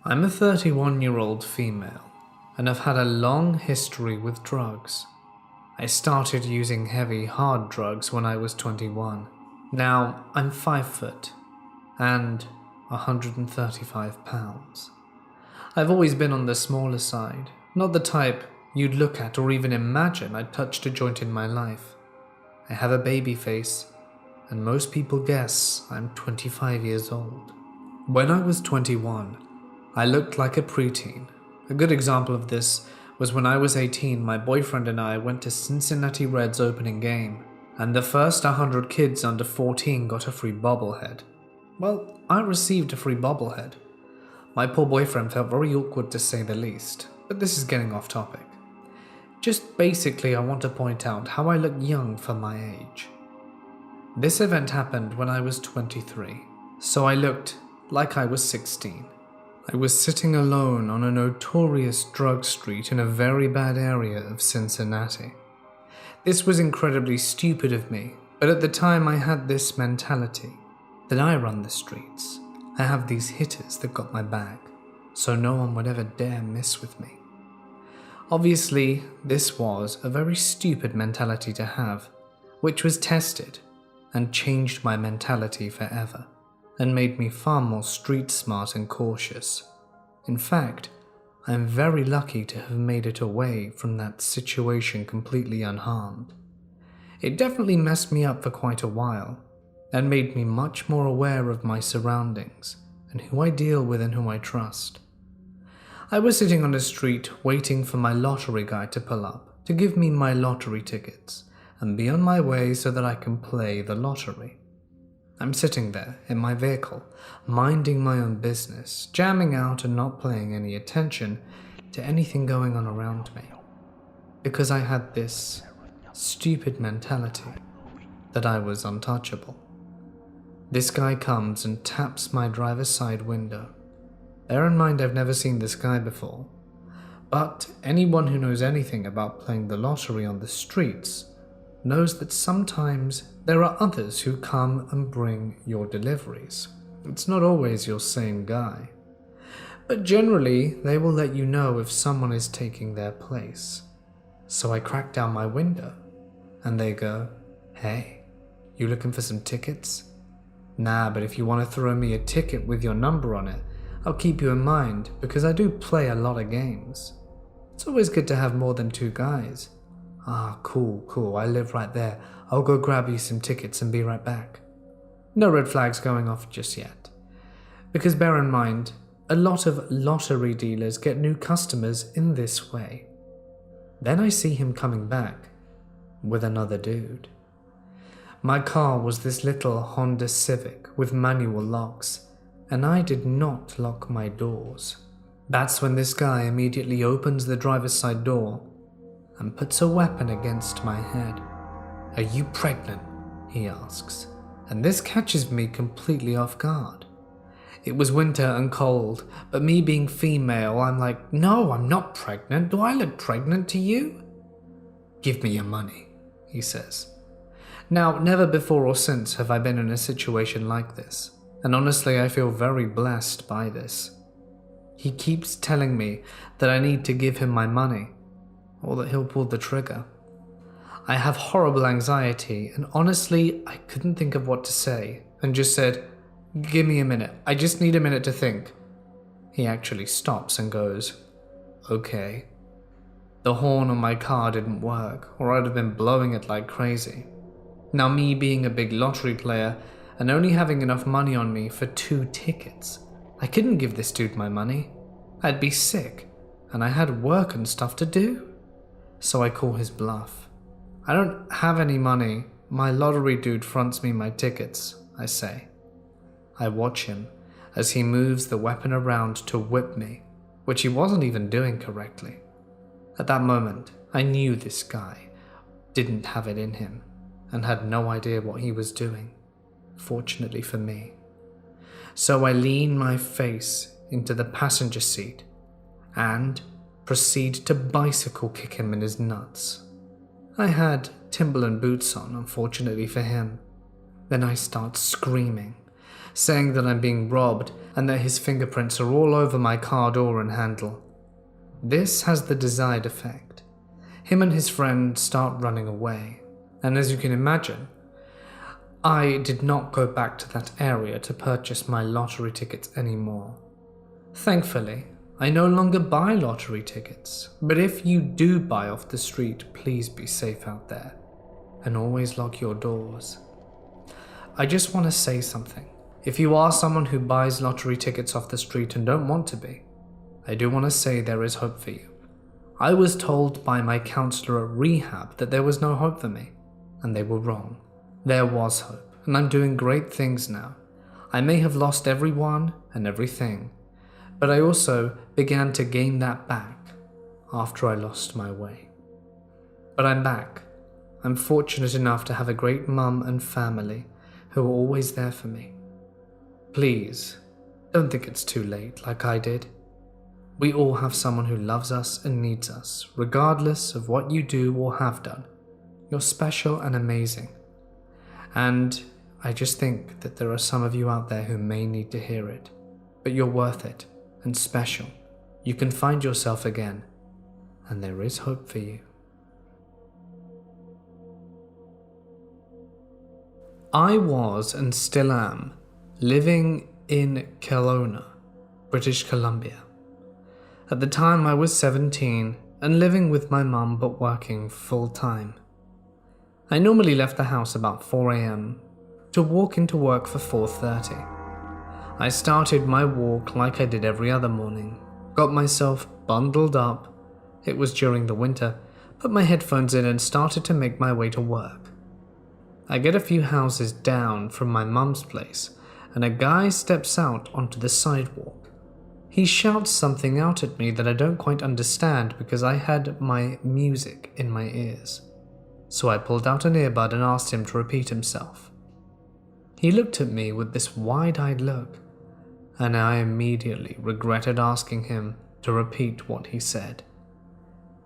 I'm a 31-year-old female, and I've had a long history with drugs. I started using heavy, hard drugs when I was 21. Now, I'm 5 foot and 135 pounds. I've always been on the smaller side, not the type you'd look at or even imagine I'd touched a joint in my life. I have a baby face, and most people guess I'm 25 years old. When I was 21, I looked like a preteen. A good example of this was when I was 18, my boyfriend and I went to Cincinnati Reds opening game, and the first 100 kids under 14 got a free bobblehead. Well, I received a free bobblehead. My poor boyfriend felt very awkward to say the least, but this is getting off topic. Just basically, I want to point out how I look young for my age. This event happened when I was 23, so I looked like I was 16. I was sitting alone on a notorious drug street in a very bad area of Cincinnati. This was incredibly stupid of me, but at the time I had this mentality that I run the streets. I have these hitters that got my back, so no one would ever dare mess with me. Obviously, this was a very stupid mentality to have, which was tested and changed my mentality forever, and made me far more street smart and cautious. In fact, I am very lucky to have made it away from that situation completely unharmed. It definitely messed me up for quite a while, and made me much more aware of my surroundings and who I deal with and who I trust. I was sitting on the street waiting for my lottery guy to pull up to give me my lottery tickets and be on my way so that I can play the lottery. I'm sitting there in my vehicle, minding my own business, jamming out and not paying any attention to anything going on around me, because I had this stupid mentality that I was untouchable. This guy comes and taps my driver's side window. Bear in mind I've never seen this guy before, but anyone who knows anything about playing the lottery on the streets knows that sometimes there are others who come and bring your deliveries. It's not always your same guy, but generally they will let you know if someone is taking their place. So I crack down my window and they go, "Hey, you looking for some tickets?" "Nah, but if you want to throw me a ticket with your number on it, I'll keep you in mind because I do play a lot of games. It's always good to have more than 2 guys." "Ah, cool, I live right there. I'll go grab you some tickets and be right back." No red flags going off just yet. Because bear in mind, a lot of lottery dealers get new customers in this way. Then I see him coming back with another dude. My car was this little Honda Civic with manual locks, and I did not lock my doors. That's when this guy immediately opens the driver's side door and puts a weapon against my head. "Are you pregnant?" he asks, and this catches me completely off guard. It was winter and cold, but me being female, I'm like, "No, I'm not pregnant. Do I look pregnant to you?" "Give me your money," he says. Now, never before or since have I been in a situation like this, and honestly I feel very blessed by this. He keeps telling me that I need to give him my money, or that he'll pull the trigger. I have horrible anxiety, and honestly I couldn't think of what to say, and just said, "Give me a minute, I just need a minute to think." He actually stops and goes, "Okay." The horn on my car didn't work, or I'd have been blowing it like crazy. Now, me being a big lottery player and only having enough money on me for 2 tickets, I couldn't give this dude my money. I'd be sick, and I had work and stuff to do. So I call his bluff. "I don't have any money. My lottery dude fronts me my tickets," I say. I watch him as he moves the weapon around to whip me, which he wasn't even doing correctly. At that moment, I knew this guy didn't have it in him and had no idea what he was doing, fortunately for me. So I lean my face into the passenger seat and proceed to bicycle kick him in his nuts. I had Timberland boots on, unfortunately for him. Then I start screaming, saying that I'm being robbed and that his fingerprints are all over my car door and handle. This has the desired effect. Him and his friend start running away, and as you can imagine, I did not go back to that area to purchase my lottery tickets anymore. Thankfully, I no longer buy lottery tickets, but if you do buy off the street, please be safe out there, and always lock your doors. I just want to say something. If you are someone who buys lottery tickets off the street and don't want to be, I do want to say there is hope for you. I was told by my counselor at rehab that there was no hope for me, and they were wrong. There was hope, and I'm doing great things now. I may have lost everyone and everything, but I also began to gain that back after I lost my way. But I'm back. I'm fortunate enough to have a great mum and family who are always there for me. Please, don't think it's too late like I did. We all have someone who loves us and needs us, regardless of what you do or have done. You're special and amazing. And I just think that there are some of you out there who may need to hear it. But you're worth it and special. You can find yourself again. And there is hope for you. I was and still am living in Kelowna, British Columbia. At the time I was 17 and living with my mum but working full-time. I normally left the house about 4 a.m. to walk into work for 4:30. I started my walk like I did every other morning, got myself bundled up. It was during the winter, put my headphones in and started to make my way to work. I get a few houses down from my mum's place and a guy steps out onto the sidewalk. He shouts something out at me that I don't quite understand because I had my music in my ears. So I pulled out an earbud and asked him to repeat himself. He looked at me with this wide-eyed look, and I immediately regretted asking him to repeat what he said.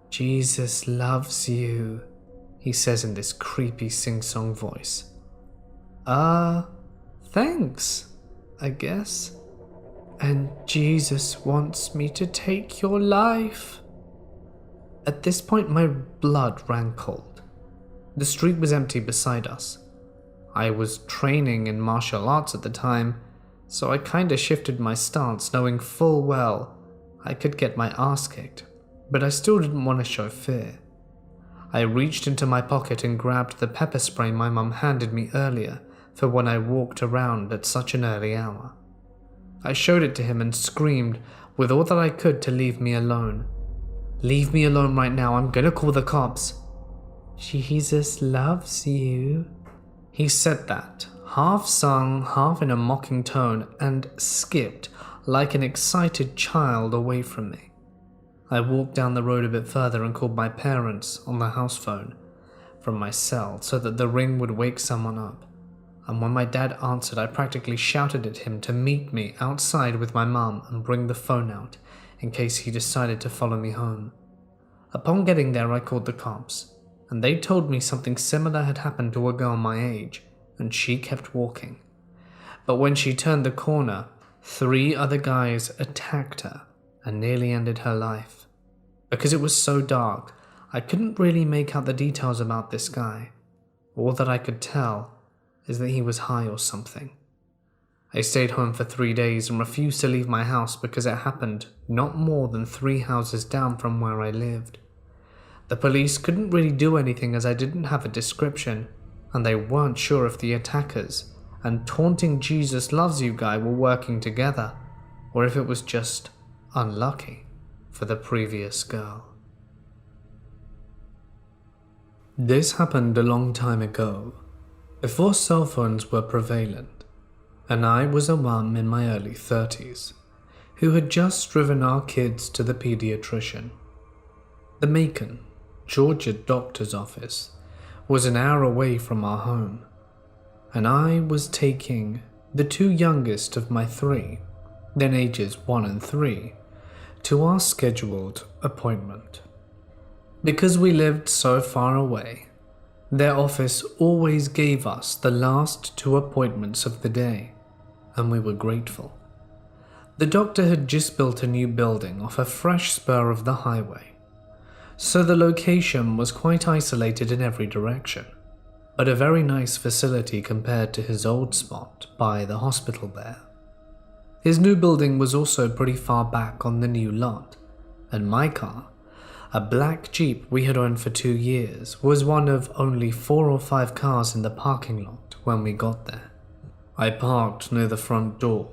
"Jesus loves you," he says in this creepy sing-song voice. Thanks, I guess. "And Jesus wants me to take your life." At this point, my blood ran cold. The street was empty beside us. I was training in martial arts at the time, so I kinda shifted my stance, knowing full well I could get my ass kicked, but I still didn't want to show fear. I reached into my pocket and grabbed the pepper spray my mum handed me earlier for when I walked around at such an early hour. I showed it to him and screamed with all that I could to leave me alone. "Leave me alone right now, I'm gonna call the cops." "Jesus loves you." He said that, half sung, half in a mocking tone, and skipped like an excited child away from me. I walked down the road a bit further and called my parents on the house phone from my cell so that the ring would wake someone up. And when my dad answered, I practically shouted at him to meet me outside with my mum and bring the phone out in case he decided to follow me home. Upon getting there, I called the cops, and they told me something similar had happened to a girl my age, and she kept walking. But when she turned the corner, 3 other guys attacked her and nearly ended her life. Because it was so dark, I couldn't really make out the details about this guy. All that I could tell is that he was high or something. I stayed home for 3 days and refused to leave my house because it happened not more than 3 houses down from where I lived. The police couldn't really do anything as I didn't have a description, and they weren't sure if the attackers and taunting Jesus loves you guy were working together, or if it was just unlucky for the previous girl. This happened a long time ago, before cell phones were prevalent, and I was a mum in my early 30s who had just driven our kids to the pediatrician. The Macon, Georgia doctor's office was an hour away from our home, and I was taking the 2 youngest of my 3, then ages 1 and 3, to our scheduled appointment. Because we lived so far away, their office always gave us the last 2 appointments of the day, and we were grateful. The doctor had just built a new building off a fresh spur of the highway, so the location was quite isolated in every direction, but a very nice facility compared to his old spot by the hospital there. His new building was also pretty far back on the new lot, and my car, a black Jeep we had owned for 2 years, was one of only 4 or 5 cars in the parking lot when we got there. I parked near the front door,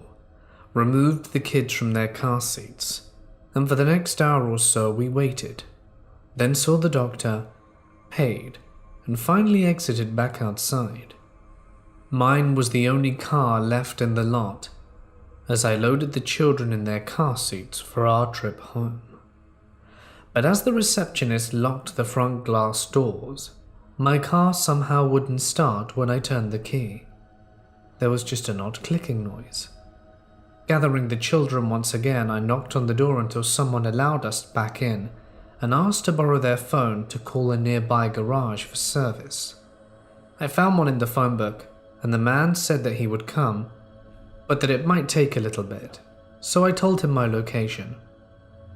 removed the kids from their car seats, and for the next hour or so we waited, then saw the doctor, paid, and finally exited back outside. Mine was the only car left in the lot, as I loaded the children in their car seats for our trip home. But as the receptionist locked the front glass doors, my car somehow wouldn't start when I turned the key. There was just an odd clicking noise. Gathering the children once again, I knocked on the door until someone allowed us back in and asked to borrow their phone to call a nearby garage for service. I found one in the phone book, and the man said that he would come, but that it might take a little bit, so I told him my location.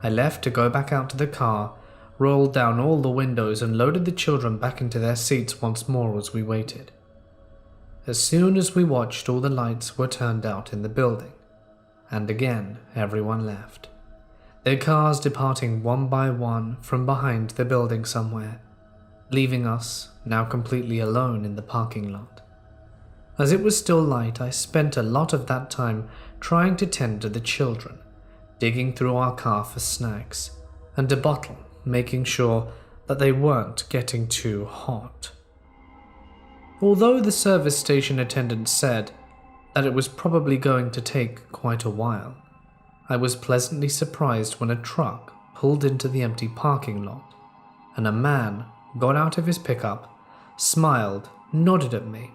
I left to go back out to the car, rolled down all the windows and loaded the children back into their seats once more as we waited. As soon as we watched, all the lights were turned out in the building, and again everyone left, their cars departing one by one from behind the building somewhere, leaving us now completely alone in the parking lot. As it was still light, I spent a lot of that time trying to tend to the children, digging through our car for snacks, and a bottle, making sure that they weren't getting too hot. Although the service station attendant said that it was probably going to take quite a while, I was pleasantly surprised when a truck pulled into the empty parking lot, and a man got out of his pickup, smiled, nodded at me,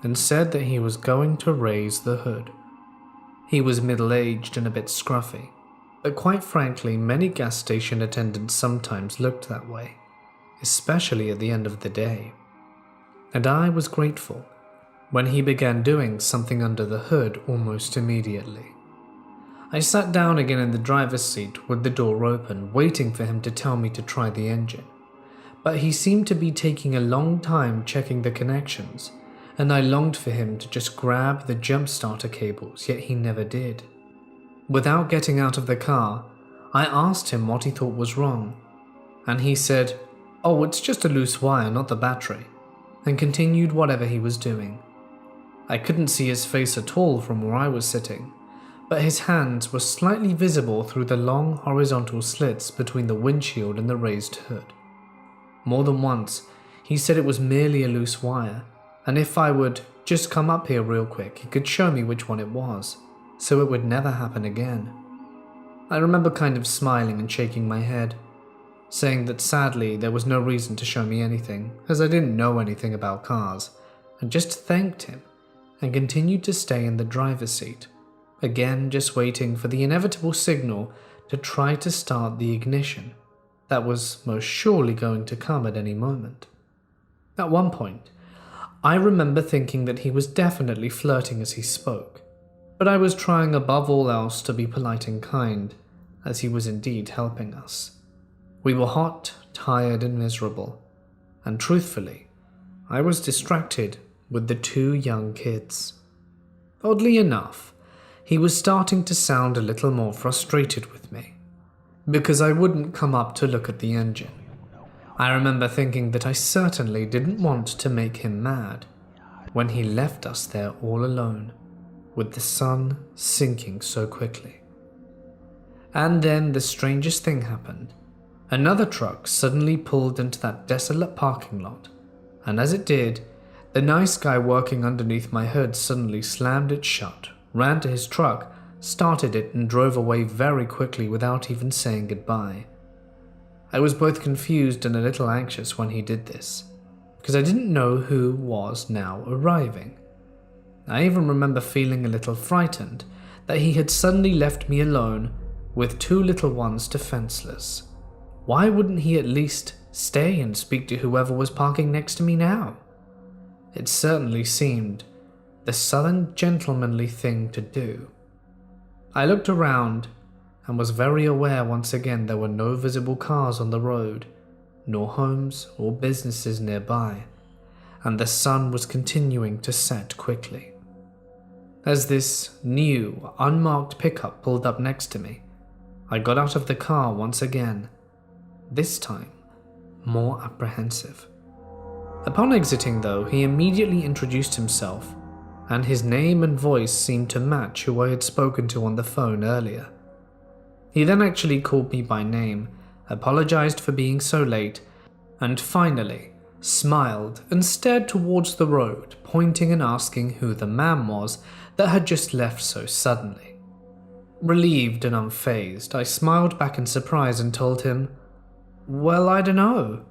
and said that he was going to raise the hood. He was middle-aged and a bit scruffy, but quite frankly, many gas station attendants sometimes looked that way, especially at the end of the day. And I was grateful when he began doing something under the hood almost immediately. I sat down again in the driver's seat with the door open, waiting for him to tell me to try the engine, but he seemed to be taking a long time checking the connections, and I longed for him to just grab the jump starter cables, yet he never did. Without getting out of the car, I asked him what he thought was wrong, and he said, "Oh, it's just a loose wire, not the battery," and continued whatever he was doing. I couldn't see his face at all from where I was sitting, but his hands were slightly visible through the long horizontal slits between the windshield and the raised hood. More than once, he said it was merely a loose wire, and if I would just come up here real quick, he could show me which one it was, so it would never happen again. I remember kind of smiling and shaking my head, saying that sadly there was no reason to show me anything, as I didn't know anything about cars, and just thanked him and continued to stay in the driver's seat, again just waiting for the inevitable signal to try to start the ignition that was most surely going to come at any moment. At one point, I remember thinking that he was definitely flirting as he spoke, but I was trying above all else to be polite and kind, as he was indeed helping us. We were hot, tired, and miserable, and truthfully, I was distracted with the 2 young kids. Oddly enough, he was starting to sound a little more frustrated with me, because I wouldn't come up to look at the engine. I remember thinking that I certainly didn't want to make him mad when he left us there all alone, with the sun sinking so quickly. And then the strangest thing happened. Another truck suddenly pulled into that desolate parking lot, and as it did, the nice guy working underneath my hood suddenly slammed it shut, ran to his truck, started it, and drove away very quickly without even saying goodbye. I was both confused and a little anxious when he did this, because I didn't know who was now arriving. I even remember feeling a little frightened that he had suddenly left me alone with 2 little ones defenseless. Why wouldn't he at least stay and speak to whoever was parking next to me now? It certainly seemed the southern gentlemanly thing to do. I looked around and was very aware once again there were no visible cars on the road, nor homes or businesses nearby, and the sun was continuing to set quickly. As this new, unmarked pickup pulled up next to me, I got out of the car once again, this time more apprehensive. Upon exiting, though, he immediately introduced himself, and his name and voice seemed to match who I had spoken to on the phone earlier. He then actually called me by name, apologized for being so late, and finally smiled and stared towards the road, pointing and asking who the man was that had just left so suddenly. Relieved and unfazed, I smiled back in surprise and told him, "Well, I dunno.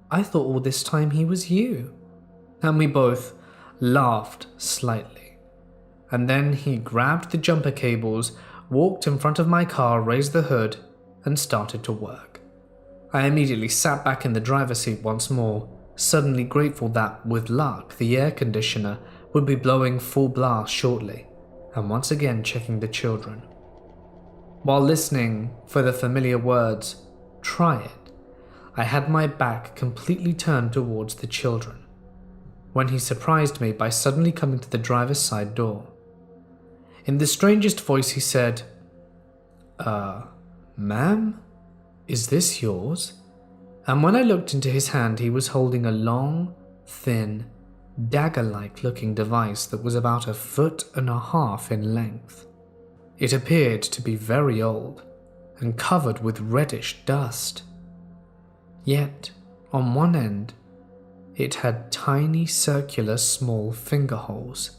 I thought all this time he was you." And we both laughed slightly. And then he grabbed the jumper cables, walked in front of my car, raised the hood, and started to work. I immediately sat back in the driver's seat once more, suddenly grateful that, with luck, the air conditioner would be blowing full blast shortly, and once again checking the children. While listening for the familiar words, "Try it," I had my back completely turned towards the children, when he surprised me by suddenly coming to the driver's side door. In the strangest voice he said, "Ma'am, is this yours?" And when I looked into his hand, he was holding a long, thin, dagger-like looking device that was about 1.5 feet in length. It appeared to be very old and covered with reddish dust. Yet, on one end, it had tiny circular small finger holes.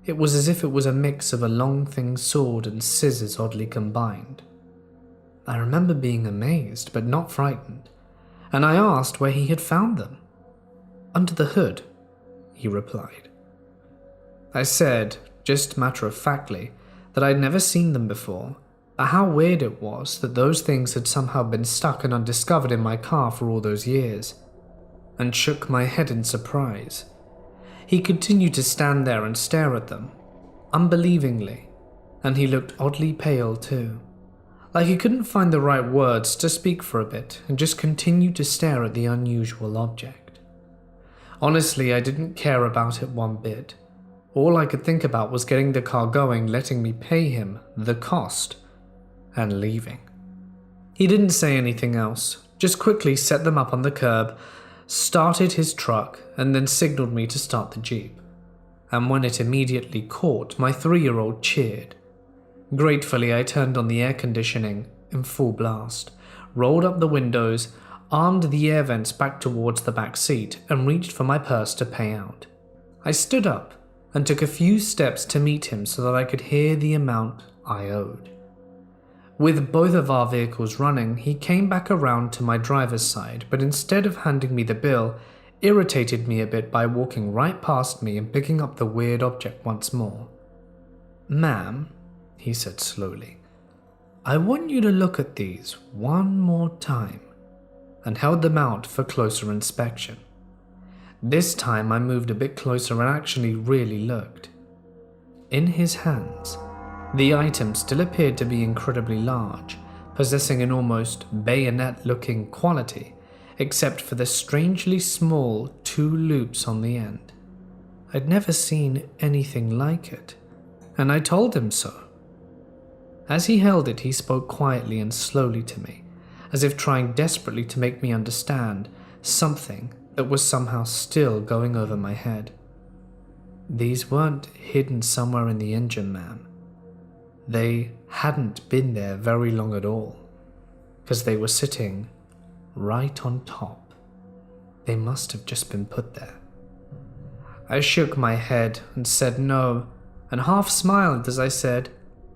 It was as if it was a mix of a long thin sword and scissors oddly combined. I remember being amazed but not frightened, and I asked where he had found them. "Under the hood," he replied. I said, just matter-of-factly, that I'd never seen them before, but how weird it was that those things had somehow been stuck and undiscovered in my car for all those years, and shook my head in surprise. He continued to stand there and stare at them, unbelievingly, and he looked oddly pale too, like he couldn't find the right words to speak for a bit and just continued to stare at the unusual object. Honestly, I didn't care about it one bit. All I could think about was getting the car going, letting me pay him the cost, and leaving. He didn't say anything else, just quickly set them up on the curb, started his truck, and then signaled me to start the Jeep. And when it immediately caught, my 3-year-old cheered. Gratefully, I turned on the air conditioning in full blast, rolled up the windows, armed the air vents back towards the back seat, and reached for my purse to pay out. I stood up and took a few steps to meet him so that I could hear the amount I owed. With both of our vehicles running, he came back around to my driver's side, but instead of handing me the bill, irritated me a bit by walking right past me and picking up the weird object once more. "Ma'am," he said slowly, "I want you to look at these one more time," and held them out for closer inspection. This time I moved a bit closer and actually really looked. In his hands, the item still appeared to be incredibly large, possessing an almost bayonet-looking quality, except for the strangely small 2 loops on the end. I'd never seen anything like it, and I told him so. As he held it, he spoke quietly and slowly to me, as if trying desperately to make me understand something that was somehow still going over my head. "These weren't hidden somewhere in the engine, ma'am. They hadn't been there very long at all, because they were sitting right on top. They must have just been put there." I shook my head and said no, and half smiled as I said,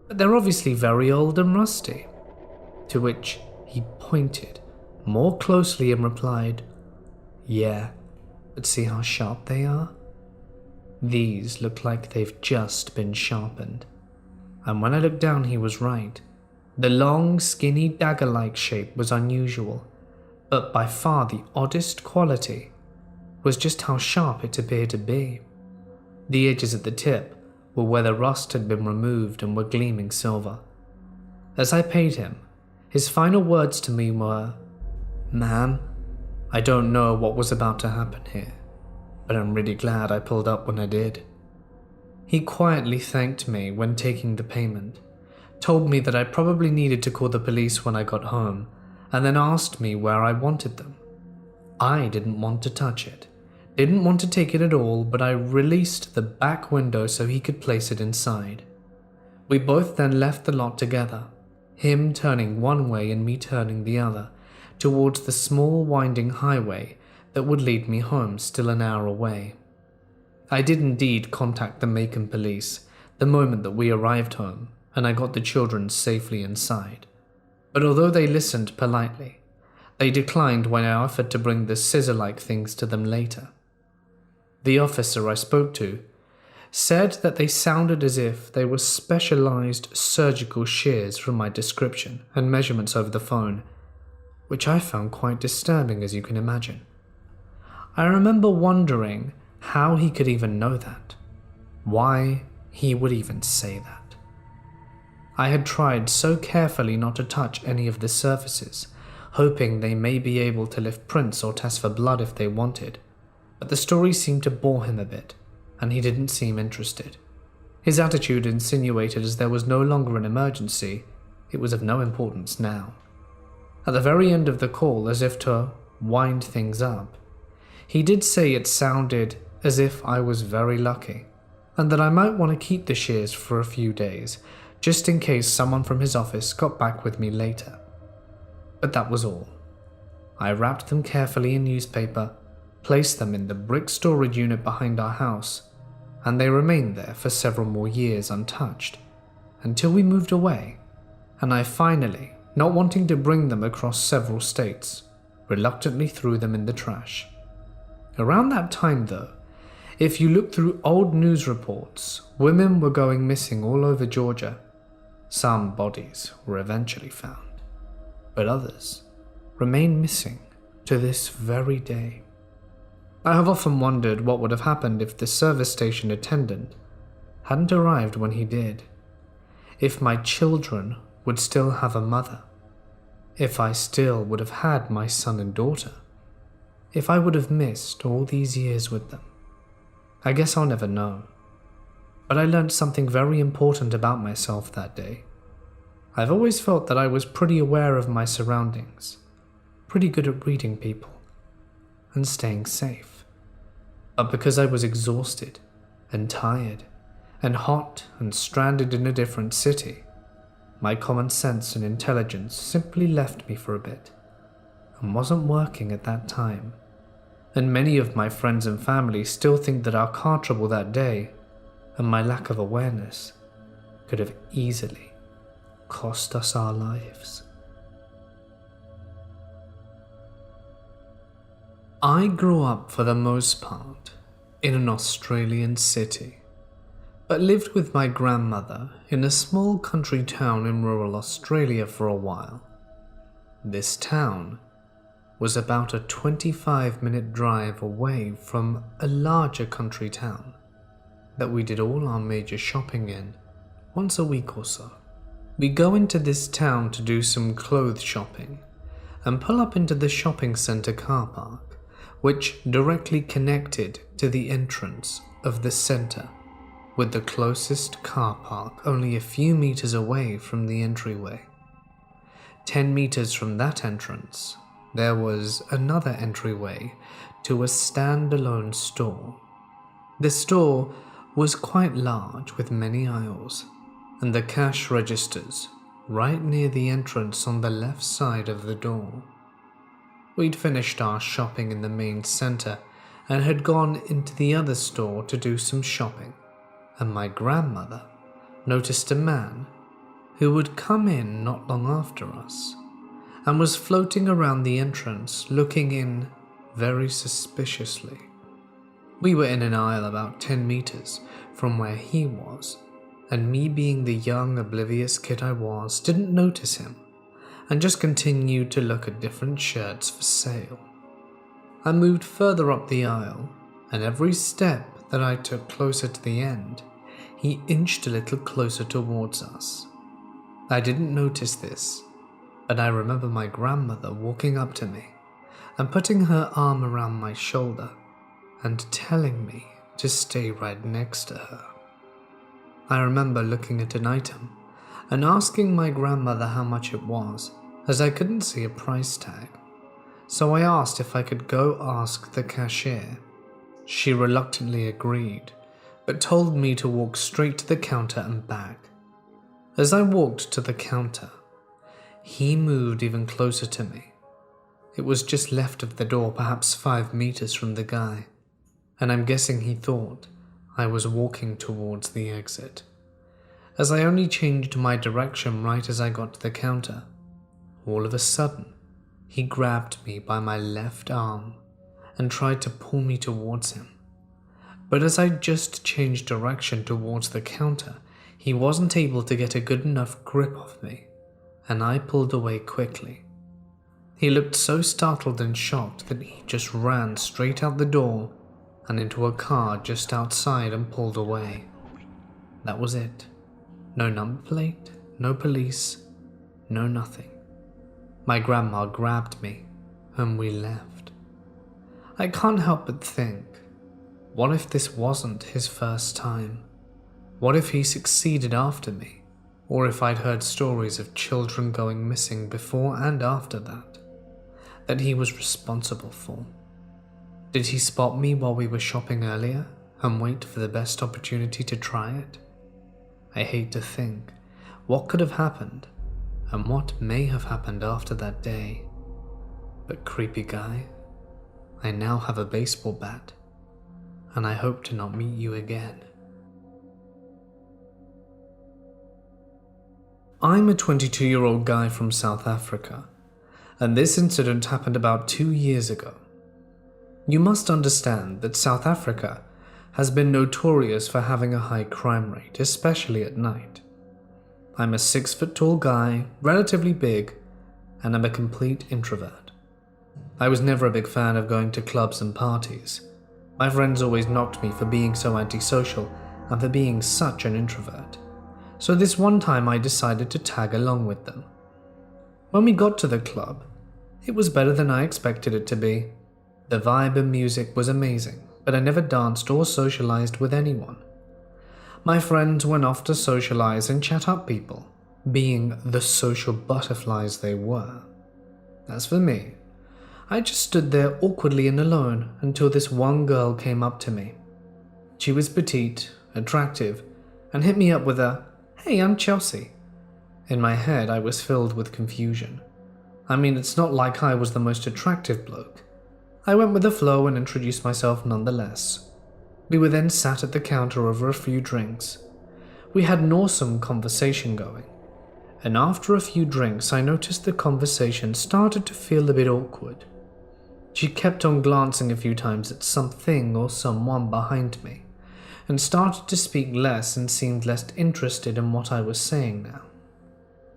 "But they're obviously very old and rusty." To which he pointed more closely and replied, "Yeah, but see how sharp they are? These look like they've just been sharpened." And when I looked down, he was right. The long, skinny, dagger-like shape was unusual, but by far the oddest quality was just how sharp it appeared to be. The edges at the tip were where the rust had been removed and were gleaming silver. As I paid him, his final words to me were, "Ma'am, I don't know what was about to happen here, but I'm really glad I pulled up when I did." He quietly thanked me when taking the payment, told me that I probably needed to call the police when I got home, and then asked me where I wanted them. I didn't want to touch it, didn't want to take it at all, but I released the back window so he could place it inside. We both then left the lot together, him turning one way and me turning the other, towards the small winding highway that would lead me home, still an hour away. I did indeed contact the Macon police the moment that we arrived home, and I got the children safely inside. But although they listened politely, they declined when I offered to bring the scissor-like things to them later. The officer I spoke to said that they sounded as if they were specialized surgical shears from my description and measurements over the phone, which I found quite disturbing, as you can imagine. I remember wondering how he could even know that, why he would even say that. I had tried so carefully not to touch any of the surfaces, hoping they may be able to lift prints or test for blood if they wanted, but the story seemed to bore him a bit, and he didn't seem interested. His attitude insinuated as there was no longer an emergency, it was of no importance now. At the very end of the call, as if to wind things up, he did say it sounded as if I was very lucky, and that I might want to keep the shears for a few days, just in case someone from his office got back with me later. But that was all. I wrapped them carefully in newspaper, placed them in the brick storage unit behind our house, and they remained there for several more years untouched, until we moved away, and I finally, not wanting to bring them across several states, reluctantly threw them in the trash. Around that time though, if you look through old news reports, women were going missing all over Georgia. Some bodies were eventually found, but others remain missing to this very day. I have often wondered what would have happened if the service station attendant hadn't arrived when he did, if my children would still have a mother, if I still would have had my son and daughter, if I would have missed all these years with them. I guess I'll never know. But I learned something very important about myself that day. I've always felt that I was pretty aware of my surroundings, pretty good at reading people, and staying safe. But because I was exhausted and tired and hot and stranded in a different city, my common sense and intelligence simply left me for a bit and wasn't working at that time. And many of my friends and family still think that our car trouble that day and my lack of awareness could have easily cost us our lives. I grew up for the most part in an Australian city, but lived with my grandmother in a small country town in rural Australia for a while. This town was about a 25-minute drive away from a larger country town that we did all our major shopping in once a week or so. We go into this town to do some clothes shopping and pull up into the shopping centre car park, which directly connected to the entrance of the centre, with the closest car park only a few meters away from the entryway. 10 meters from that entrance, there was another entryway to a standalone store. The store was quite large with many aisles, and the cash registers right near the entrance on the left side of the door. We'd finished our shopping in the main center and had gone into the other store to do some shopping, and my grandmother noticed a man who would come in not long after us and was floating around the entrance looking in very suspiciously. We were in an aisle about 10 meters from where he was, and me being the young, oblivious kid I was, didn't notice him and just continued to look at different shirts for sale. I moved further up the aisle, and every step that I took closer to the end, he inched a little closer towards us. I didn't notice this, but I remember my grandmother walking up to me and putting her arm around my shoulder and telling me to stay right next to her. I remember looking at an item and asking my grandmother how much it was, as I couldn't see a price tag. So I asked if I could go ask the cashier. She reluctantly agreed, but told me to walk straight to the counter and back. As I walked to the counter, he moved even closer to me. It was just left of the door, perhaps 5 meters from the guy, and I'm guessing he thought I was walking towards the exit. As I only changed my direction right as I got to the counter, all of a sudden, he grabbed me by my left arm and tried to pull me towards him. But as I just changed direction towards the counter, he wasn't able to get a good enough grip of me, and I pulled away quickly. He looked so startled and shocked that he just ran straight out the door and into a car just outside and pulled away. That was it. No number plate, no police, no nothing. My grandma grabbed me and we left. I can't help but think, what if this wasn't his first time? What if he succeeded after me? Or if I'd heard stories of children going missing before and after that he was responsible for? Did he spot me while we were shopping earlier and wait for the best opportunity to try it? I hate to think what could have happened and what may have happened after that day. But creepy guy, I now have a baseball bat, and I hope to not meet you again. I'm a 22-year-old guy from South Africa, and this incident happened about 2 years ago. You must understand that South Africa has been notorious for having a high crime rate, especially at night. I'm a 6-foot-tall guy, relatively big, and I'm a complete introvert. I was never a big fan of going to clubs and parties. My friends always knocked me for being so antisocial and for being such an introvert. So this one time I decided to tag along with them. When we got to the club, it was better than I expected it to be. The vibe and music was amazing, but I never danced or socialized with anyone. My friends went off to socialize and chat up people, being the social butterflies they were. As for me, I just stood there awkwardly and alone until this one girl came up to me. She was petite, attractive, and hit me up with a, "Hey, I'm Chelsea." In my head, I was filled with confusion. I mean, it's not like I was the most attractive bloke. I went with the flow and introduced myself nonetheless. We were then sat at the counter over a few drinks. We had an awesome conversation going, and after a few drinks I noticed the conversation started to feel a bit awkward. She kept on glancing a few times at something or someone behind me, and started to speak less and seemed less interested in what I was saying now.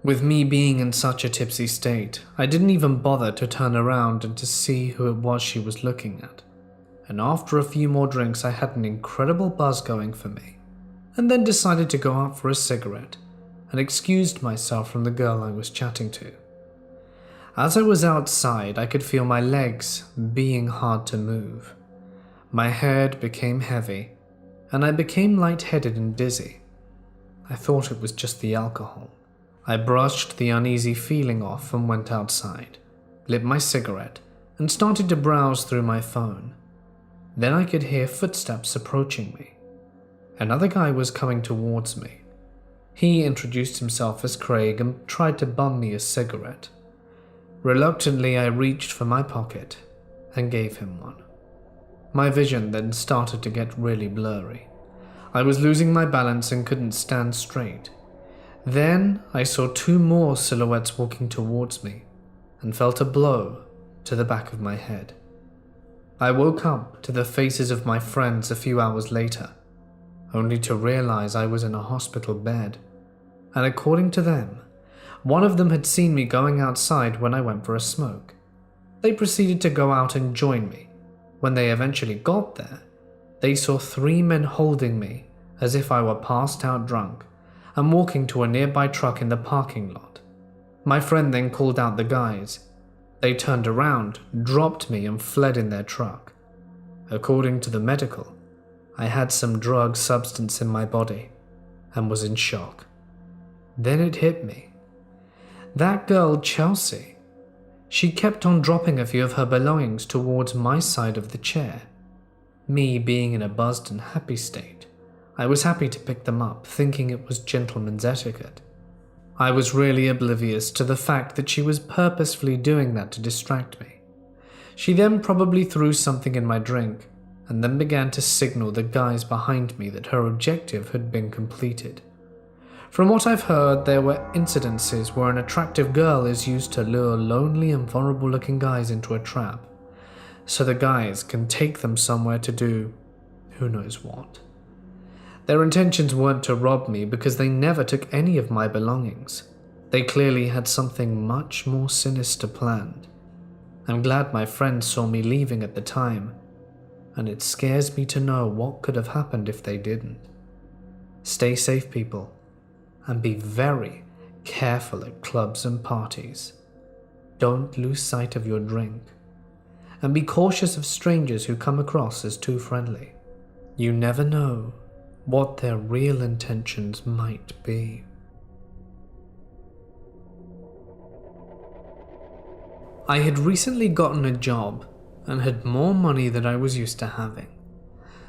With me being in such a tipsy state, I didn't even bother to turn around and to see who it was she was looking at. And after a few more drinks, I had an incredible buzz going for me, and then decided to go out for a cigarette and excused myself from the girl I was chatting to. As I was outside, I could feel my legs being hard to move. My head became heavy, and I became lightheaded and dizzy. I thought it was just the alcohol. I brushed the uneasy feeling off and went outside, lit my cigarette, and started to browse through my phone. Then I could hear footsteps approaching me. Another guy was coming towards me. He introduced himself as Craig and tried to bum me a cigarette. Reluctantly, I reached for my pocket and gave him one. My vision then started to get really blurry. I was losing my balance and couldn't stand straight. Then I saw 2 more silhouettes walking towards me and felt a blow to the back of my head. I woke up to the faces of my friends a few hours later, only to realize I was in a hospital bed, and according to them, one of them had seen me going outside when I went for a smoke. They proceeded to go out and join me. When they eventually got there, they saw 3 men holding me as if I were passed out drunk and walking to a nearby truck in the parking lot. My friend then called out the guys. They turned around, dropped me and fled in their truck. According to the medical, I had some drug substance in my body and was in shock. Then it hit me. That girl, Chelsea, she kept on dropping a few of her belongings towards my side of the chair. Me being in a buzzed and happy state, I was happy to pick them up, thinking it was gentleman's etiquette. I was really oblivious to the fact that she was purposefully doing that to distract me. She then probably threw something in my drink and then began to signal the guys behind me that her objective had been completed. From what I've heard, there were incidences where an attractive girl is used to lure lonely and vulnerable looking guys into a trap, so the guys can take them somewhere to do who knows what. Their intentions weren't to rob me because they never took any of my belongings. They clearly had something much more sinister planned. I'm glad my friends saw me leaving at the time, and it scares me to know what could have happened if they didn't. Stay safe, people, and be very careful at clubs and parties. Don't lose sight of your drink, and be cautious of strangers who come across as too friendly. You never know what their real intentions might be. I had recently gotten a job and had more money than I was used to having.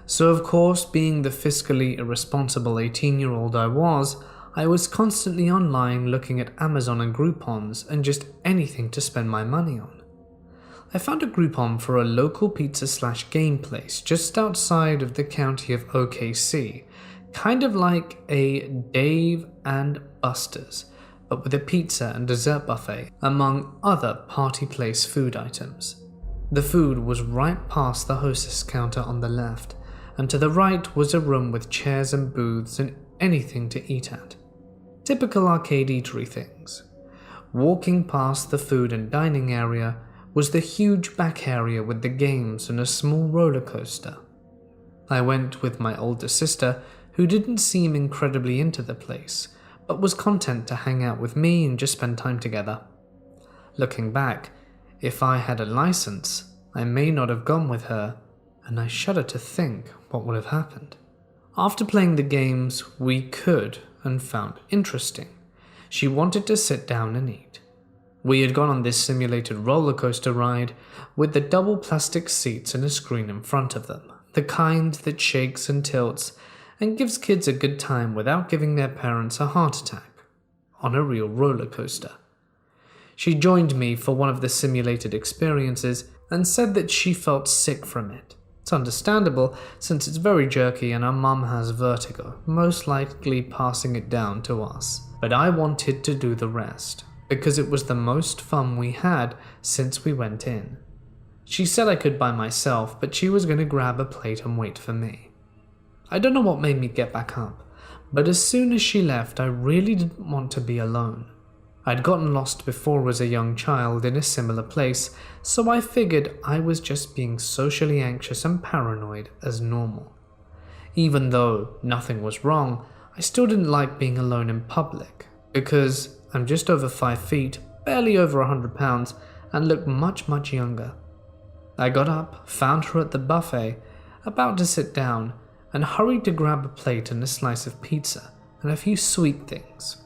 So of course, being the fiscally irresponsible 18-year-old I was constantly online looking at Amazon and Groupons and just anything to spend my money on. I found a Groupon for a local pizza/game place just outside of the county of OKC, kind of like a Dave and Buster's, but with a pizza and dessert buffet, among other party place food items. The food was right past the hostess counter on the left, and to the right was a room with chairs and booths and anything to eat at. Typical arcade eatery things. Walking past the food and dining area was the huge back area with the games and a small roller coaster. I went with my older sister, who didn't seem incredibly into the place, but was content to hang out with me and just spend time together. Looking back, if I had a license, I may not have gone with her, and I shudder to think what would have happened. After playing the games we could and found interesting, she wanted to sit down and eat. We had gone on this simulated roller coaster ride with the double plastic seats and a screen in front of them, the kind that shakes and tilts and gives kids a good time without giving their parents a heart attack, on a real roller coaster. She joined me for one of the simulated experiences and said that she felt sick from it. It's understandable since it's very jerky and our mum has vertigo, most likely passing it down to us. But I wanted to do the rest, because it was the most fun we had since we went in. She said I could by myself, but she was going to grab a plate and wait for me. I don't know what made me get back up, but as soon as she left, I really didn't want to be alone. I'd gotten lost before as a young child in a similar place, so I figured I was just being socially anxious and paranoid as normal. Even though nothing was wrong, I still didn't like being alone in public, because I'm just over 5 feet, barely over 100 pounds, and look much younger. I got up, found her at the buffet, about to sit down, and hurried to grab a plate and a slice of pizza and a few sweet things.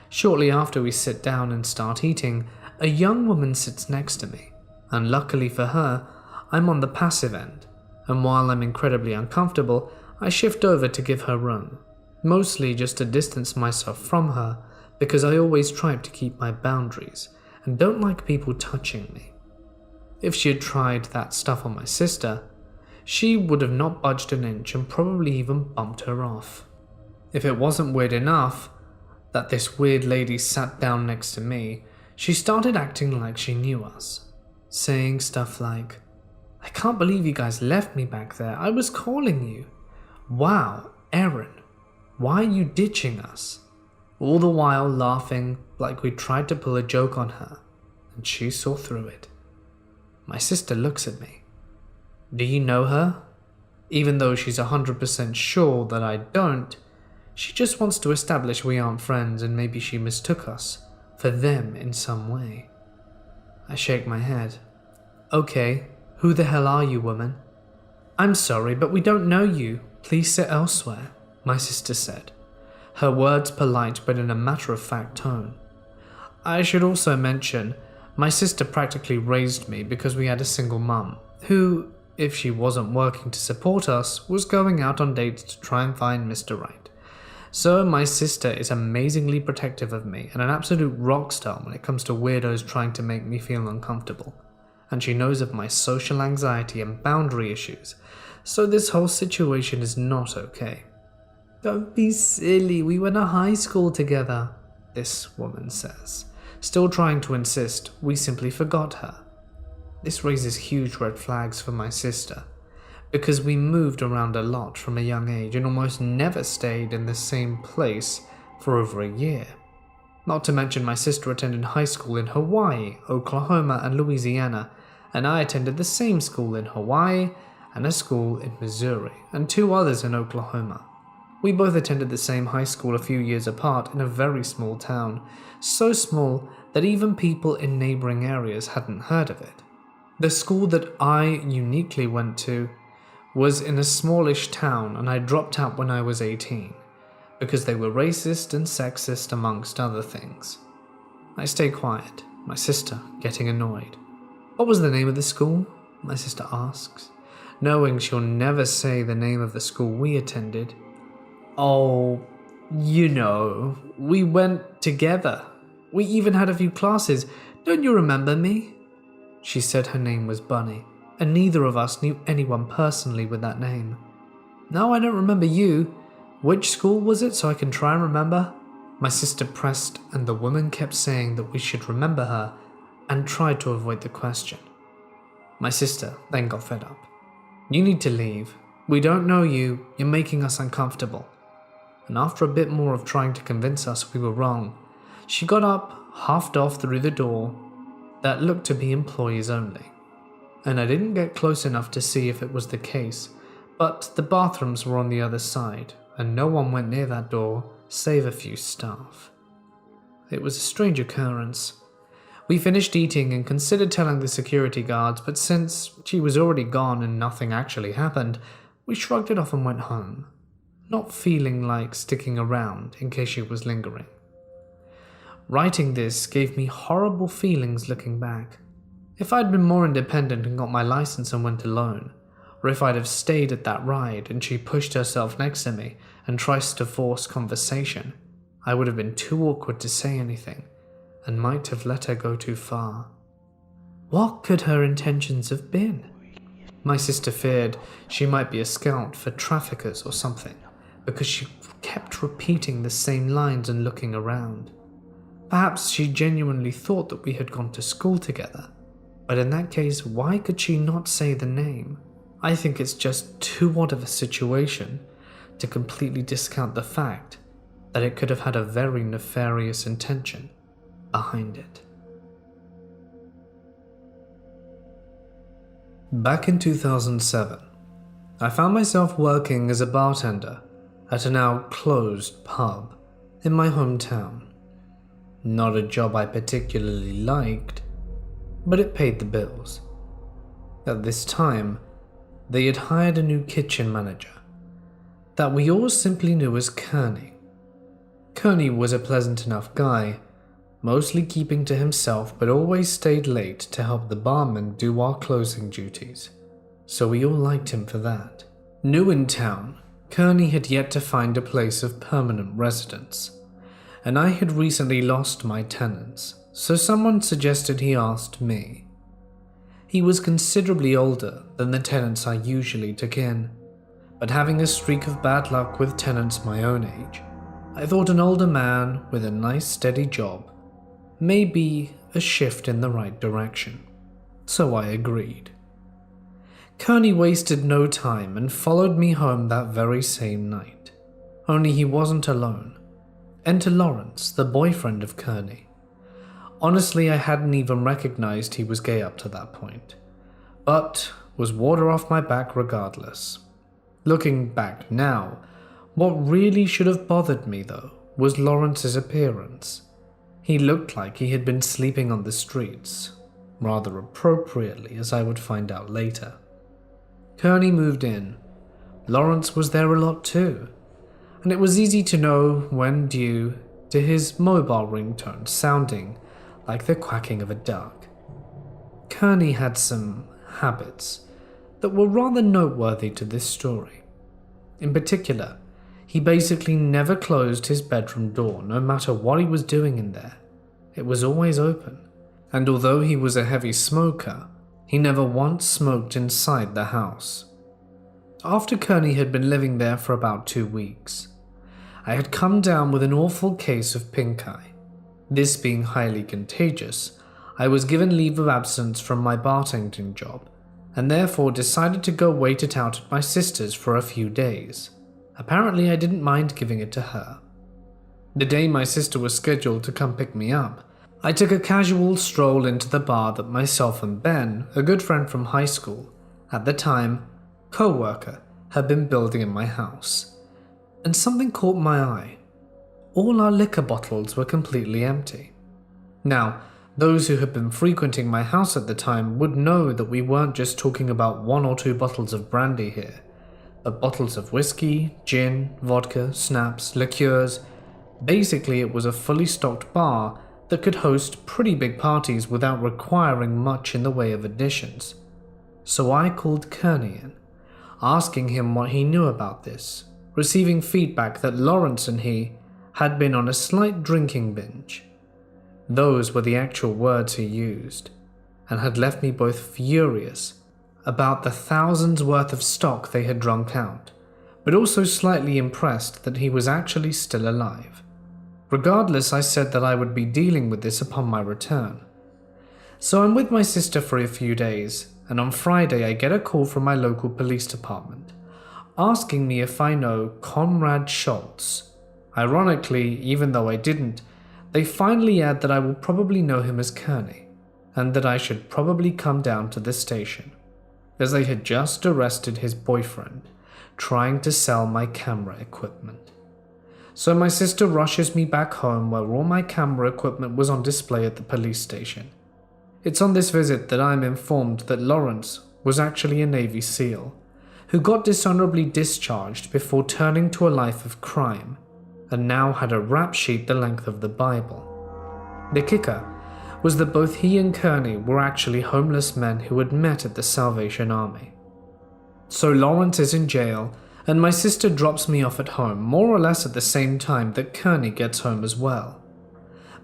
Shortly after we sit down and start eating, a young woman sits next to me, and luckily for her, I'm on the passive end, and while I'm incredibly uncomfortable, I shift over to give her room, mostly just to distance myself from her, because I always try to keep my boundaries and don't like people touching me. If she had tried that stuff on my sister, she would have not budged an inch and probably even bumped her off. If it wasn't weird enough that this weird lady sat down next to me, she started acting like she knew us, saying stuff like, "I can't believe you guys left me back there. I was calling you. Wow, Erin, why are you ditching us?" All the while laughing like we tried to pull a joke on her, and she saw through it. My sister looks at me. "Do you know her?" Even though she's 100% sure that I don't, she just wants to establish we aren't friends and maybe she mistook us for them in some way. I shake my head. Okay, who the hell are you, woman? I'm sorry, but we don't know you. Please sit elsewhere, my sister said, her words polite but in a matter-of-fact tone. I should also mention, my sister practically raised me because we had a single mum, who, if she wasn't working to support us, was going out on dates to try and find Mr. Right. So my sister is amazingly protective of me and an absolute rock star when it comes to weirdos trying to make me feel uncomfortable. And she knows of my social anxiety and boundary issues, so this whole situation is not okay. Don't be silly, we went to high school together, this woman says, still trying to insist we simply forgot her. This raises huge red flags for my sister, because we moved around a lot from a young age and almost never stayed in the same place for over a year. Not to mention my sister attended high school in Hawaii, Oklahoma, and Louisiana, and I attended the same school in Hawaii and a school in Missouri, and 2 others in Oklahoma. We both attended the same high school a few years apart in a very small town, so small that even people in neighboring areas hadn't heard of it. The school that I uniquely went to was in a smallish town, and I dropped out when I was 18, because they were racist and sexist amongst other things. I stay quiet, my sister getting annoyed. What was the name of the school? My sister asks, knowing she'll never say the name of the school we attended. Oh, you know, we went together. We even had a few classes. Don't you remember me? She said her name was Bunny, and neither of us knew anyone personally with that name. No, I don't remember you. Which school was it so I can try and remember? My sister pressed, and the woman kept saying that we should remember her and tried to avoid the question. My sister then got fed up. You need to leave. We don't know you. You're making us uncomfortable. And after a bit more of trying to convince us we were wrong, she got up, half off through the door that looked to be employees only. And I didn't get close enough to see if it was the case, but the bathrooms were on the other side, and no one went near that door, save a few staff. It was a strange occurrence. We finished eating and considered telling the security guards, but since she was already gone and nothing actually happened, we shrugged it off and went home, not feeling like sticking around in case she was lingering. Writing this gave me horrible feelings looking back. If I'd been more independent and got my license and went alone, or if I'd have stayed at that ride and she pushed herself next to me and tries to force conversation, I would have been too awkward to say anything and might have let her go too far. What could her intentions have been? My sister feared she might be a scout for traffickers or something, because she kept repeating the same lines and looking around. Perhaps she genuinely thought that we had gone to school together, but in that case, why could she not say the name? I think it's just too odd of a situation to completely discount the fact that it could have had a very nefarious intention behind it. Back in 2007, I found myself working as a bartender at a now closed pub in my hometown. Not a job I particularly liked, but it paid the bills. At this time, they had hired a new kitchen manager that we all simply knew as Kearney. Kearney was a pleasant enough guy, mostly keeping to himself but always stayed late to help the barman do our closing duties, so we all liked him for that. New in town, Kearney had yet to find a place of permanent residence, and I had recently lost my tenants, so someone suggested he asked me. He was considerably older than the tenants I usually took in, but having a streak of bad luck with tenants my own age, I thought an older man with a nice steady job may be a shift in the right direction, so I agreed. Kearney wasted no time and followed me home that very same night, only he wasn't alone. Enter Lawrence, the boyfriend of Kearney. Honestly, I hadn't even recognized he was gay up to that point, but was water off my back regardless. Looking back now, what really should have bothered me though was Lawrence's appearance. He looked like he had been sleeping on the streets, rather appropriately as I would find out later. Kearney moved in. Lawrence was there a lot too, and it was easy to know when due to his mobile ringtone sounding like the quacking of a duck. Kearney had some habits that were rather noteworthy to this story. In particular, he basically never closed his bedroom door no matter what he was doing in there. It was always open, and although he was a heavy smoker, he never once smoked inside the house. After Kearney had been living there for about 2 weeks, I had come down with an awful case of pink eye. This being highly contagious, I was given leave of absence from my bartending job, and therefore decided to go wait it out at my sister's for a few days. Apparently I didn't mind giving it to her. The day my sister was scheduled to come pick me up, I took a casual stroll into the bar that myself and Ben, a good friend from high school, at the time, co-worker, had been building in my house. And something caught my eye. All our liquor bottles were completely empty. Now, those who had been frequenting my house at the time would know that we weren't just talking about 1 or 2 bottles of brandy here, but bottles of whiskey, gin, vodka, snaps, liqueurs. Basically, it was a fully stocked bar that could host pretty big parties without requiring much in the way of additions. So I called Kearney in, asking him what he knew about this, receiving feedback that Lawrence and he had been on a slight drinking binge. Those were the actual words he used, and had left me both furious about the thousands worth of stock they had drunk out, but also slightly impressed that he was actually still alive. Regardless, I said that I would be dealing with this upon my return. So I'm with my sister for a few days, and on Friday I get a call from my local police department, asking me if I know Conrad Schultz. Ironically, even though I didn't, they finally add that I will probably know him as Kearney, and that I should probably come down to the station, as they had just arrested his boyfriend, trying to sell my camera equipment. So my sister rushes me back home where all my camera equipment was on display at the police station. It's on this visit that I'm informed that Lawrence was actually a Navy SEAL, who got dishonorably discharged before turning to a life of crime, and now had a rap sheet the length of the Bible. The kicker was that both he and Kearney were actually homeless men who had met at the Salvation Army. So Lawrence is in jail, and my sister drops me off at home more or less at the same time that Kearney gets home as well.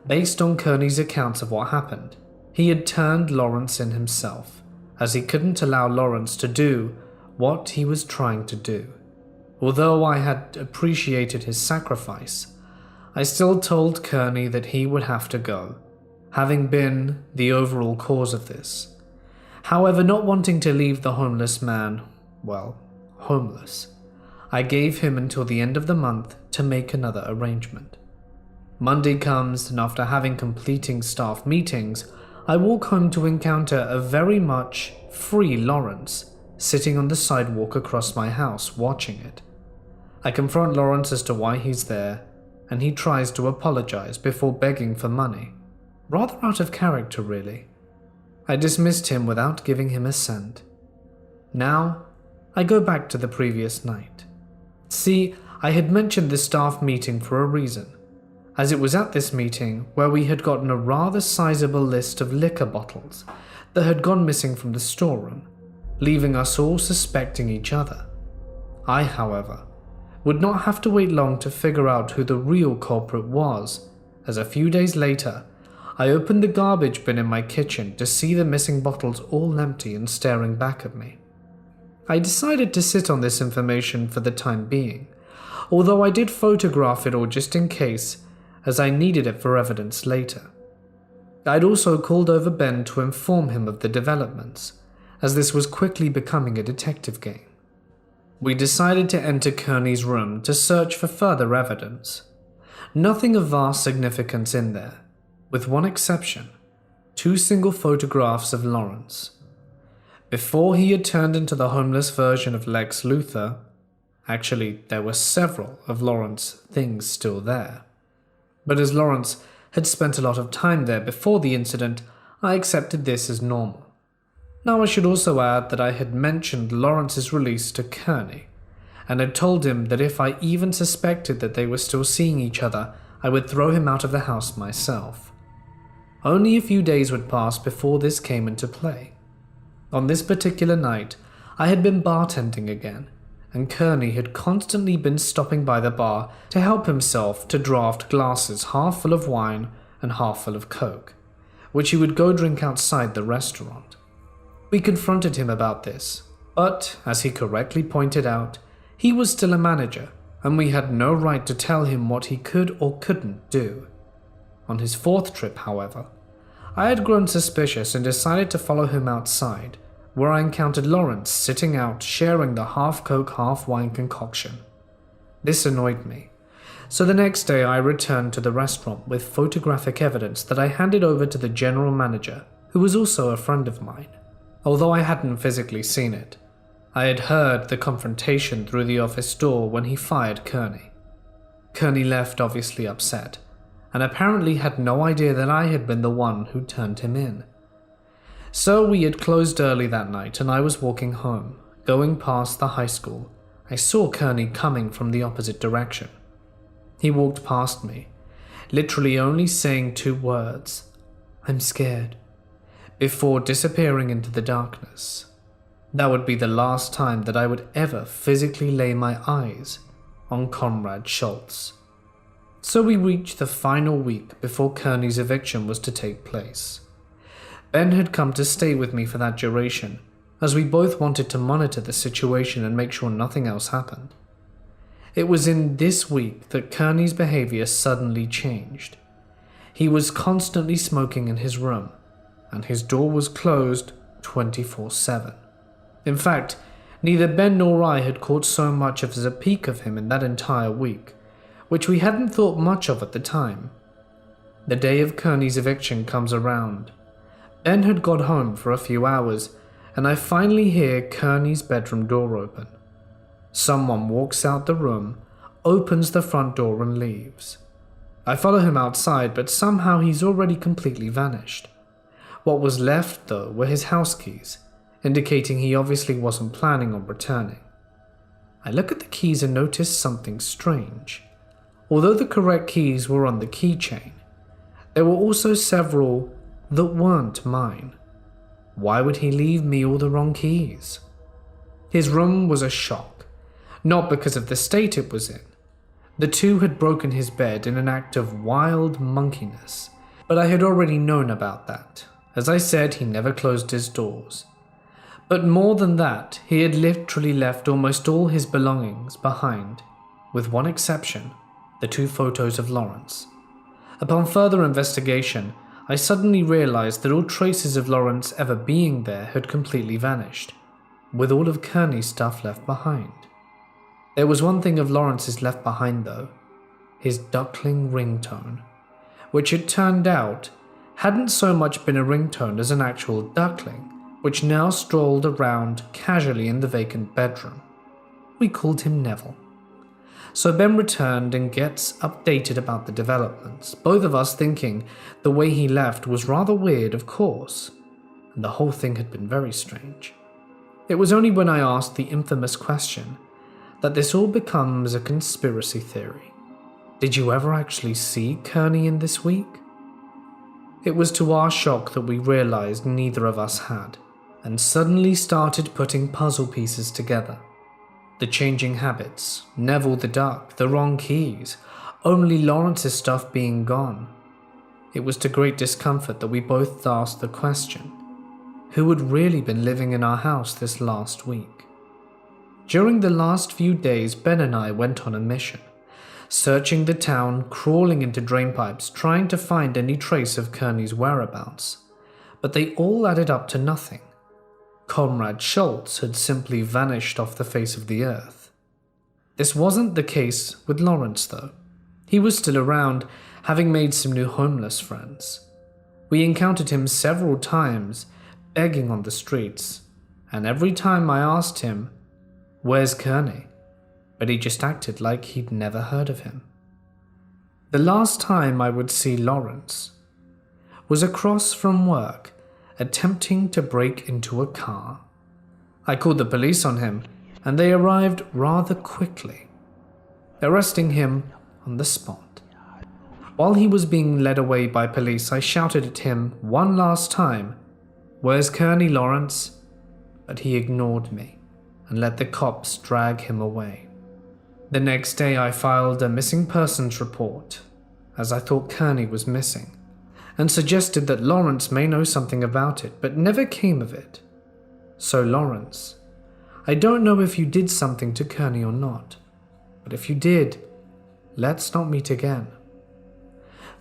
Based on Kearney's accounts of what happened, he had turned Lawrence in himself, as he couldn't allow Lawrence to do what he was trying to do. Although I had appreciated his sacrifice, I still told Kearney that he would have to go, having been the overall cause of this. However, not wanting to leave the homeless man, well, homeless, I gave him until the end of the month to make another arrangement. Monday comes, and after having completing staff meetings, I walk home to encounter a very much free Lawrence sitting on the sidewalk across my house watching it. I confront Lawrence as to why he's there, and he tries to apologize before begging for money. Rather out of character, really. I dismissed him without giving him a cent. Now, I go back to the previous night. See, I had mentioned the staff meeting for a reason, as it was at this meeting where we had gotten a rather sizable list of liquor bottles that had gone missing from the storeroom, leaving us all suspecting each other. I, however, would not have to wait long to figure out who the real culprit was, as a few days later, I opened the garbage bin in my kitchen to see the missing bottles all empty and staring back at me. I decided to sit on this information for the time being, although I did photograph it all just in case, as I needed it for evidence later. I'd also called over Ben to inform him of the developments, as this was quickly becoming a detective game. We decided to enter Kearney's room to search for further evidence. Nothing of vast significance in there, with one exception, 2 single photographs of Lawrence. Before he had turned into the homeless version of Lex Luthor, Actually, there were several of Lawrence's things still there. But as Lawrence had spent a lot of time there before the incident, I accepted this as normal. Now I should also add that I had mentioned Lawrence's release to Kearney, and had told him that if I even suspected that they were still seeing each other, I would throw him out of the house myself. Only a few days would pass before this came into play. On this particular night, I had been bartending again, and Kearney had constantly been stopping by the bar to help himself to draft glasses half full of wine and half full of Coke, which he would go drink outside the restaurant. We confronted him about this, but, as he correctly pointed out, he was still a manager, and we had no right to tell him what he could or couldn't do. On his fourth trip, however, I had grown suspicious and decided to follow him outside, where I encountered Lawrence sitting out sharing the half Coke, half wine concoction. This annoyed me, so the next day I returned to the restaurant with photographic evidence that I handed over to the general manager, who was also a friend of mine. Although I hadn't physically seen it, I had heard the confrontation through the office door when he fired Kearney. Kearney left obviously upset, and apparently had no idea that I had been the one who turned him in. So we had closed early that night, and I was walking home. Going past the high school, I saw Kearney coming from the opposite direction. He walked past me, literally only saying 2 words, "I'm scared," before disappearing into the darkness. That would be the last time that I would ever physically lay my eyes on Comrade Schultz. So we reached the final week before Kearney's eviction was to take place. Ben had come to stay with me for that duration, as we both wanted to monitor the situation and make sure nothing else happened. It was in this week that Kearney's behavior suddenly changed. He was constantly smoking in his room, and his door was closed 24/7. In fact, neither Ben nor I had caught so much as a peek of him in that entire week, which we hadn't thought much of at the time. The day of Kearney's eviction comes around. Ben had got home for a few hours, and I finally hear Kearney's bedroom door open. Someone walks out the room, opens the front door and leaves. I follow him outside, but somehow he's already completely vanished. What was left, though, were his house keys, indicating he obviously wasn't planning on returning. I look at the keys and notice something strange. Although the correct keys were on the keychain, there were also several that weren't mine. Why would he leave me all the wrong keys? His room was a shock, not because of the state it was in. The two had broken his bed in an act of wild monkeyness, but I had already known about that. As I said, he never closed his doors. But more than that, he had literally left almost all his belongings behind, with one exception, the 2 photos of Lawrence. Upon further investigation, I suddenly realized that all traces of Lawrence ever being there had completely vanished, with all of Kearney's stuff left behind. There was one thing of Lawrence's left behind though, his duckling ringtone, which it turned out hadn't so much been a ringtone as an actual duckling, which now strolled around casually in the vacant bedroom. We called him Neville. So Ben returned and gets updated about the developments, both of us thinking the way he left was rather weird, of course, and the whole thing had been very strange. It was only when I asked the infamous question that this all becomes a conspiracy theory. Did you ever actually see Kearney in this week? It was to our shock that we realized neither of us had, and suddenly started putting puzzle pieces together. The changing habits, Neville the duck, the wrong keys, only Lawrence's stuff being gone. It was to great discomfort that we both asked the question, who had really been living in our house this last week? During the last few days, Ben and I went on a mission, searching the town, crawling into drainpipes, trying to find any trace of Kearney's whereabouts, but they all added up to nothing. Comrade Schultz had simply vanished off the face of the earth. This wasn't the case with Lawrence, though. He was still around, having made some new homeless friends. We encountered him several times, begging on the streets, and every time I asked him, "Where's Kearney?" but he just acted like he'd never heard of him. The last time I would see Lawrence was across from work, attempting to break into a car. I called the police on him, and they arrived rather quickly, arresting him on the spot. While he was being led away by police, I shouted at him one last time, "Where's Kearney, Lawrence?" But he ignored me and let the cops drag him away. The next day I filed a missing persons report, as I thought Kearney was missing, and suggested that Lawrence may know something about it, but never came of it. So Lawrence, I don't know if you did something to Kearney or not, but if you did, let's not meet again.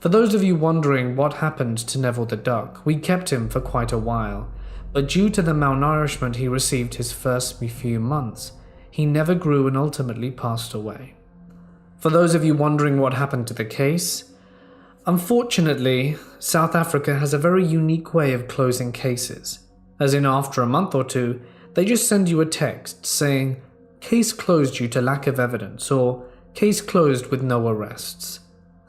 For those of you wondering what happened to Neville the duck, we kept him for quite a while, but due to the malnourishment he received his first few months, he never grew and ultimately passed away. For those of you wondering what happened to the case, unfortunately, South Africa has a very unique way of closing cases, as in after a month or two, they just send you a text saying, "Case closed due to lack of evidence," or "Case closed with no arrests."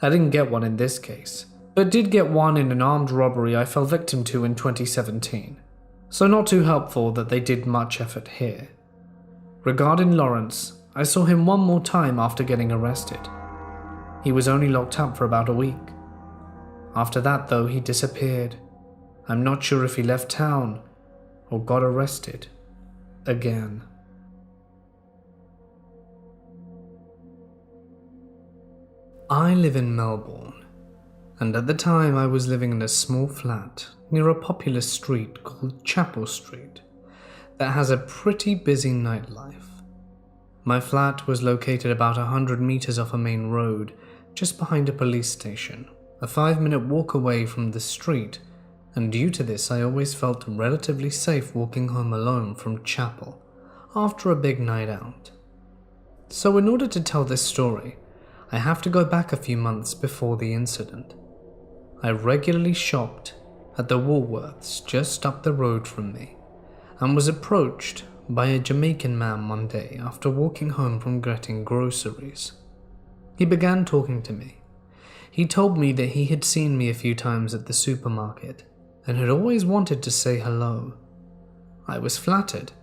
I didn't get one in this case, but did get one in an armed robbery I fell victim to in 2017, so not too helpful that they did much effort here. Regarding Lawrence, I saw him one more time after getting arrested. He was only locked up for about a week. After that, though, he disappeared. I'm not sure if he left town or got arrested again. I live in Melbourne, and at the time I was living in a small flat near a popular street called Chapel Street that has a pretty busy nightlife. My flat was located about 100 meters off a main road, just behind a police station, a 5-minute walk away from the street, and due to this I always felt relatively safe walking home alone from chapel after a big night out. So in order to tell this story, I have to go back a few months before the incident. I regularly shopped at the Woolworths just up the road from me, and was approached by a Jamaican man one day after walking home from getting groceries. He began talking to me. He told me that he had seen me a few times at the supermarket and had always wanted to say hello. I was flattered,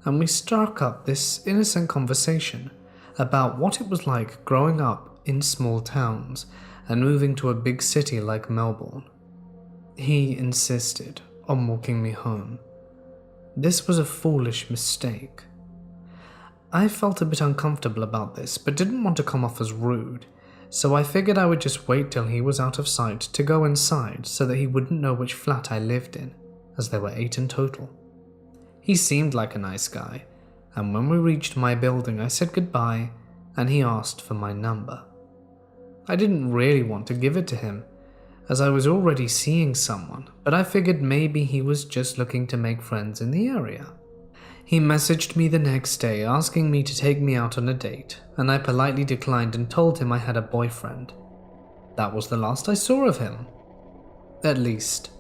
and we struck up this innocent conversation about what it was like growing up in small towns and moving to a big city like Melbourne. He insisted on walking me home. This was a foolish mistake. I felt a bit uncomfortable about this, but didn't want to come off as rude, so I figured I would just wait till he was out of sight to go inside so that he wouldn't know which flat I lived in, as there were 8 in total. He seemed like a nice guy, and when we reached my building I said goodbye and he asked for my number. I didn't really want to give it to him, as I was already seeing someone, but I figured maybe he was just looking to make friends in the area. He messaged me the next day asking me to take me out on a date, and I politely declined and told him I had a boyfriend. That was the last I saw of him. At least,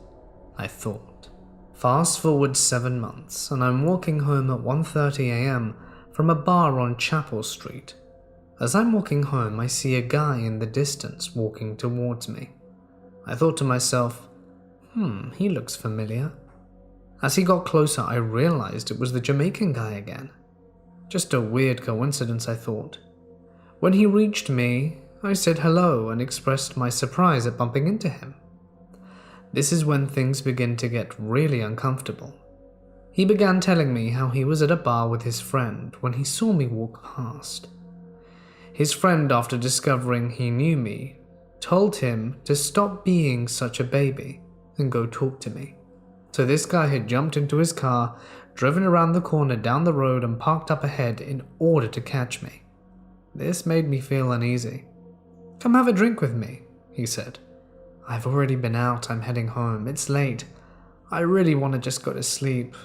I thought. Fast forward 7 months, and I'm walking home at 1:30 a.m. from a bar on Chapel Street. As I'm walking home, I see a guy in the distance walking towards me. I thought to myself, he looks familiar. As he got closer, I realized it was the Jamaican guy again. Just a weird coincidence, I thought. When he reached me, I said hello and expressed my surprise at bumping into him. This is when things begin to get really uncomfortable. He began telling me how he was at a bar with his friend when he saw me walk past. His friend, after discovering he knew me, told him to stop being such a baby and go talk to me. So this guy had jumped into his car, driven around the corner down the road and parked up ahead in order to catch me. This made me feel uneasy. "Come have a drink with me," he said. "I've already been out, I'm heading home, it's late. I really want to just go to sleep.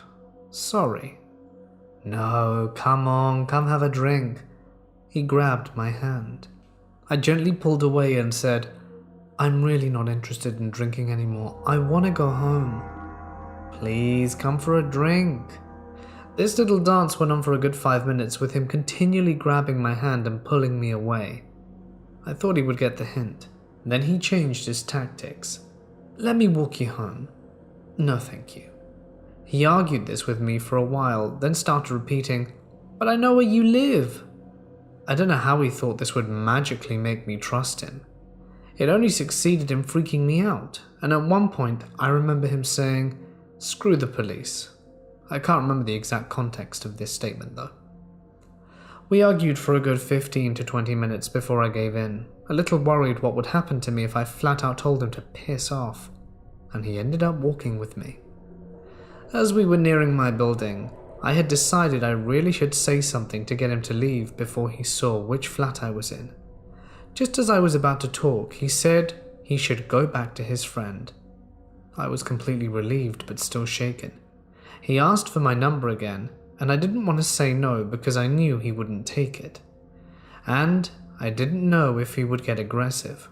Sorry." "No, come on, come have a drink." He grabbed my hand. I gently pulled away and said, "I'm really not interested in drinking anymore. I want to go home." "Please come for a drink." This little dance went on for a good 5 minutes with him continually grabbing my hand and pulling me away. I thought he would get the hint. Then he changed his tactics. "Let me walk you home." "No, thank you." He argued this with me for a while, then started repeating, "But I know where you live." I don't know how he thought this would magically make me trust him. It only succeeded in freaking me out, and at one point I remember him saying, "Screw the police." I can't remember the exact context of this statement though. We argued for a good 15 to 20 minutes before I gave in, a little worried what would happen to me if I flat out told him to piss off, and he ended up walking with me. As we were nearing my building, I had decided I really should say something to get him to leave before he saw which flat I was in. Just as I was about to talk, he said he should go back to his friend. I was completely relieved but still shaken. He asked for my number again, and I didn't want to say no because I knew he wouldn't take it. And I didn't know if he would get aggressive.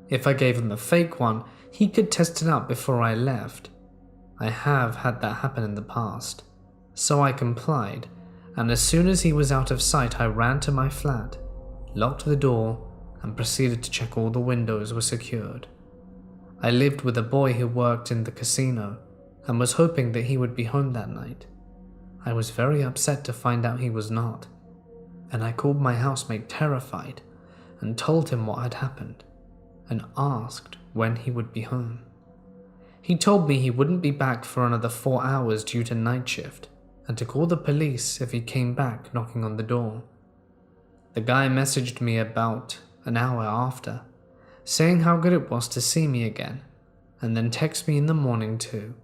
If I gave him a fake one, he could test it out before I left. I have had that happen in the past. So I complied, and as soon as he was out of sight, I ran to my flat, locked the door, and proceeded to check all the windows were secured. I lived with a boy who worked in the casino and was hoping that he would be home that night. I was very upset to find out he was not, and I called my housemate terrified and told him what had happened and asked when he would be home. He told me he wouldn't be back for another 4 hours due to night shift, and to call the police if he came back knocking on the door. The guy messaged me about an hour after, saying how good it was to see me again, and then text me in the morning too.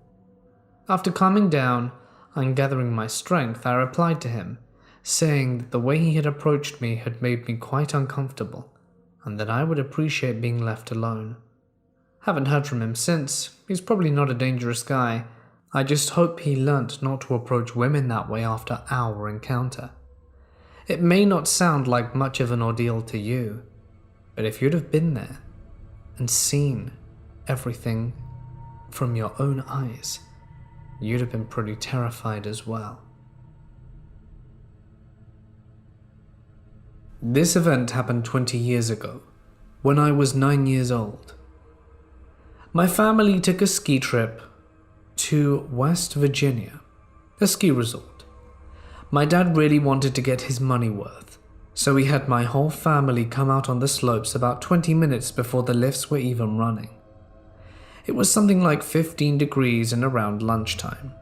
After calming down and gathering my strength, I replied to him, saying that the way he had approached me had made me quite uncomfortable, and that I would appreciate being left alone. Haven't heard from him since. He's probably not a dangerous guy. I just hope he learnt not to approach women that way after our encounter. It may not sound like much of an ordeal to you, but if you'd have been there and seen everything from your own eyes, you'd have been pretty terrified as well. This event happened 20 years ago, when I was 9 years old. My family took a ski trip to West Virginia, a ski resort. My dad really wanted to get his money worth, so he had my whole family come out on the slopes about 20 minutes before the lifts were even running. It was something like 15 degrees and around lunchtime.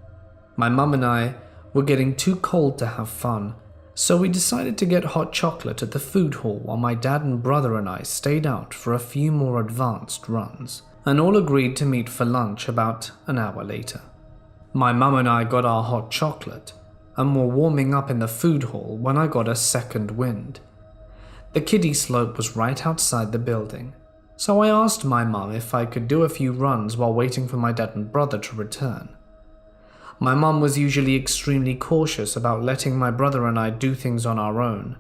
My mum and I were getting too cold to have fun, so we decided to get hot chocolate at the food hall while my dad and brother and I stayed out for a few more advanced runs, and all agreed to meet for lunch about an hour later. My mum and I got our hot chocolate and were warming up in the food hall when I got a second wind. The kiddie slope was right outside the building, so I asked my mum if I could do a few runs while waiting for my dad and brother to return. My mum was usually extremely cautious about letting my brother and I do things on our own,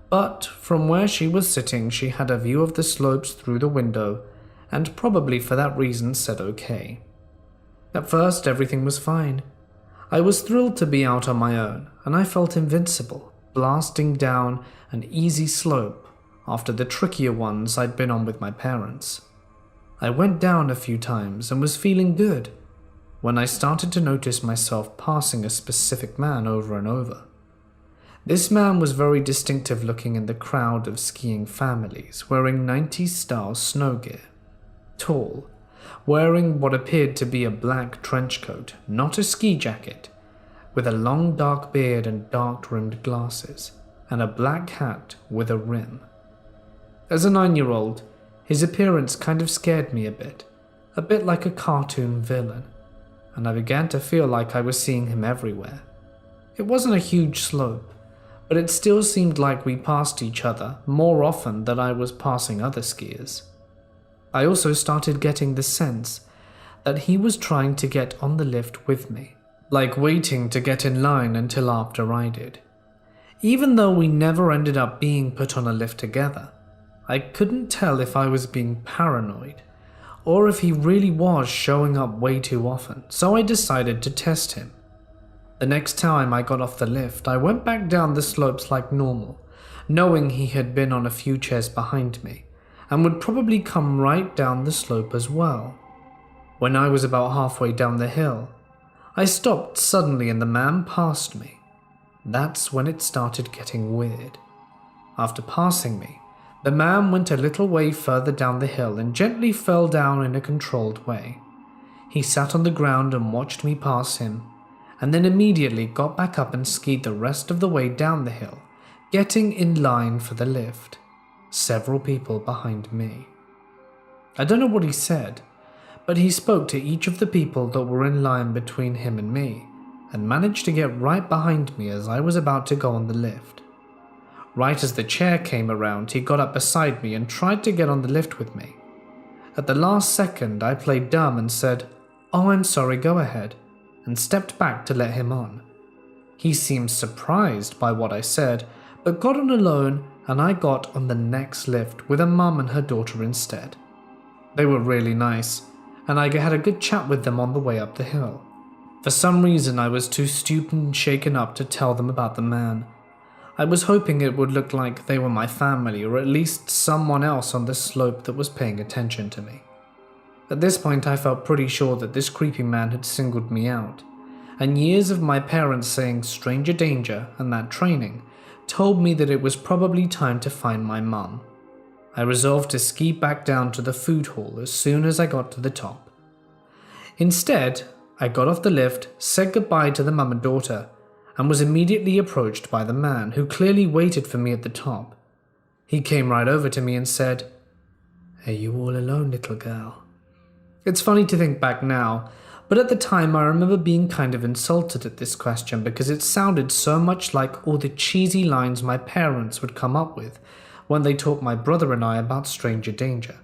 but from where she was sitting she had a view of the slopes through the window and probably for that reason said okay. At first everything was fine. I was thrilled to be out on my own, and I felt invincible, blasting down an easy slope after the trickier ones I'd been on with my parents. I went down a few times and was feeling good when I started to notice myself passing a specific man over and over. This man was very distinctive looking in the crowd of skiing families, wearing 90s style snow gear. Tall, wearing what appeared to be a black trench coat, not a ski jacket, with a long dark beard and dark-rimmed glasses, and a black hat with a rim. As a 9-year-old, his appearance kind of scared me a bit like a cartoon villain, and I began to feel like I was seeing him everywhere. It wasn't a huge slope, but it still seemed like we passed each other more often than I was passing other skiers. I also started getting the sense that he was trying to get on the lift with me, like waiting to get in line until after I did. Even though we never ended up being put on a lift together, I couldn't tell if I was being paranoid or if he really was showing up way too often, so I decided to test him. The next time I got off the lift, I went back down the slopes like normal, knowing he had been on a few chairs behind me, and would probably come right down the slope as well. When I was about halfway down the hill, I stopped suddenly and the man passed me. That's when it started getting weird. After passing me, the man went a little way further down the hill and gently fell down in a controlled way. He sat on the ground and watched me pass him, and then immediately got back up and skied the rest of the way down the hill, getting in line for the lift, several people behind me. I don't know what he said, but he spoke to each of the people that were in line between him and me, and managed to get right behind me as I was about to go on the lift. Right as the chair came around, he got up beside me and tried to get on the lift with me. At the last second, I played dumb and said, "Oh, I'm sorry, go ahead," and stepped back to let him on. He seemed surprised by what I said, but got on alone, and I got on the next lift with a mum and her daughter instead. They were really nice, and I had a good chat with them on the way up the hill. For some reason, I was too stupid and shaken up to tell them about the man. I was hoping it would look like they were my family, or at least someone else on the slope that was paying attention to me. At this point, I felt pretty sure that this creepy man had singled me out, and years of my parents saying stranger danger and that training told me that it was probably time to find my mum. I resolved to ski back down to the food hall as soon as I got to the top. Instead, I got off the lift, said goodbye to the mum and daughter, and was immediately approached by the man who clearly waited for me at the top. He came right over to me and said, "Are you all alone, little girl?" It's funny to think back now, but at the time I remember being kind of insulted at this question because it sounded so much like all the cheesy lines my parents would come up with when they taught my brother and I about stranger danger.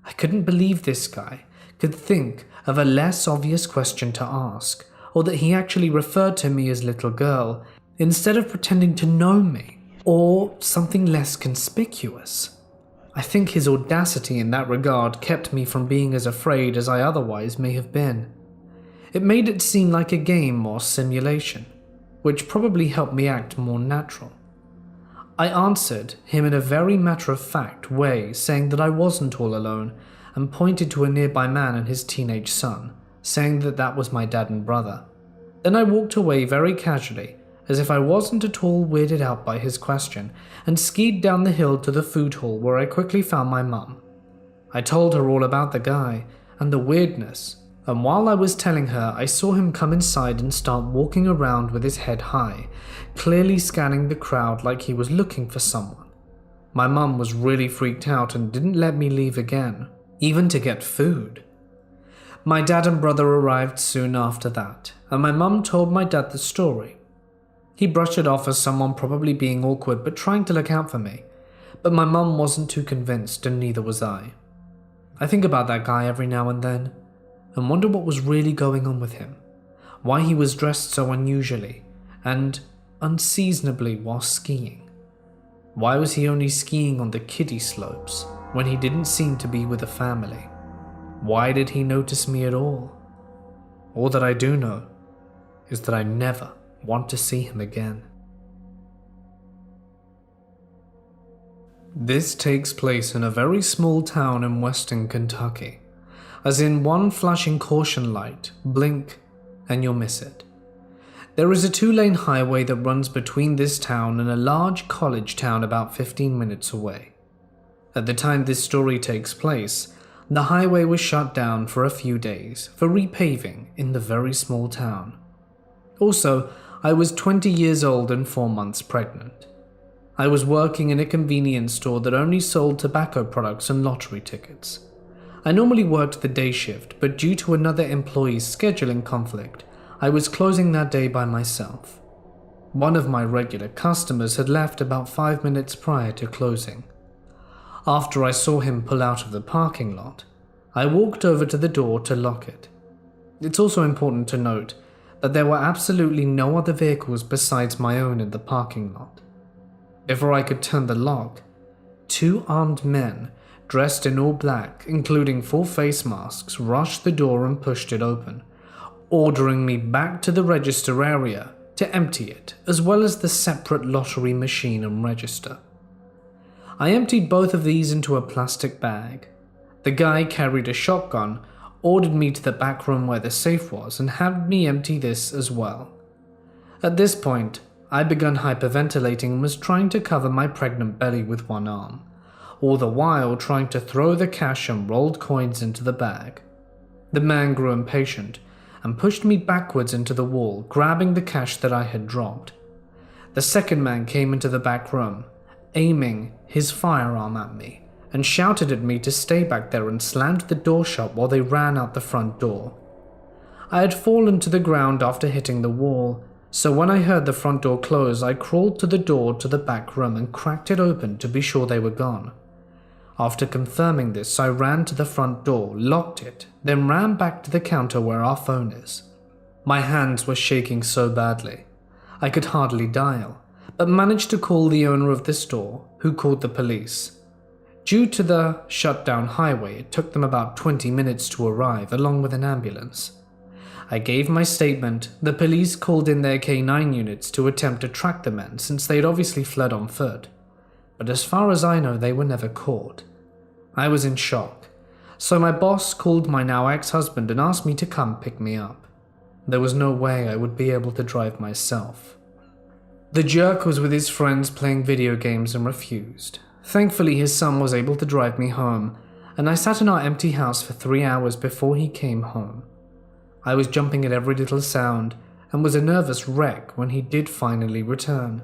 I couldn't believe this guy could think of a less obvious question to ask, or that he actually referred to me as little girl, instead of pretending to know me, or something less conspicuous. I think his audacity in that regard kept me from being as afraid as I otherwise may have been. It made it seem like a game or simulation, which probably helped me act more natural. I answered him in a very matter-of-fact way, saying that I wasn't all alone, and pointed to a nearby man and his teenage son, saying that that was my dad and brother. Then I walked away very casually, as if I wasn't at all weirded out by his question, and skied down the hill to the food hall where I quickly found my mum. I told her all about the guy and the weirdness, and while I was telling her, I saw him come inside and start walking around with his head high, clearly scanning the crowd like he was looking for someone. My mum was really freaked out and didn't let me leave again, even to get food. My dad and brother arrived soon after that, and my mum told my dad the story. He brushed it off as someone probably being awkward but trying to look out for me, but my mum wasn't too convinced and neither was I. I think about that guy every now and then, and wonder what was really going on with him, why he was dressed so unusually and unseasonably while skiing. Why was he only skiing on the kiddie slopes when he didn't seem to be with a family? Why did he notice me at all? All that I do know is that I never want to see him again. This takes place in a very small town in western Kentucky, as in one flashing caution light, blink, and you'll miss it. There is a 2-lane highway that runs between this town and a large college town about 15 minutes away. At the time this story takes place, the highway was shut down for a few days for repaving in the very small town. Also, I was 20 years old and 4 months pregnant. I was working in a convenience store that only sold tobacco products and lottery tickets. I normally worked the day shift, but due to another employee's scheduling conflict, I was closing that day by myself. One of my regular customers had left about 5 minutes prior to closing. After I saw him pull out of the parking lot, I walked over to the door to lock it. It's also important to note that there were absolutely no other vehicles besides my own in the parking lot. Before I could turn the lock, 2 armed men dressed in all black, including full face masks, rushed the door and pushed it open, ordering me back to the register area to empty it, as well as the separate lottery machine and register. I emptied both of these into a plastic bag. The guy carried a shotgun, ordered me to the back room where the safe was, and had me empty this as well. At this point, I began hyperventilating and was trying to cover my pregnant belly with one arm, all the while trying to throw the cash and rolled coins into the bag. The man grew impatient and pushed me backwards into the wall, grabbing the cash that I had dropped. The second man came into the back room, aiming his firearm at me, and shouted at me to stay back there and slammed the door shut while they ran out the front door. I had fallen to the ground after hitting the wall, so when I heard the front door close, I crawled to the door to the back room and cracked it open to be sure they were gone. After confirming this, I ran to the front door, locked it, then ran back to the counter where our phone is. My hands were shaking so badly, I could hardly dial, but managed to call the owner of the store, who called the police. Due to the shut-down highway, it took them about 20 minutes to arrive, along with an ambulance. I gave my statement. The police called in their K9 units to attempt to track the men since they'd obviously fled on foot, but as far as I know, they were never caught. I was in shock, so my boss called my now ex-husband and asked me to come pick me up. There was no way I would be able to drive myself. The jerk was with his friends playing video games and refused. Thankfully, his son was able to drive me home, and I sat in our empty house for 3 hours before he came home. I was jumping at every little sound and was a nervous wreck when he did finally return.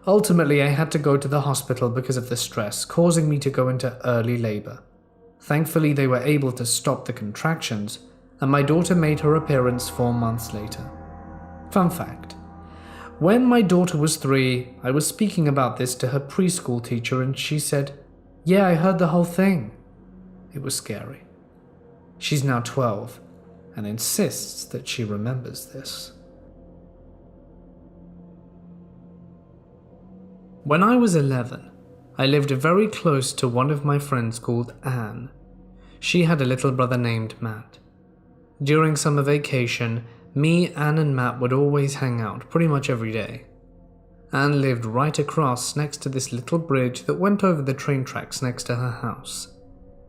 Ultimately, I had to go to the hospital because of the stress, causing me to go into early labor. Thankfully, they were able to stop the contractions, and my daughter made her appearance 4 months later. Fun fact: when my daughter was 3, I was speaking about this to her preschool teacher and she said, "Yeah, I heard the whole thing." It was scary. She's now 12 and insists that she remembers this. When I was 11, I lived very close to one of my friends called Anne. She had a little brother named Matt. During summer vacation, me, Anne, and Matt would always hang out pretty much every day. Anne lived right across next to this little bridge that went over the train tracks next to her house.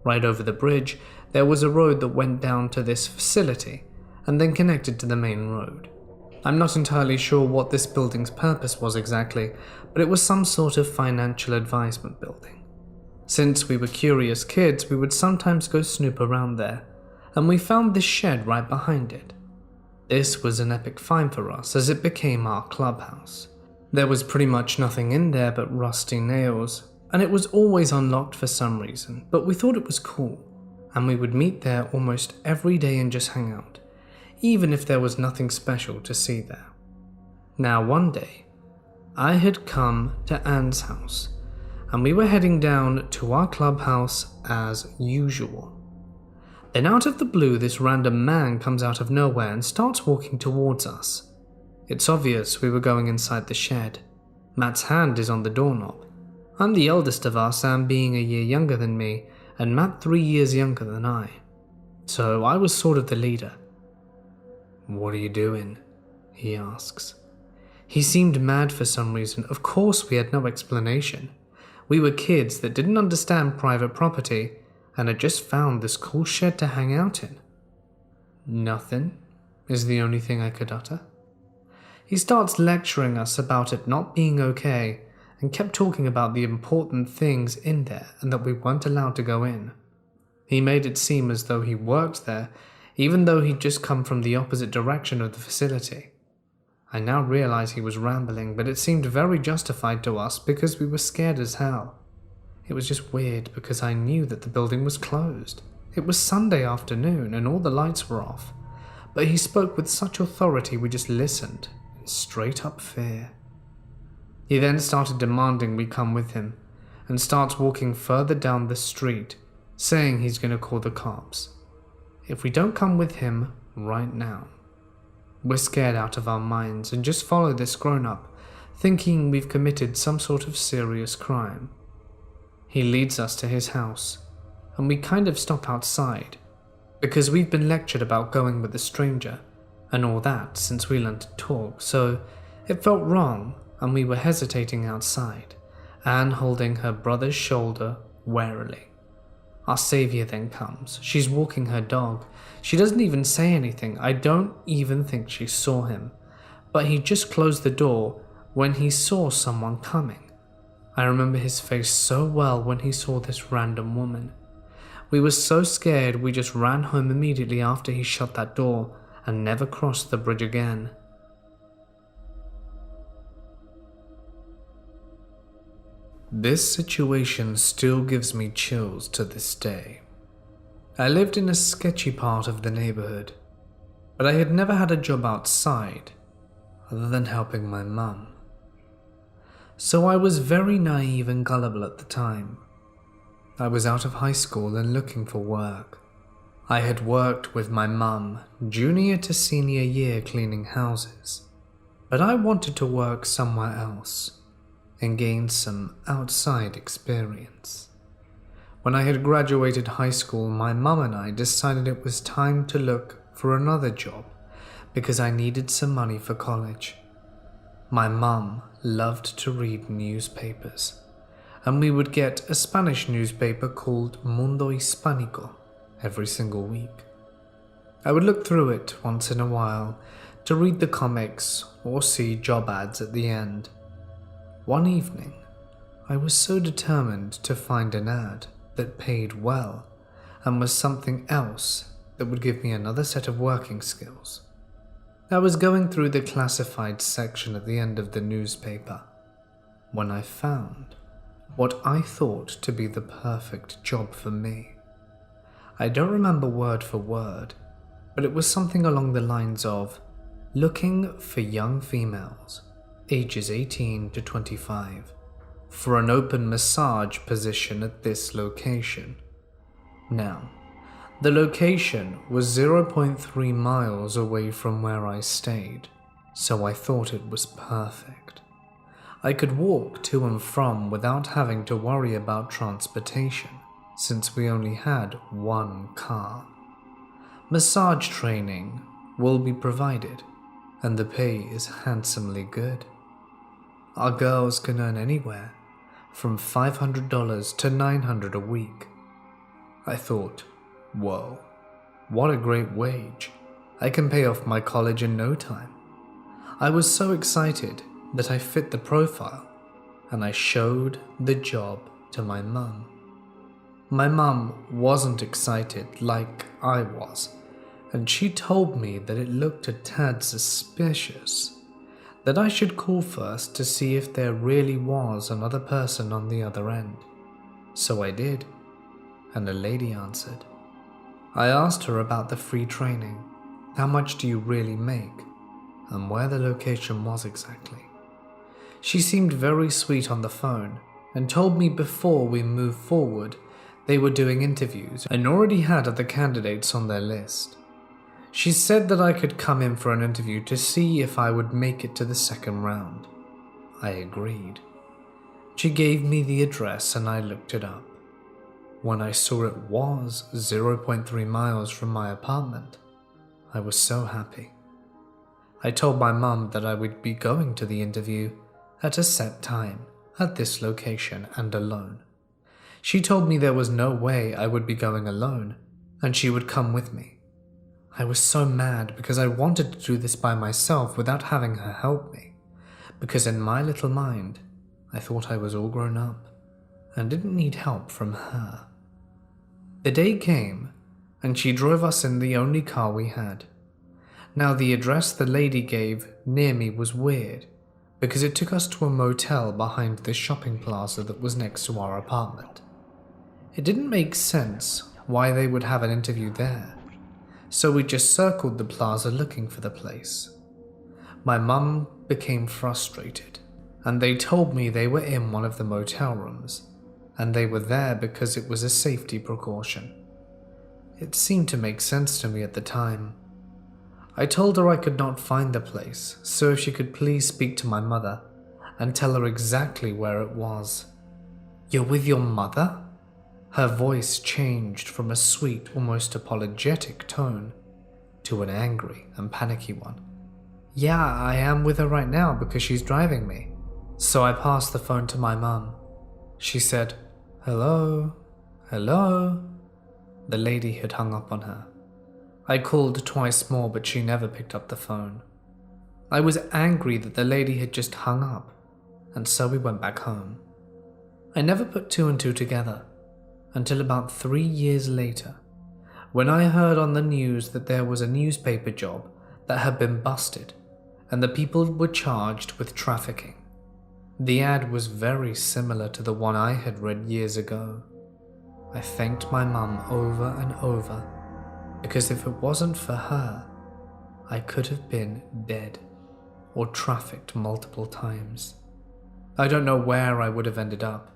Right over the bridge, there was a road that went down to this facility and then connected to the main road. I'm not entirely sure what this building's purpose was exactly, but it was some sort of financial advisement building. Since we were curious kids, we would sometimes go snoop around there, and we found this shed right behind it. This was an epic find for us as it became our clubhouse. There was pretty much nothing in there but rusty nails, and it was always unlocked for some reason, but we thought it was cool, and we would meet there almost every day and just hang out, even if there was nothing special to see there. Now one day, I had come to Anne's house, and we were heading down to our clubhouse as usual. Then out of the blue, this random man comes out of nowhere and starts walking towards us. It's obvious we were going inside the shed. Matt's hand is on the doorknob. I'm the eldest of us, Sam being a year younger than me, and Matt 3 years younger than I. So I was sort of the leader. "What are you doing?" he asks. He seemed mad for some reason. Of course, we had no explanation. We were kids that didn't understand private property and had just found this cool shed to hang out in. "Nothing," is the only thing I could utter. He starts lecturing us about it not being okay and kept talking about the important things in there and that we weren't allowed to go in. He made it seem as though he worked there, even though he'd just come from the opposite direction of the facility. I now realize he was rambling, but it seemed very justified to us because we were scared as hell. It was just weird because I knew that the building was closed. It was Sunday afternoon and all the lights were off, but he spoke with such authority we just listened in straight up fear. He then started demanding we come with him and starts walking further down the street, saying he's going to call the cops if we don't come with him right now. We're scared out of our minds and just follow this grown-up, thinking we've committed some sort of serious crime. He leads us to his house, and we kind of stop outside, because we've been lectured about going with a stranger, and all that since we learned to talk, so it felt wrong and we were hesitating outside, Anne holding her brother's shoulder warily. Our savior then comes. She's walking her dog. She doesn't even say anything. I don't even think she saw him, but he just closed the door when he saw someone coming. I remember his face so well when he saw this random woman. We were so scared we just ran home immediately after he shut that door and never crossed the bridge again. This situation still gives me chills to this day. I lived in a sketchy part of the neighborhood, but I had never had a job outside other than helping my mum. So I was very naive and gullible at the time. I was out of high school and looking for work. I had worked with my mum junior to senior year cleaning houses, but I wanted to work somewhere else and gain some outside experience. When I had graduated high school, my mum and I decided it was time to look for another job because I needed some money for college. My mum loved to read newspapers, and we would get a Spanish newspaper called Mundo Hispánico every single week. I would look through it once in a while to read the comics or see job ads at the end. One evening, I was so determined to find an ad that paid well and was something else that would give me another set of working skills. I was going through the classified section at the end of the newspaper when I found what I thought to be the perfect job for me. I don't remember word for word, but it was something along the lines of looking for young females ages 18 to 25 for an open massage position at this location. Now, the location was 0.3 miles away from where I stayed, so I thought it was perfect. I could walk to and from without having to worry about transportation, since we only had one car. Massage training will be provided, and the pay is handsomely good. Our girls can earn anywhere from $500 to $900 a week. I thought, whoa, what a great wage. I can pay off my college in no time. I was so excited that I fit the profile, and I showed the job to my mum. My mum wasn't excited like I was, and she told me that it looked a tad suspicious, that I should call first to see if there really was another person on the other end. So I did, and a lady answered. I asked her about the free training, how much do you really make, and where the location was exactly. She seemed very sweet on the phone and told me before we moved forward they were doing interviews and already had other candidates on their list. She said that I could come in for an interview to see if I would make it to the second round. I agreed. She gave me the address and I looked it up. When I saw it was 0.3 miles from my apartment, I was so happy. I told my mum that I would be going to the interview at a set time at this location and alone. She told me there was no way I would be going alone and she would come with me. I was so mad because I wanted to do this by myself without having her help me, because in my little mind, I thought I was all grown up and didn't need help from her. The day came, and she drove us in the only car we had. Now, the address the lady gave near me was weird, because it took us to a motel behind the shopping plaza that was next to our apartment. It didn't make sense why they would have an interview there, so we just circled the plaza looking for the place. My mum became frustrated, and they told me they were in one of the motel rooms, and they were there because it was a safety precaution. It seemed to make sense to me at the time. I told her I could not find the place, so if she could please speak to my mother and tell her exactly where it was. "You're with your mother?" Her voice changed from a sweet, almost apologetic tone to an angry and panicky one. Yeah, I am with her right now because she's driving me. So I passed the phone to my mum. She said, "Hello? Hello?" The lady had hung up on her. I called twice more, but she never picked up the phone. I was angry that the lady had just hung up, and so we went back home. I never put two and two together until about 3 years later, when I heard on the news that there was a newspaper job that had been busted and the people were charged with trafficking. The ad was very similar to the one I had read years ago. I thanked my mum over and over, because if it wasn't for her, I could have been dead or trafficked multiple times. I don't know where I would have ended up.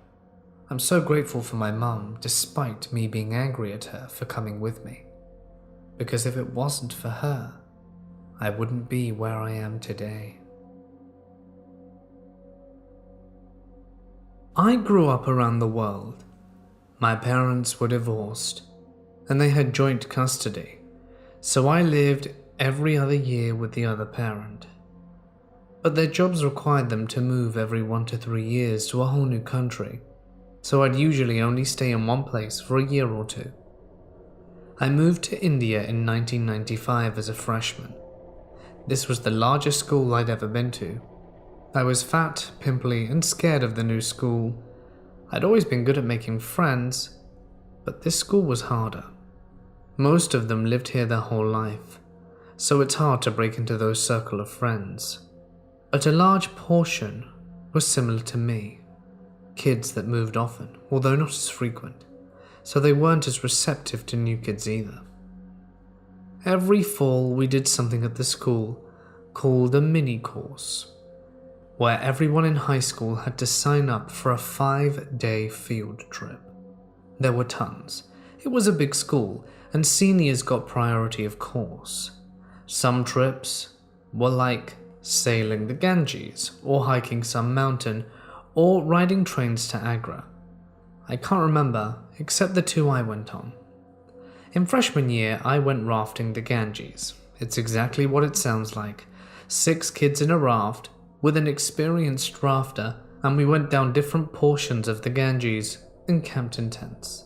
I'm so grateful for my mum, despite me being angry at her for coming with me, because if it wasn't for her, I wouldn't be where I am today. I grew up around the world. My parents were divorced, and they had joint custody, so I lived every other year with the other parent. But their jobs required them to move every 1 to 3 years to a whole new country, so I'd usually only stay in one place for a year or two. I moved to India in 1995 as a freshman. This was the largest school I'd ever been to. I was fat, pimply, and scared of the new school. I'd always been good at making friends, but this school was harder. Most of them lived here their whole life, so it's hard to break into those circle of friends. But a large portion was similar to me. Kids that moved often, although not as frequent, so they weren't as receptive to new kids either. Every fall we did something at the school called a mini course, where everyone in high school had to sign up for a 5-day field trip. There were tons. It was a big school, and seniors got priority of course. Some trips were like sailing the Ganges, or hiking some mountain, or riding trains to Agra. I can't remember, except the 2 I went on. In freshman year, I went rafting the Ganges. It's exactly what it sounds like. 6 kids in a raft, with an experienced rafter, and we went down different portions of the Ganges and camped in tents.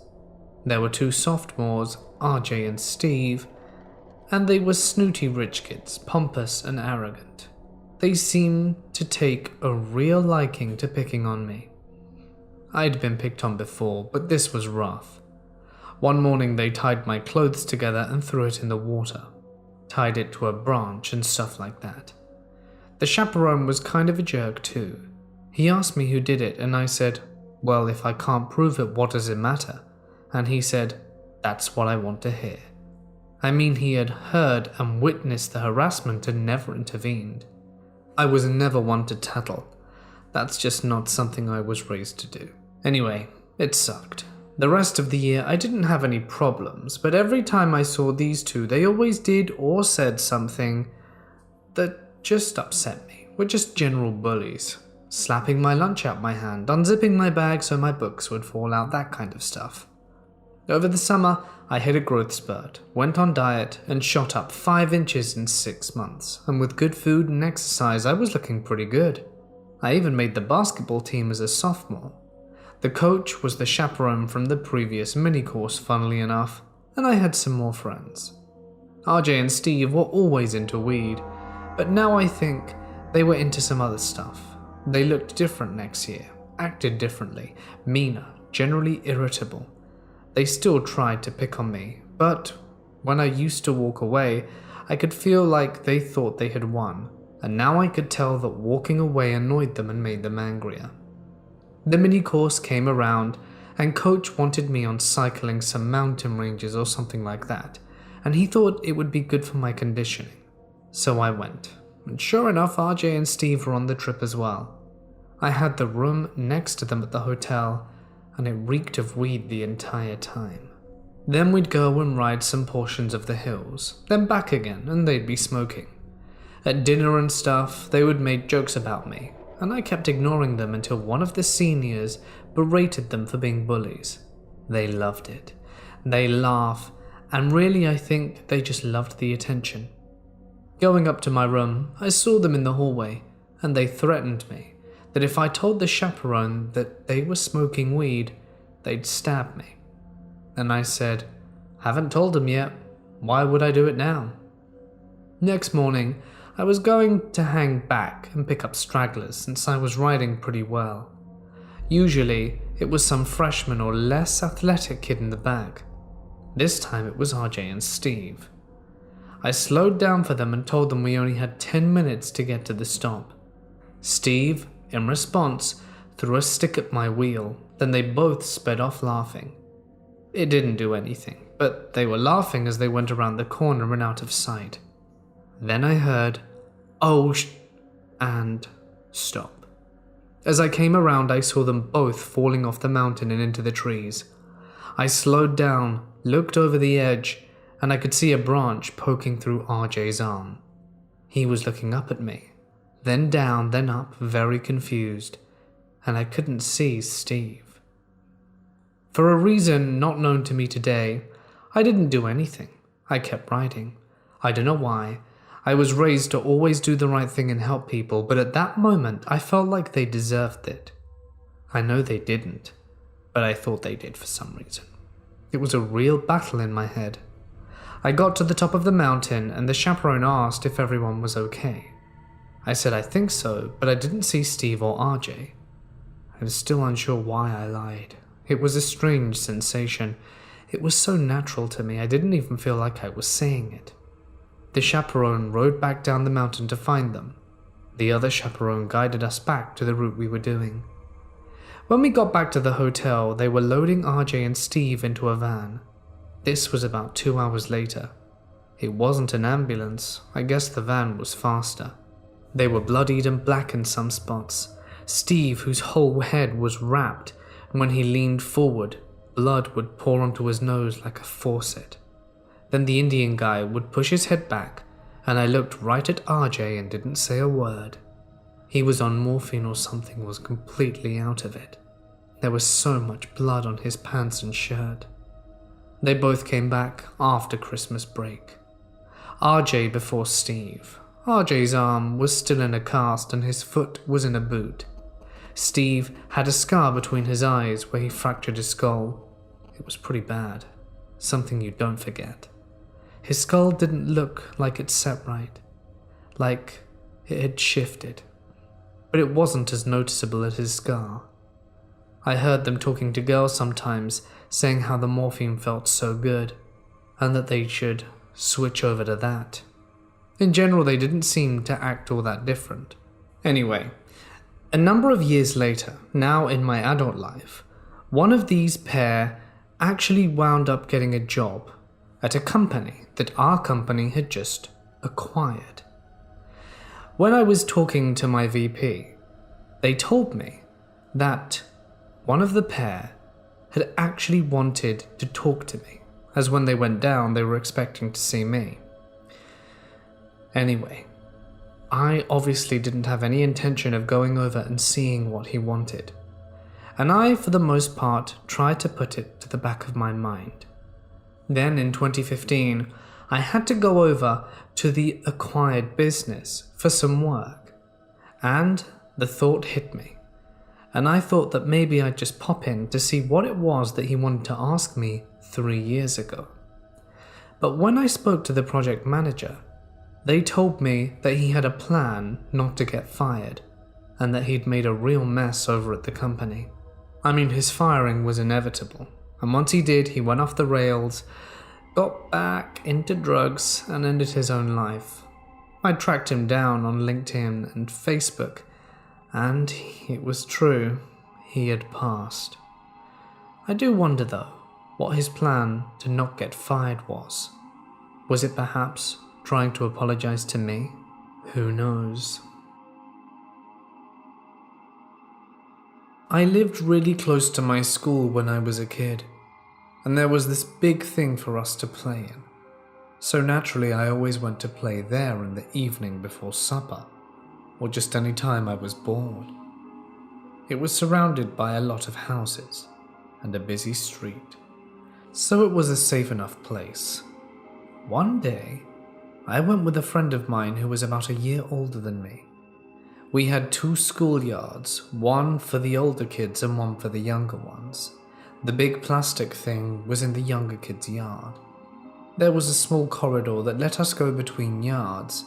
There were 2 sophomores, RJ and Steve, and they were snooty rich kids, pompous and arrogant. They seemed to take a real liking to picking on me. I'd been picked on before, but this was rough. One morning they tied my clothes together and threw it in the water, tied it to a branch and stuff like that. The chaperone was kind of a jerk too. He asked me who did it, and I said, "Well, if I can't prove it, what does it matter?" And he said, "That's what I want to hear." I mean, he had heard and witnessed the harassment and never intervened. I was never one to tattle. That's just not something I was raised to do. Anyway, it sucked. The rest of the year I didn't have any problems, but every time I saw these 2, they always did or said something that just upset me. Were just general bullies. Slapping my lunch out my hand, unzipping my bag so my books would fall out, that kind of stuff. Over the summer, I hit a growth spurt, went on diet, and shot up 5 inches in 6 months, and with good food and exercise I was looking pretty good. I even made the basketball team as a sophomore. The coach was the chaperone from the previous mini-course, funnily enough, and I had some more friends. RJ and Steve were always into weed, but now I think they were into some other stuff. They looked different next year, acted differently, meaner, generally irritable. They still tried to pick on me, but when I used to walk away, I could feel like they thought they had won, and now I could tell that walking away annoyed them and made them angrier. The mini-course came around, and Coach wanted me on cycling some mountain ranges or something like that, and he thought it would be good for my conditioning. So I went, and sure enough, RJ and Steve were on the trip as well. I had the room next to them at the hotel, and it reeked of weed the entire time. Then we'd go and ride some portions of the hills, then back again, and they'd be smoking. At dinner and stuff, they would make jokes about me, and I kept ignoring them until one of the seniors berated them for being bullies. They loved it. They laugh and really I think they just loved the attention. Going up to my room, I saw them in the hallway, and they threatened me that if I told the chaperone that they were smoking weed, they'd stab me. And I said, "Haven't told him yet. Why would I do it now?" Next morning, I was going to hang back and pick up stragglers since I was riding pretty well. Usually, it was some freshman or less athletic kid in the back. This time it was RJ and Steve. I slowed down for them and told them we only had 10 minutes to get to the stop. Steve, in response, threw a stick at my wheel, then they both sped off laughing. It didn't do anything, but they were laughing as they went around the corner and out of sight. Then I heard, "Oh, and stop." As I came around, I saw them both falling off the mountain and into the trees. I slowed down, looked over the edge, and I could see a branch poking through RJ's arm. He was looking up at me, then down, then up, very confused, and I couldn't see Steve. For a reason not known to me today, I didn't do anything. I kept riding. I don't know why. I was raised to always do the right thing and help people, but at that moment I felt like they deserved it. I know they didn't, but I thought they did for some reason. It was a real battle in my head. I got to the top of the mountain and the chaperone asked if everyone was okay. I said I think so, but I didn't see Steve or RJ. I was still unsure why I lied. It was a strange sensation. It was so natural to me, I didn't even feel like I was saying it. The chaperone rode back down the mountain to find them. The other chaperone guided us back to the route we were doing. When we got back to the hotel, they were loading RJ and Steve into a van. This was about 2 hours later. It wasn't an ambulance. I guess the van was faster. They were bloodied and black in some spots. Steve, whose whole head was wrapped, and when he leaned forward, blood would pour onto his nose like a faucet. Then the Indian guy would push his head back, and I looked right at RJ and didn't say a word. He was on morphine or something, was completely out of it. There was so much blood on his pants and shirt. They both came back after Christmas break. RJ before Steve. RJ's arm was still in a cast and his foot was in a boot. Steve had a scar between his eyes where he fractured his skull. It was pretty bad. Something you don't forget. His skull didn't look like it set right, like it had shifted, but it wasn't as noticeable as his scar. I heard them talking to girls sometimes, saying how the morphine felt so good, and that they should switch over to that. In general, they didn't seem to act all that different. Anyway, a number of years later, now in my adult life, one of these pair actually wound up getting a job at a company that our company had just acquired. When I was talking to my VP, they told me that one of the pair had actually wanted to talk to me, as when they went down, they were expecting to see me. Anyway, I obviously didn't have any intention of going over and seeing what he wanted, and I, for the most part, tried to put it to the back of my mind. Then in 2015, I had to go over to the acquired business for some work, and the thought hit me, and I thought that maybe I'd just pop in to see what it was that he wanted to ask me 3 years ago. But when I spoke to the project manager, they told me that he had a plan not to get fired, and that he'd made a real mess over at the company. I mean, his firing was inevitable, and once he did, he went off the rails, got back into drugs, and ended his own life. I tracked him down on LinkedIn and Facebook, and it was true, he had passed. I do wonder though, what his plan to not get fired was. Was it perhaps trying to apologize to me? Who knows? I lived really close to my school when I was a kid, and there was this big thing for us to play in. So naturally I always went to play there in the evening before supper, or just any time I was bored. It was surrounded by a lot of houses and a busy street. so it was a safe enough place. One day, I went with a friend of mine who was about a year older than me. We had 2 schoolyards, one for the older kids and one for the younger ones. The big plastic thing was in the younger kids' yard. There was a small corridor that let us go between yards,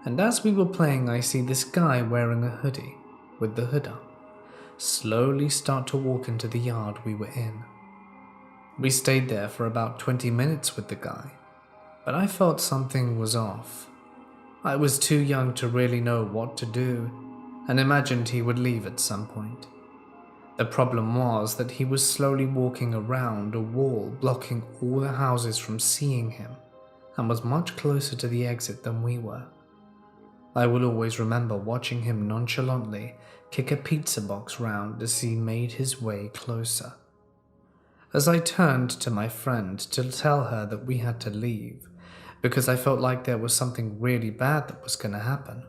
and as we were playing, I see this guy wearing a hoodie with the hood up slowly start to walk into the yard we were in. We stayed there for about 20 minutes with the guy, but I felt something was off. I was too young to really know what to do and imagined he would leave at some point. The problem was that he was slowly walking around a wall blocking all the houses from seeing him and was much closer to the exit than we were. I will always remember watching him nonchalantly kick a pizza box round as he made his way closer. As I turned to my friend to tell her that we had to leave, because I felt like there was something really bad that was going to happen,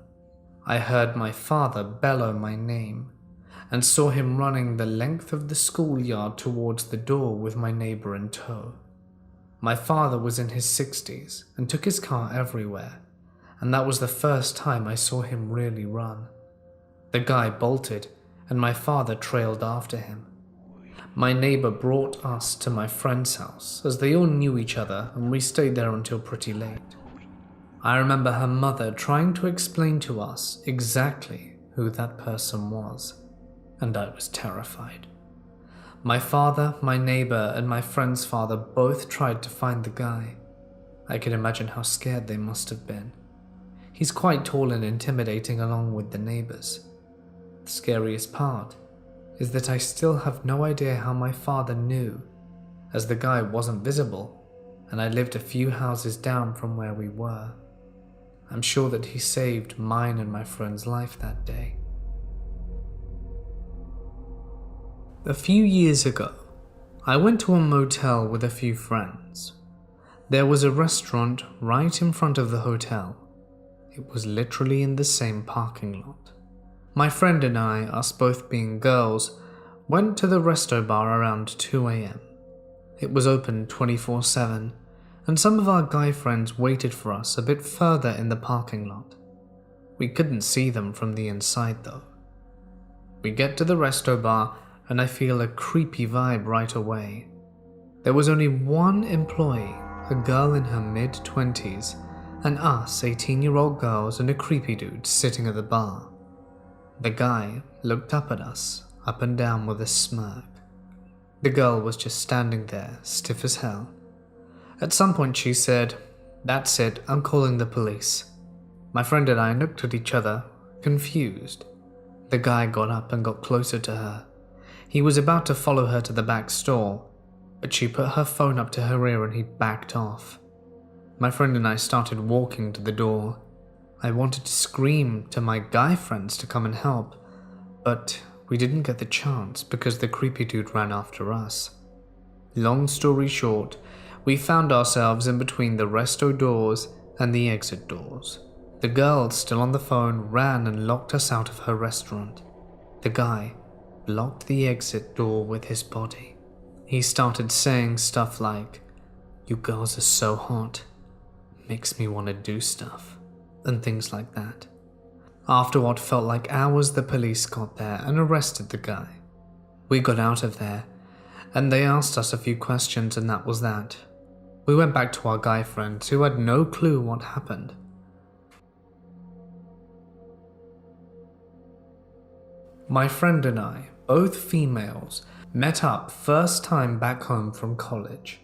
I heard my father bellow my name and saw him running the length of the schoolyard towards the door with my neighbor in tow. My father was in his 60s and took his car everywhere, and that was the first time I saw him really run. The guy bolted, and my father trailed after him. My neighbor brought us to my friend's house, as they all knew each other, and we stayed there until pretty late. I remember her mother trying to explain to us exactly who that person was, and I was terrified. My father, my neighbor, and my friend's father both tried to find the guy. I can imagine how scared they must have been. He's quite tall and intimidating along with the neighbors. The scariest part is that I still have no idea how my father knew, as the guy wasn't visible and I lived a few houses down from where we were. I'm sure that he saved mine and my friend's life that day. A few years ago, I went to a motel with a few friends. There was a restaurant right in front of the hotel. It was literally in the same parking lot. My friend and I, us both being girls, went to the resto bar around 2 a.m. It was open 24/7, and some of our guy friends waited for us a bit further in the parking lot. We couldn't see them from the inside though. We get to the resto bar and I feel a creepy vibe right away. There was only one employee, a girl in her mid-20s, and us 18-year-old girls and a creepy dude sitting at the bar. The guy looked up at us, up and down with a smirk. The girl was just standing there, stiff as hell. At some point she said, "That's it, I'm calling the police." My friend and I looked at each other, confused. The guy got up and got closer to her. He was about to follow her to the back store, but she put her phone up to her ear and he backed off. My friend and I started walking to the door. I wanted to scream to my guy friends to come and help, but we didn't get the chance because the creepy dude ran after us. Long story short, we found ourselves in between the resto doors and the exit doors. The girl, still on the phone, ran and locked us out of her restaurant. The guy blocked the exit door with his body. He started saying stuff like, "You girls are so hot, makes me want to do stuff," and things like that. After what felt like hours, the police got there and arrested the guy. We got out of there, and they asked us a few questions, and that was that. We went back to our guy friends who had no clue what happened. My friend and I, both females, met up first time back home from college.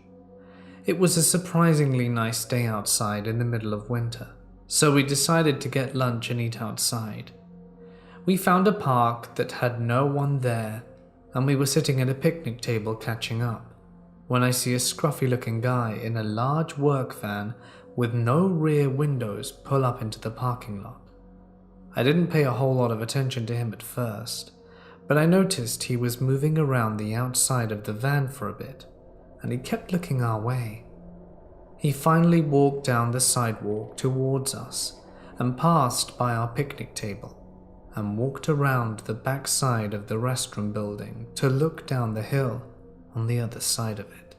It was a surprisingly nice day outside in the middle of winter, so we decided to get lunch and eat outside. We found a park that had no one there, and we were sitting at a picnic table catching up, when I see a scruffy looking guy in a large work van with no rear windows pull up into the parking lot. I didn't pay a whole lot of attention to him at first, but I noticed he was moving around the outside of the van for a bit, and he kept looking our way. He finally walked down the sidewalk towards us and passed by our picnic table and walked around the back side of the restaurant building to look down the hill on the other side of it.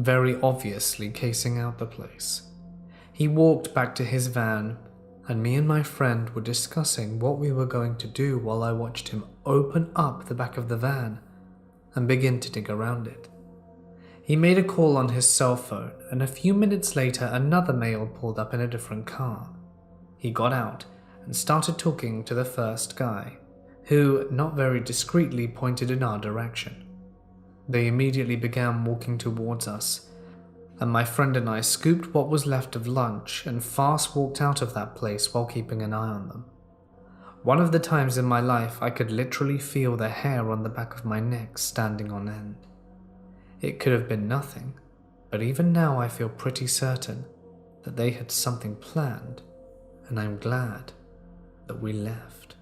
very obviously casing out the place. He walked back to his van, and me and my friend were discussing what we were going to do while I watched him open up the back of the van and begin to dig around it. He made a call on his cell phone, and a few minutes later another male pulled up in a different car. He got out and started talking to the first guy, who, not very discreetly, pointed in our direction. They immediately began walking towards us, and my friend and I scooped what was left of lunch and fast walked out of that place while keeping an eye on them. One of the times in my life I could literally feel the hair on the back of my neck standing on end. It could have been nothing, but even now I feel pretty certain that they had something planned, and I'm glad that we left.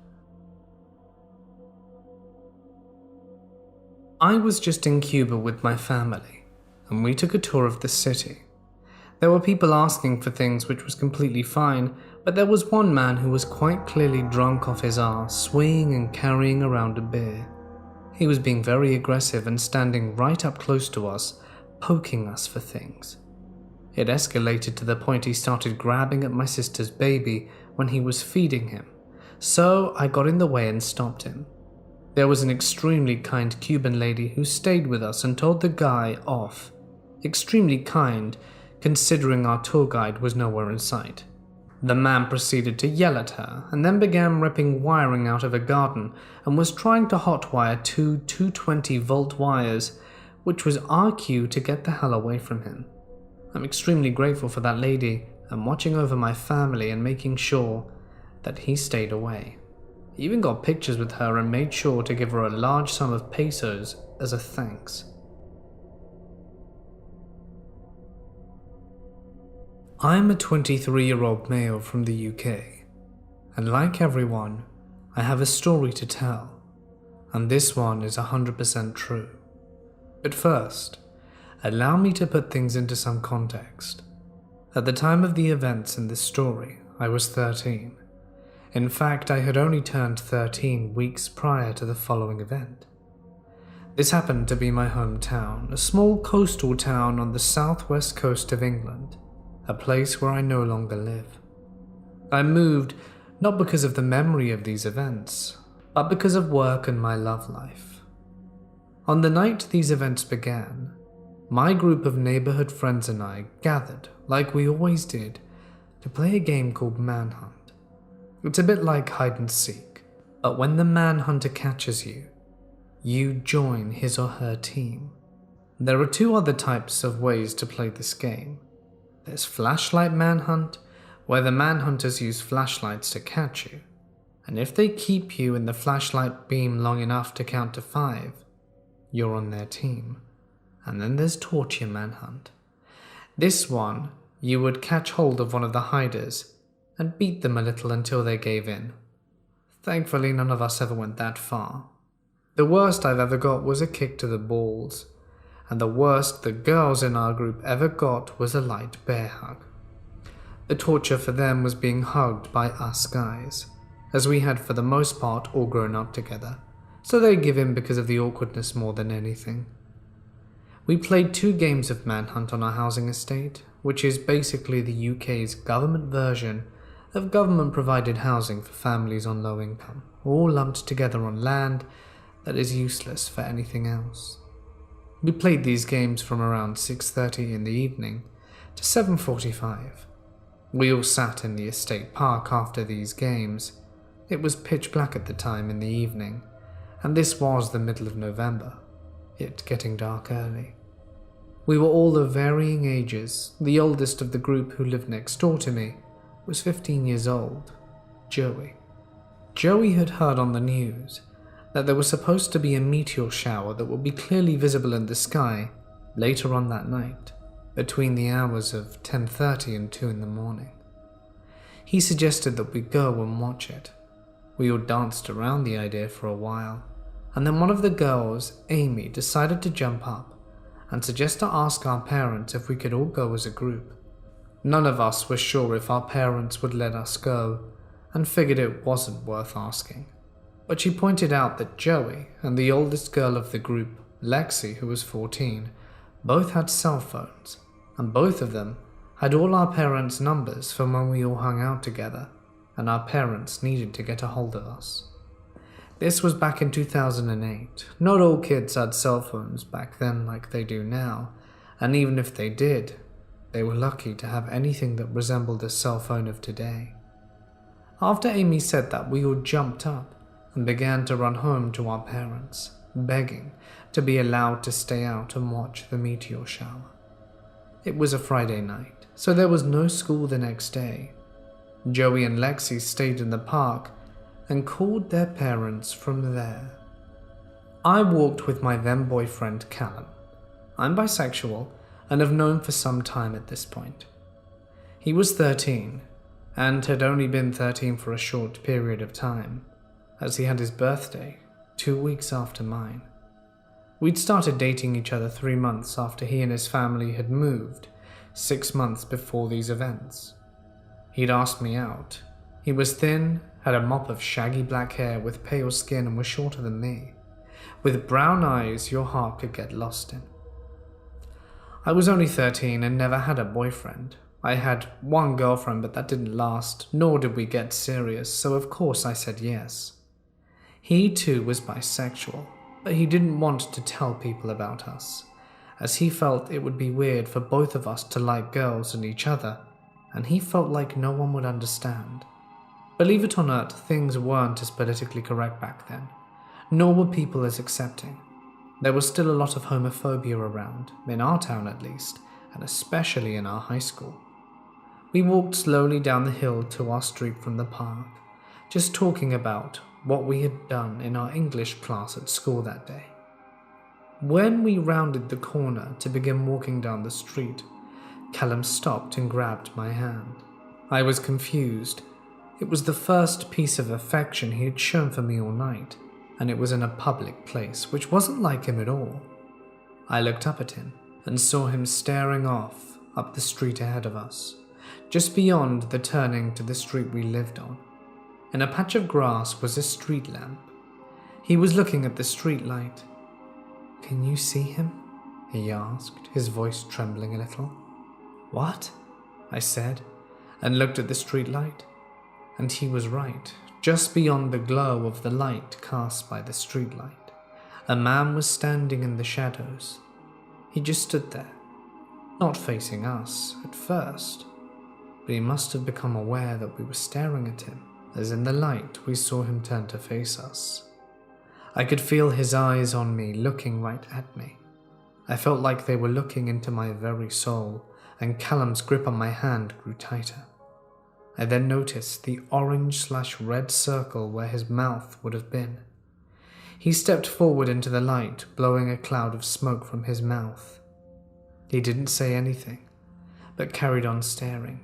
I was just in Cuba with my family, and we took a tour of the city. There were people asking for things, which was completely fine, but there was one man who was quite clearly drunk off his arse, swaying and carrying around a beer. He was being very aggressive and standing right up close to us, poking us for things. It escalated to the point he started grabbing at my sister's baby when he was feeding him, so I got in the way and stopped him. There was an extremely kind Cuban lady who stayed with us and told the guy off. Extremely kind, considering our tour guide was nowhere in sight. The man proceeded to yell at her and then began ripping wiring out of a garden and was trying to hotwire two 220-volt wires, which was our cue to get the hell away from him. I'm extremely grateful for that lady and watching over my family and making sure that he stayed away. He even got pictures with her and made sure to give her a large sum of pesos as a thanks. I'm a 23-year-old male from the UK, and like everyone, I have a story to tell, and this one is 100% true. But first, allow me to put things into some context. At the time of the events in this story, I was 13. In fact, I had only turned 13 weeks prior to the following event. This happened to be my hometown, a small coastal town on the southwest coast of England, a place where I no longer live. I moved not because of the memory of these events, but because of work and my love life. On the night these events began, my group of neighborhood friends and I gathered, like we always did, to play a game called Manhunt. It's a bit like hide and seek, but when the manhunter catches you, you join his or her team. There are two other types of ways to play this game. There's flashlight manhunt, where the manhunters use flashlights to catch you, and if they keep you in the flashlight beam long enough to count to 5, you're on their team. And then there's torture manhunt. This one, you would catch hold of one of the hiders and beat them a little until they gave in. Thankfully, none of us ever went that far. The worst I've ever got was a kick to the balls, and the worst the girls in our group ever got was a light bear hug. The torture for them was being hugged by us guys, as we had for the most part all grown up together, so they give in because of the awkwardness more than anything. We played 2 games of Manhunt on our housing estate, which is basically the UK's government version of government-provided housing for families on low income, all lumped together on land that is useless for anything else. We played these games from around 6:30 in the evening to 7:45. We all sat in the estate park after these games. It was pitch black at the time in the evening, and this was the middle of November, it getting dark early. We were all of varying ages. The oldest of the group, who lived next door to me, was 15 years old, Joey. Joey had heard on the news that there was supposed to be a meteor shower that would be clearly visible in the sky later on that night, between the hours of 10:30 and 2 in the morning. He suggested that we go and watch it. We all danced around the idea for a while, and then one of the girls, Amy, decided to jump up and suggest to ask our parents if we could all go as a group. None of us were sure if our parents would let us go, and figured it wasn't worth asking. But she pointed out that Joey and the oldest girl of the group, Lexi, who was 14, Both had cell phones, and both of them had all our parents' numbers from when we all hung out together, and our parents needed to get a hold of us. This was back in 2008. Not all kids had cell phones back then like they do now, and even if they did, they were lucky to have anything that resembled a cell phone of today. After Amy said that, we all jumped up and began to run home to our parents, begging to be allowed to stay out and watch the meteor shower. It was a Friday night, so there was no school the next day. Joey and Lexi stayed in the park and called their parents from there. I walked with my then boyfriend Callum. I'm bisexual and have known for some time at this point. He was 13 and had only been 13 for a short period of time, as he had his birthday 2 weeks after mine. We'd started dating each other 3 months after he and his family had moved, 6 months before these events. He'd asked me out. He was thin, had a mop of shaggy black hair with pale skin and was shorter than me, with brown eyes your heart could get lost in. I was only 13 and never had a boyfriend. I had one girlfriend, but that didn't last, nor did we get serious, so of course I said yes. He too was bisexual, but he didn't want to tell people about us, as he felt it would be weird for both of us to like girls and each other, and he felt like no one would understand. Believe it or not, things weren't as politically correct back then, nor were people as accepting. There was still a lot of homophobia around, in our town at least, and especially in our high school. We walked slowly down the hill to our street from the park, just talking about what we had done in our English class at school that day. When we rounded the corner to begin walking down the street, Callum stopped and grabbed my hand. I was confused. It was the first piece of affection he had shown for me all night, and it was in a public place, which wasn't like him at all. I looked up at him and saw him staring off up the street ahead of us, just beyond the turning to the street we lived on. In a patch of grass was a street lamp. He was looking at the street light. "Can you see him?" he asked, his voice trembling a little. "What?" I said, and looked at the street light. And he was right. Just beyond the glow of the light cast by the street light, a man was standing in the shadows. He just stood there, not facing us at first, but he must have become aware that we were staring at him, as in the light we saw him turn to face us. I could feel his eyes on me, looking right at me. I felt like they were looking into my very soul, and Callum's grip on my hand grew tighter. I then noticed the orange/red circle where his mouth would have been. He stepped forward into the light, blowing a cloud of smoke from his mouth. He didn't say anything, but carried on staring.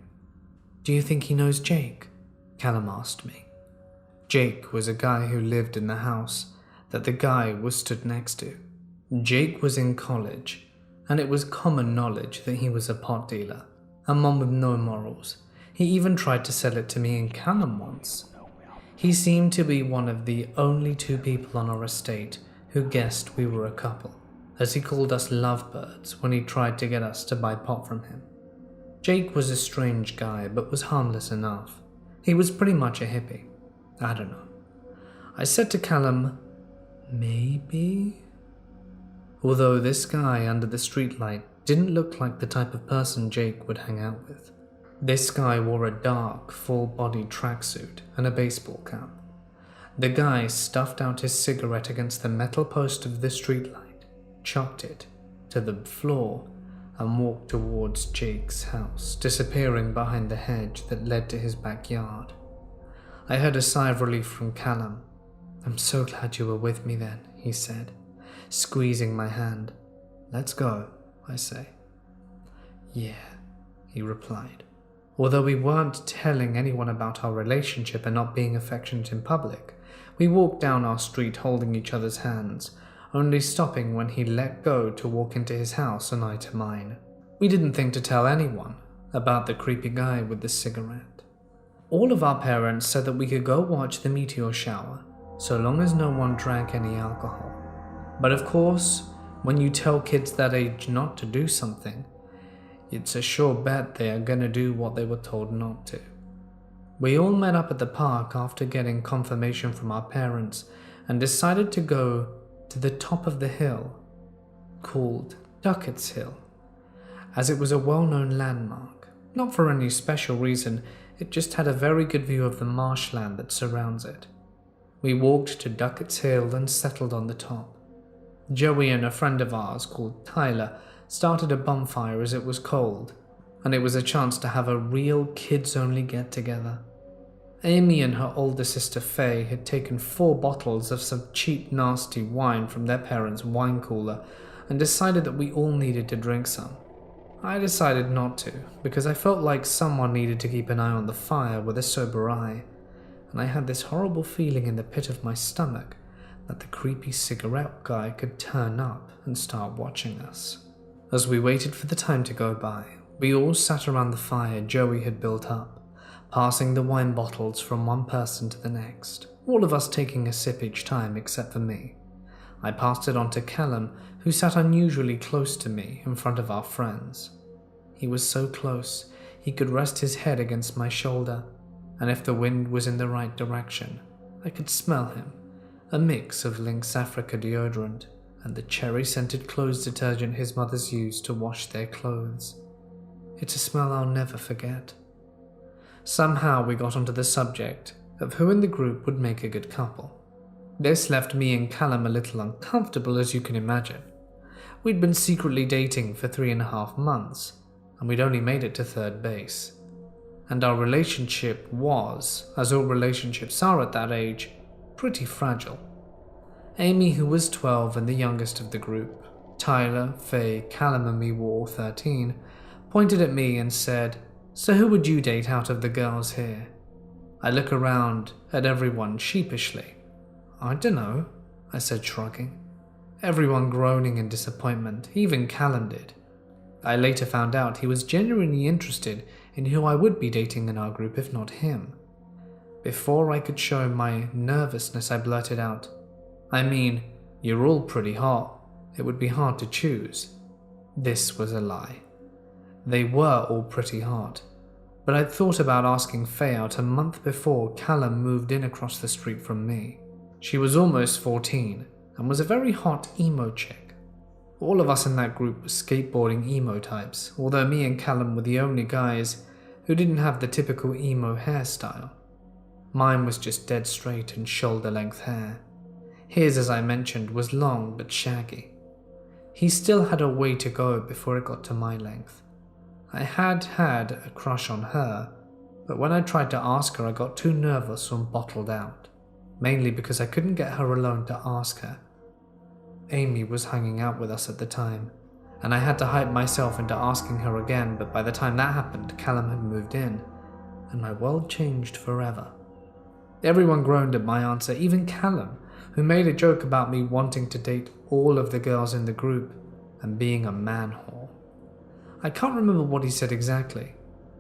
"Do you think he knows Jake?" Callum asked me. Jake was a guy who lived in the house that the guy was stood next to. Jake was in college, and it was common knowledge that he was a pot dealer, a man with no morals. He even tried to sell it to me and Callum once. He seemed to be one of the only 2 people on our estate who guessed we were a couple, as he called us lovebirds when he tried to get us to buy pot from him. Jake was a strange guy, but was harmless enough. He was pretty much a hippie. I don't know. I said to Callum, "Maybe?" Although this guy under the streetlight didn't look like the type of person Jake would hang out with. This guy wore a dark, full-bodied tracksuit and a baseball cap. The guy stuffed out his cigarette against the metal post of the streetlight, chucked it to the floor, and walked towards Jake's house, disappearing behind the hedge that led to his backyard. I heard a sigh of relief from Callum. "I'm so glad you were with me then," he said, squeezing my hand. "Let's go," I say. "Yeah," he replied. Although we weren't telling anyone about our relationship and not being affectionate in public, we walked down our street holding each other's hands, only stopping when he let go to walk into his house and I to mine. We didn't think to tell anyone about the creepy guy with the cigarette. All of our parents said that we could go watch the meteor shower, so long as no one drank any alcohol. But of course, When you tell kids that age not to do something, it's a sure bet they are gonna do what they were told not to. We all met up at the park after getting confirmation from our parents and decided to go to the top of the hill, called Duckett's Hill, as it was a well-known landmark. Not for any special reason, it just had a very good view of the marshland that surrounds it. We walked to Duckett's Hill and settled on the top. Joey and a friend of ours called Tyler started a bonfire as it was cold, and it was a chance to have a real kids-only get-together. Amy and her older sister Faye had taken 4 bottles of some cheap, nasty wine from their parents' wine cooler and decided that we all needed to drink some. I decided not to, because I felt like someone needed to keep an eye on the fire with a sober eye, and I had this horrible feeling in the pit of my stomach that the creepy cigarette guy could turn up and start watching us. As we waited for the time to go by, we all sat around the fire Joey had built up, passing the wine bottles from one person to the next, all of us taking a sip each time except for me. I passed it on to Callum, who sat unusually close to me in front of our friends. He was so close, he could rest his head against my shoulder, and if the wind was in the right direction, I could smell him, a mix of Lynx Africa deodorant and the cherry-scented clothes detergent his mothers used to wash their clothes. It's a smell I'll never forget. Somehow we got onto the subject of who in the group would make a good couple. This left me and Callum a little uncomfortable, as you can imagine. We'd been secretly dating for 3.5 months, and we'd only made it to 3rd base. And our relationship was, as all relationships are at that age, pretty fragile. Amy, who was 12 and the youngest of the group, Tyler, Faye, Callum and me were all 13, pointed at me and said, "So who would you date out of the girls here?" I look around at everyone sheepishly. "I dunno," I said, shrugging. Everyone groaning in disappointment, even Callum did. I later found out he was genuinely interested in who I would be dating in our group if not him. Before I could show my nervousness, I blurted out, "I mean, you're all pretty hot. It would be hard to choose." This was a lie. They were all pretty hot, but I'd thought about asking Faye out a month before Callum moved in across the street from me. She was almost 14 and was a very hot emo chick. All of us in that group were skateboarding emo types, although me and Callum were the only guys who didn't have the typical emo hairstyle. Mine was just dead straight and shoulder-length hair. His, as I mentioned, was long but shaggy. He still had a way to go before it got to my length. I had a crush on her, but when I tried to ask her I got too nervous and bottled out, mainly because I couldn't get her alone to ask her. Amy was hanging out with us at the time, and I had to hype myself into asking her again, but by the time that happened, Callum had moved in, and my world changed forever. Everyone groaned at my answer, even Callum, who made a joke about me wanting to date all of the girls in the group and being a man whore. I can't remember what he said exactly,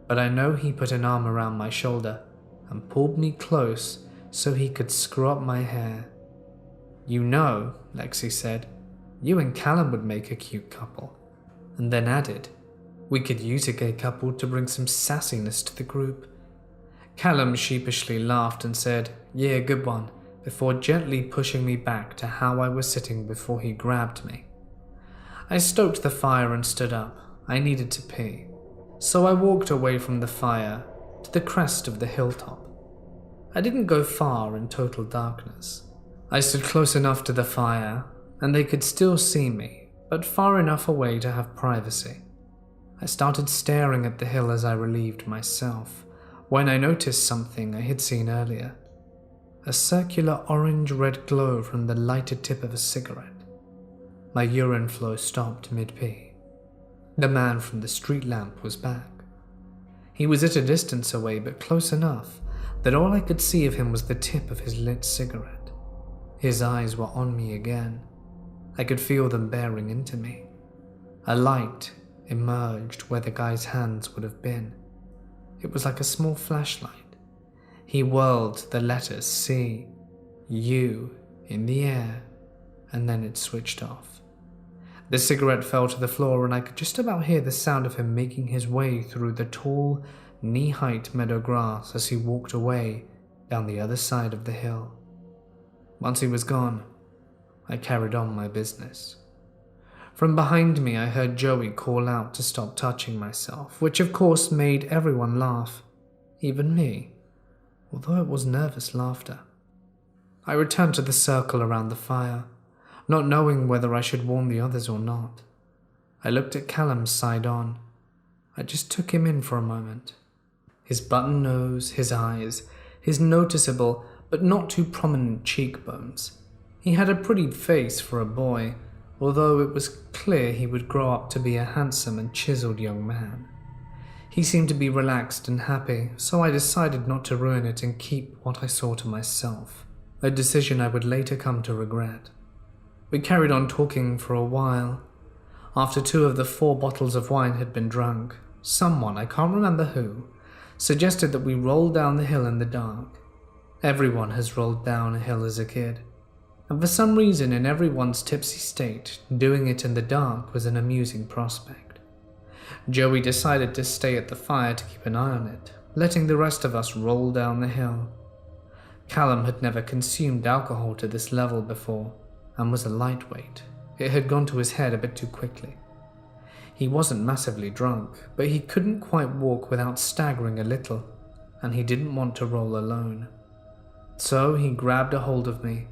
but I know he put an arm around my shoulder and pulled me close so he could screw up my hair. "You know," Lexi said, "you and Callum would make a cute couple," and then added, "We could use a gay couple to bring some sassiness to the group." Callum sheepishly laughed and said, "Yeah, good one," before gently pushing me back to how I was sitting before he grabbed me. I stoked the fire and stood up. I needed to pee, so I walked away from the fire to the crest of the hilltop. I didn't go far in total darkness. I stood close enough to the fire, and they could still see me, but far enough away to have privacy. I started staring at the hill as I relieved myself, when I noticed something I had seen earlier. A circular orange-red glow from the lighted tip of a cigarette. My urine flow stopped mid-pee. The man from the street lamp was back. He was at a distance away, but close enough that all I could see of him was the tip of his lit cigarette. His eyes were on me again. I could feel them bearing into me. A light emerged where the guy's hands would have been. It was like a small flashlight. He whirled the letters C, U in the air, and then it switched off. The cigarette fell to the floor and I could just about hear the sound of him making his way through the tall, knee-height meadow grass as he walked away down the other side of the hill. Once he was gone, I carried on my business. From behind me, I heard Joey call out to stop touching myself, which of course made everyone laugh, even me, although it was nervous laughter. I returned to the circle around the fire, not knowing whether I should warn the others or not. I looked at Callum's side on. I just took him in for a moment. His button nose, his eyes, his noticeable but not too prominent cheekbones. He had a pretty face for a boy, although it was clear he would grow up to be a handsome and chiseled young man. He seemed to be relaxed and happy, so I decided not to ruin it and keep what I saw to myself, a decision I would later come to regret. We carried on talking for a while. After 2 of the 4 bottles of wine had been drunk, someone, I can't remember who, suggested that we roll down the hill in the dark. Everyone has rolled down a hill as a kid, and for some reason in everyone's tipsy state, doing it in the dark was an amusing prospect. Joey decided to stay at the fire to keep an eye on it, letting the rest of us roll down the hill. Callum had never consumed alcohol to this level before, and was a lightweight. It had gone to his head a bit too quickly. He wasn't massively drunk, but he couldn't quite walk without staggering a little, and he didn't want to roll alone. So he grabbed a hold of me,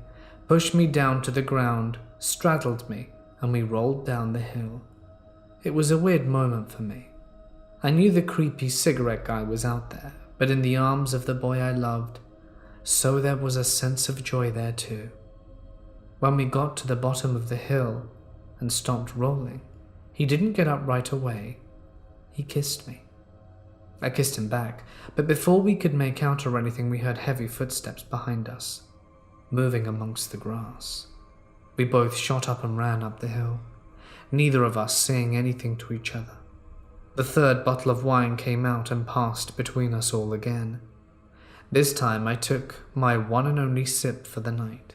pushed me down to the ground, straddled me, and we rolled down the hill. It was a weird moment for me. I knew the creepy cigarette guy was out there, but in the arms of the boy I loved, so there was a sense of joy there too. When we got to the bottom of the hill and stopped rolling, he didn't get up right away. He kissed me. I kissed him back, but before we could make out or anything, we heard heavy footsteps behind us, moving amongst the grass. We both shot up and ran up the hill, neither of us saying anything to each other. The 3rd bottle of wine came out and passed between us all again. This time I took my one and only sip for the night.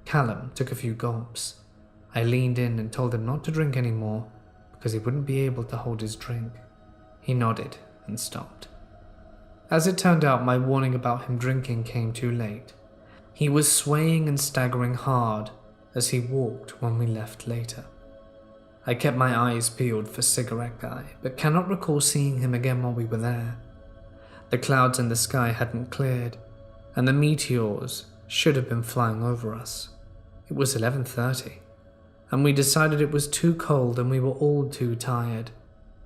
Callum took a few gulps. I leaned in and told him not to drink any more because he wouldn't be able to hold his drink. He nodded and stopped. As it turned out, my warning about him drinking came too late. He was swaying and staggering hard as he walked when we left later. I kept my eyes peeled for Cigarette Guy, but cannot recall seeing him again while we were there. The clouds in the sky hadn't cleared, and the meteors should have been flying over us. It was 11:30, and we decided it was too cold and we were all too tired,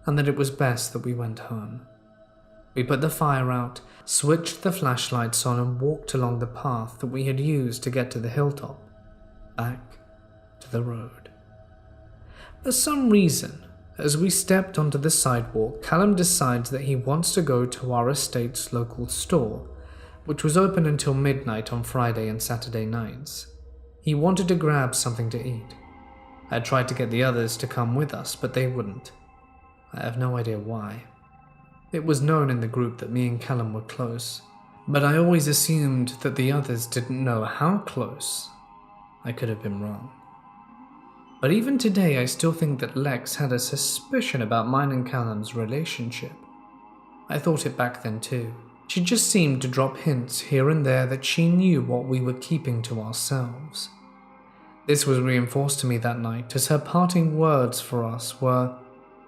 and that it was best that we went home. We put the fire out, switched the flashlights on, and walked along the path that we had used to get to the hilltop, back to the road. For some reason, as we stepped onto the sidewalk, Callum decides that he wants to go to our estate's local store, which was open until midnight on Friday and Saturday nights. He wanted to grab something to eat. I tried to get the others to come with us, but they wouldn't. I have no idea why. It was known in the group that me and Callum were close, but I always assumed that the others didn't know how close. I could have been wrong. But even today, I still think that Lex had a suspicion about mine and Callum's relationship. I thought it back then too. She just seemed to drop hints here and there that she knew what we were keeping to ourselves. This was reinforced to me that night as her parting words for us were,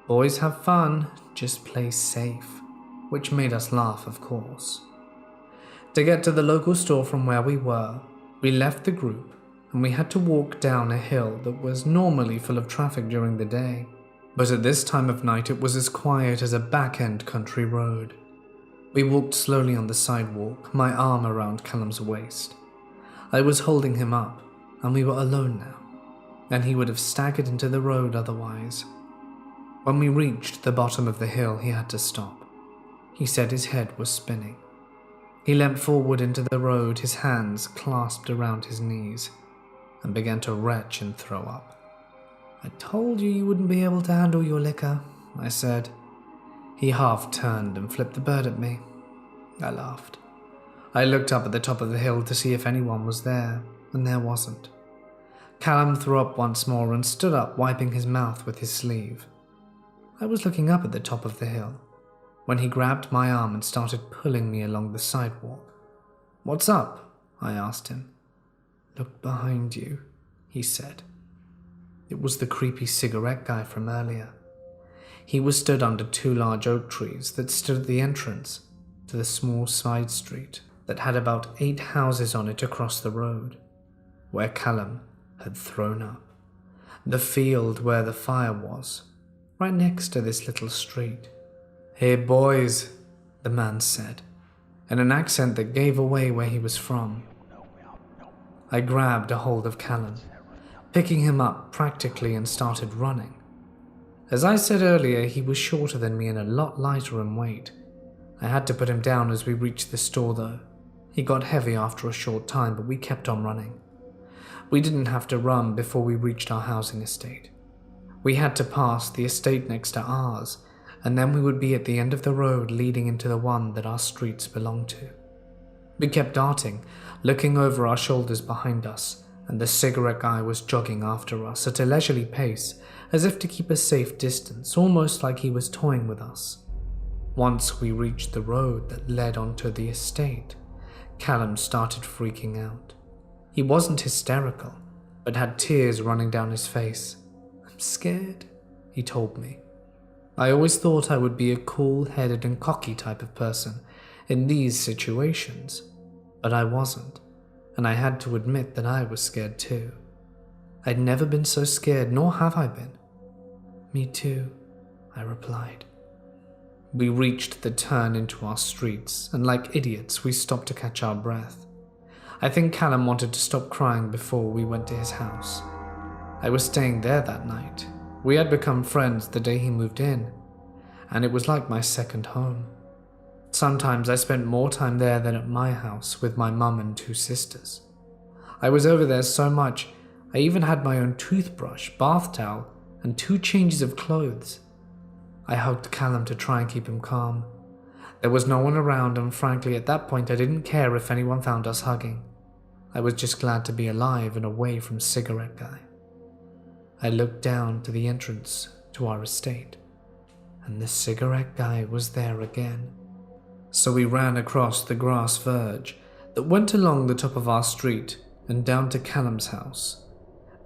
"Boys have fun, just play safe," which made us laugh, of course. To get to the local store from where we were, we left the group and we had to walk down a hill that was normally full of traffic during the day, but at this time of night it was as quiet as a back-end country road. We walked slowly on the sidewalk, my arm around Callum's waist. I was holding him up, and we were alone now, and he would have staggered into the road otherwise. When we reached the bottom of the hill, he had to stop. He said his head was spinning. He leant forward into the road, his hands clasped around his knees, and began to retch and throw up. "I told you wouldn't be able to handle your liquor," I said. He half turned and flipped the bird at me. I laughed. I looked up at the top of the hill to see if anyone was there, and there wasn't. Callum threw up once more and stood up, wiping his mouth with his sleeve. I was looking up at the top of the hill when he grabbed my arm and started pulling me along the sidewalk. "What's up?" I asked him. "Look behind you," he said. It was the creepy cigarette guy from earlier. He was stood under two large oak trees that stood at the entrance to the small side street that had about 8 houses on it across the road, where Callum had thrown up. The field where the fire was, right next to this little street. "Hey boys," the man said, in an accent that gave away where he was from. I grabbed a hold of Callum, picking him up practically, and started running. As I said earlier, he was shorter than me and a lot lighter in weight. I had to put him down as we reached the store though. He got heavy after a short time, but we kept on running. We didn't have to run before we reached our housing estate. We had to pass the estate next to ours, and then we would be at the end of the road leading into the one that our streets belonged to. We kept darting, looking over our shoulders behind us, and the cigarette guy was jogging after us at a leisurely pace, as if to keep a safe distance, almost like he was toying with us. Once we reached the road that led onto the estate, Callum started freaking out. He wasn't hysterical, but had tears running down his face. "I'm scared," he told me. I always thought I would be a cool-headed and cocky type of person in these situations, but I wasn't, and I had to admit that I was scared too. I'd never been so scared, nor have I been. "Me too," I replied. We reached the turn into our streets, and like idiots, we stopped to catch our breath. I think Callum wanted to stop crying before we went to his house. I was staying there that night. We had become friends the day he moved in, and it was like my second home. Sometimes I spent more time there than at my house with my mum and 2 sisters. I was over there so much, I even had my own toothbrush, bath towel, and 2 changes of clothes. I hugged Callum to try and keep him calm. There was no one around, and frankly at that point I didn't care if anyone found us hugging. I was just glad to be alive and away from cigarette guy. I looked down to the entrance to our estate, and the cigarette guy was there again. So we ran across the grass verge that went along the top of our street and down to Callum's house.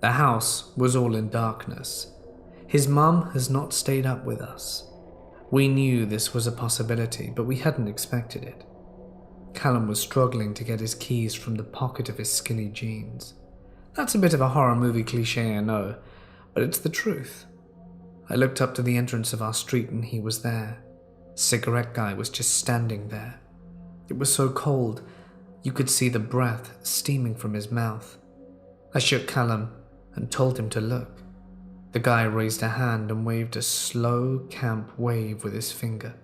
The house was all in darkness. His mum has not stayed up with us. We knew this was a possibility, but we hadn't expected it. Callum was struggling to get his keys from the pocket of his skinny jeans. That's a bit of a horror movie cliche, I know, but it's the truth. I looked up to the entrance of our street and he was there. Cigarette guy was just standing there. It was so cold, you could see the breath steaming from his mouth. I shook Callum and told him to look. The guy raised a hand and waved a slow camp wave with his finger.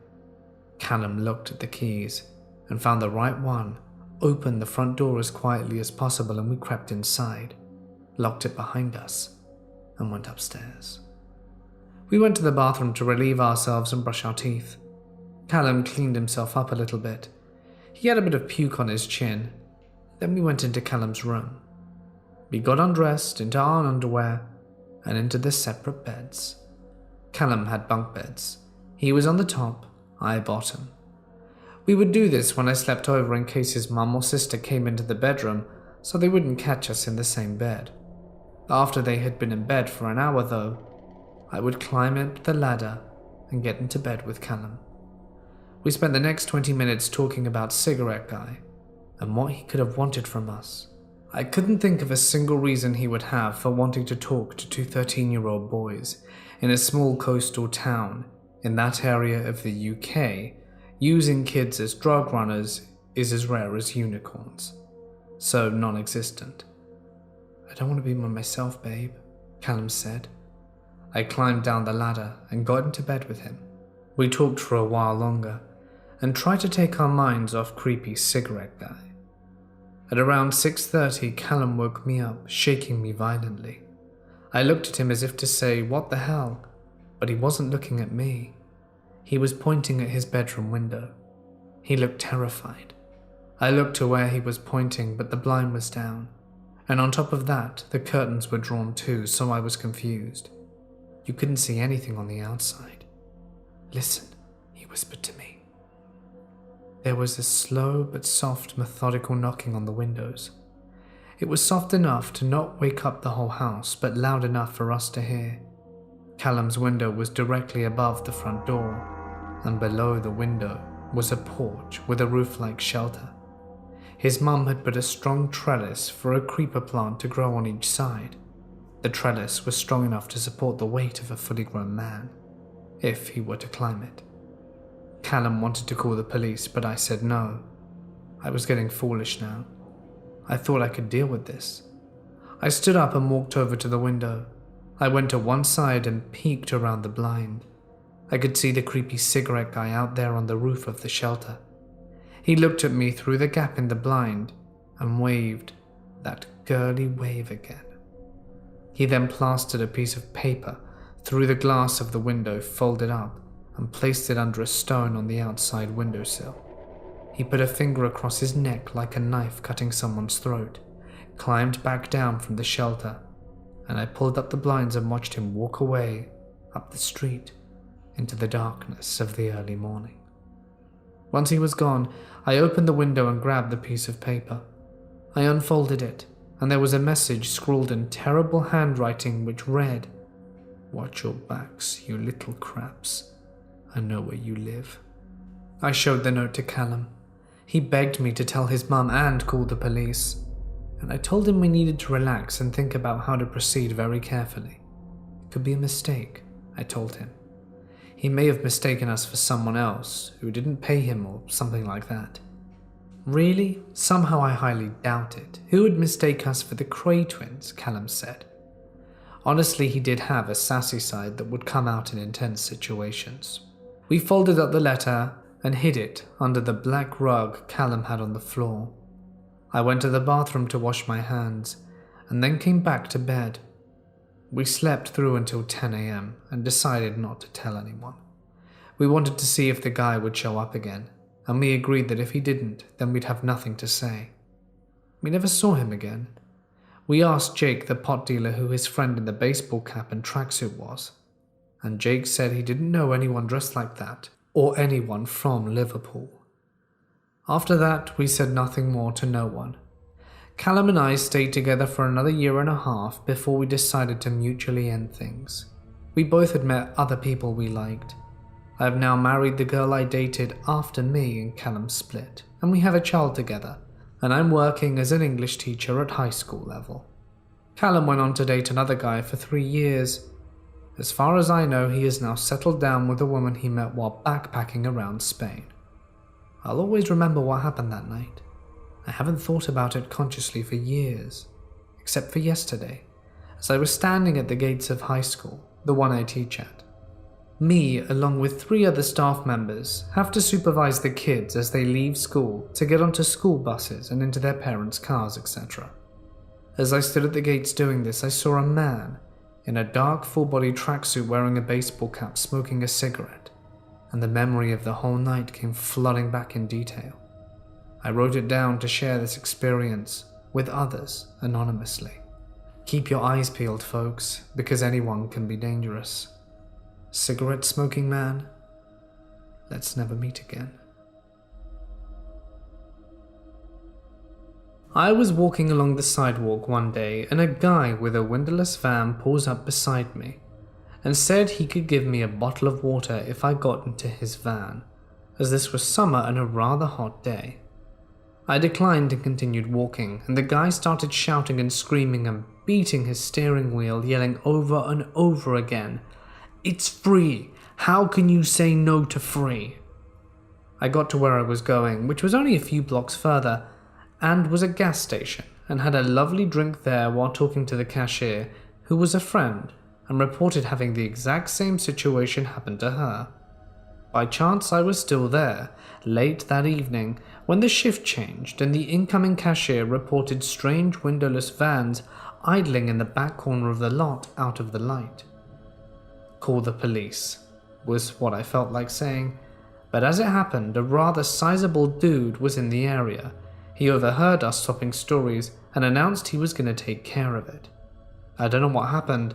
Callum looked at the keys and found the right one, opened the front door as quietly as possible, and we crept inside, locked it behind us, and went upstairs. We went to the bathroom to relieve ourselves and brush our teeth. Callum cleaned himself up a little bit. He had a bit of puke on his chin. Then we went into Callum's room. We got undressed into our underwear and into the separate beds. Callum had bunk beds. He was on the top, I bottom. We would do this when I slept over in case his mum or sister came into the bedroom, so they wouldn't catch us in the same bed. After they had been in bed for an hour though, I would climb up the ladder and get into bed with Callum. We spent the next 20 minutes talking about Cigarette Guy and what he could have wanted from us. I couldn't think of a single reason he would have for wanting to talk to 2 13-year-old boys in a small coastal town in that area of the UK. Using kids as drug runners is as rare as unicorns, so non-existent. "I don't want to be by myself, babe," Callum said. I climbed down the ladder and got into bed with him. We talked for a while longer and tried to take our minds off creepy Cigarette Guy. At around 6:30, Callum woke me up, shaking me violently. I looked at him as if to say, "What the hell?" but he wasn't looking at me. He was pointing at his bedroom window. He looked terrified. I looked to where he was pointing, but the blind was down, And on top of that, the curtains were drawn too, so I was confused. You couldn't see anything on the outside. "Listen," he whispered to me. There was a slow but soft, methodical knocking on the windows. It was soft enough to not wake up the whole house, but loud enough for us to hear. Callum's window was directly above the front door, and below the window was a porch with a roof-like shelter. His mum had put a strong trellis for a creeper plant to grow on each side. The trellis was strong enough to support the weight of a fully grown man, if he were to climb it. Callum wanted to call the police, but I said no. I was getting foolish now. I thought I could deal with this. I stood up and walked over to the window. I went to one side and peeked around the blind. I could see the creepy cigarette guy out there on the roof of the shelter. He looked at me through the gap in the blind and waved that girly wave again. He then plastered a piece of paper through the glass of the window, folded up, and placed it under a stone on the outside windowsill. He put a finger across his neck like a knife cutting someone's throat, climbed back down from the shelter, and I pulled up the blinds and watched him walk away up the street into the darkness of the early morning. Once he was gone, I opened the window and grabbed the piece of paper. I unfolded it, and there was a message scrawled in terrible handwriting which read, "Watch your backs, you little craps. I know where you live." I showed the note to Callum. He begged me to tell his mum and call the police, and I told him we needed to relax and think about how to proceed very carefully. It could be a mistake, I told him. He may have mistaken us for someone else who didn't pay him or something like that. Really? Somehow I highly doubt it. Who would mistake us for the Cray twins? Callum said. Honestly, he did have a sassy side that would come out in intense situations. We folded up the letter and hid it under the black rug Callum had on the floor. I went to the bathroom to wash my hands and then came back to bed. We slept through until 10 a.m. and decided not to tell anyone. We wanted to see if the guy would show up again, and we agreed that if he didn't, then we'd have nothing to say. We never saw him again. We asked Jake, the pot dealer who his friend in the baseball cap and tracksuit was, and Jake said he didn't know anyone dressed like that, or anyone from Liverpool. After that, we said nothing more to no one. Callum and I stayed together for another 1.5 years before we decided to mutually end things. We both had met other people we liked. I have now married the girl I dated after me and Callum split, and we have a child together, and I'm working as an English teacher at high school level. Callum went on to date another guy for 3 years. As far as I know, he is now settled down with a woman he met while backpacking around Spain. I'll always remember what happened that night. I haven't thought about it consciously for years, except for yesterday, as I was standing at the gates of high school, the one I teach at. Me, along with 3 other staff members, have to supervise the kids as they leave school to get onto school buses and into their parents' cars, etc. As I stood at the gates doing this, I saw a man in a dark full-body tracksuit wearing a baseball cap smoking a cigarette, and the memory of the whole night came flooding back in detail. I wrote it down to share this experience with others anonymously. Keep your eyes peeled, folks, because anyone can be dangerous. Cigarette smoking man, let's never meet again. I was walking along the sidewalk one day and a guy with a windowless van pulls up beside me and said he could give me a bottle of water if I got into his van, as this was summer and a rather hot day. I declined and continued walking, and the guy started shouting and screaming and beating his steering wheel, yelling over and over again, "It's free! How can you say no to free?" I got to where I was going, which was only a few blocks further, and was a gas station, and had a lovely drink there while talking to the cashier, who was a friend, and reported having the exact same situation happen to her. By chance I was still there, late that evening, when the shift changed and the incoming cashier reported strange windowless vans idling in the back corner of the lot out of the light. Call the police, was what I felt like saying, but as it happened, a rather sizable dude was in the area. He overheard us swapping stories and announced he was going to take care of it. I don't know what happened.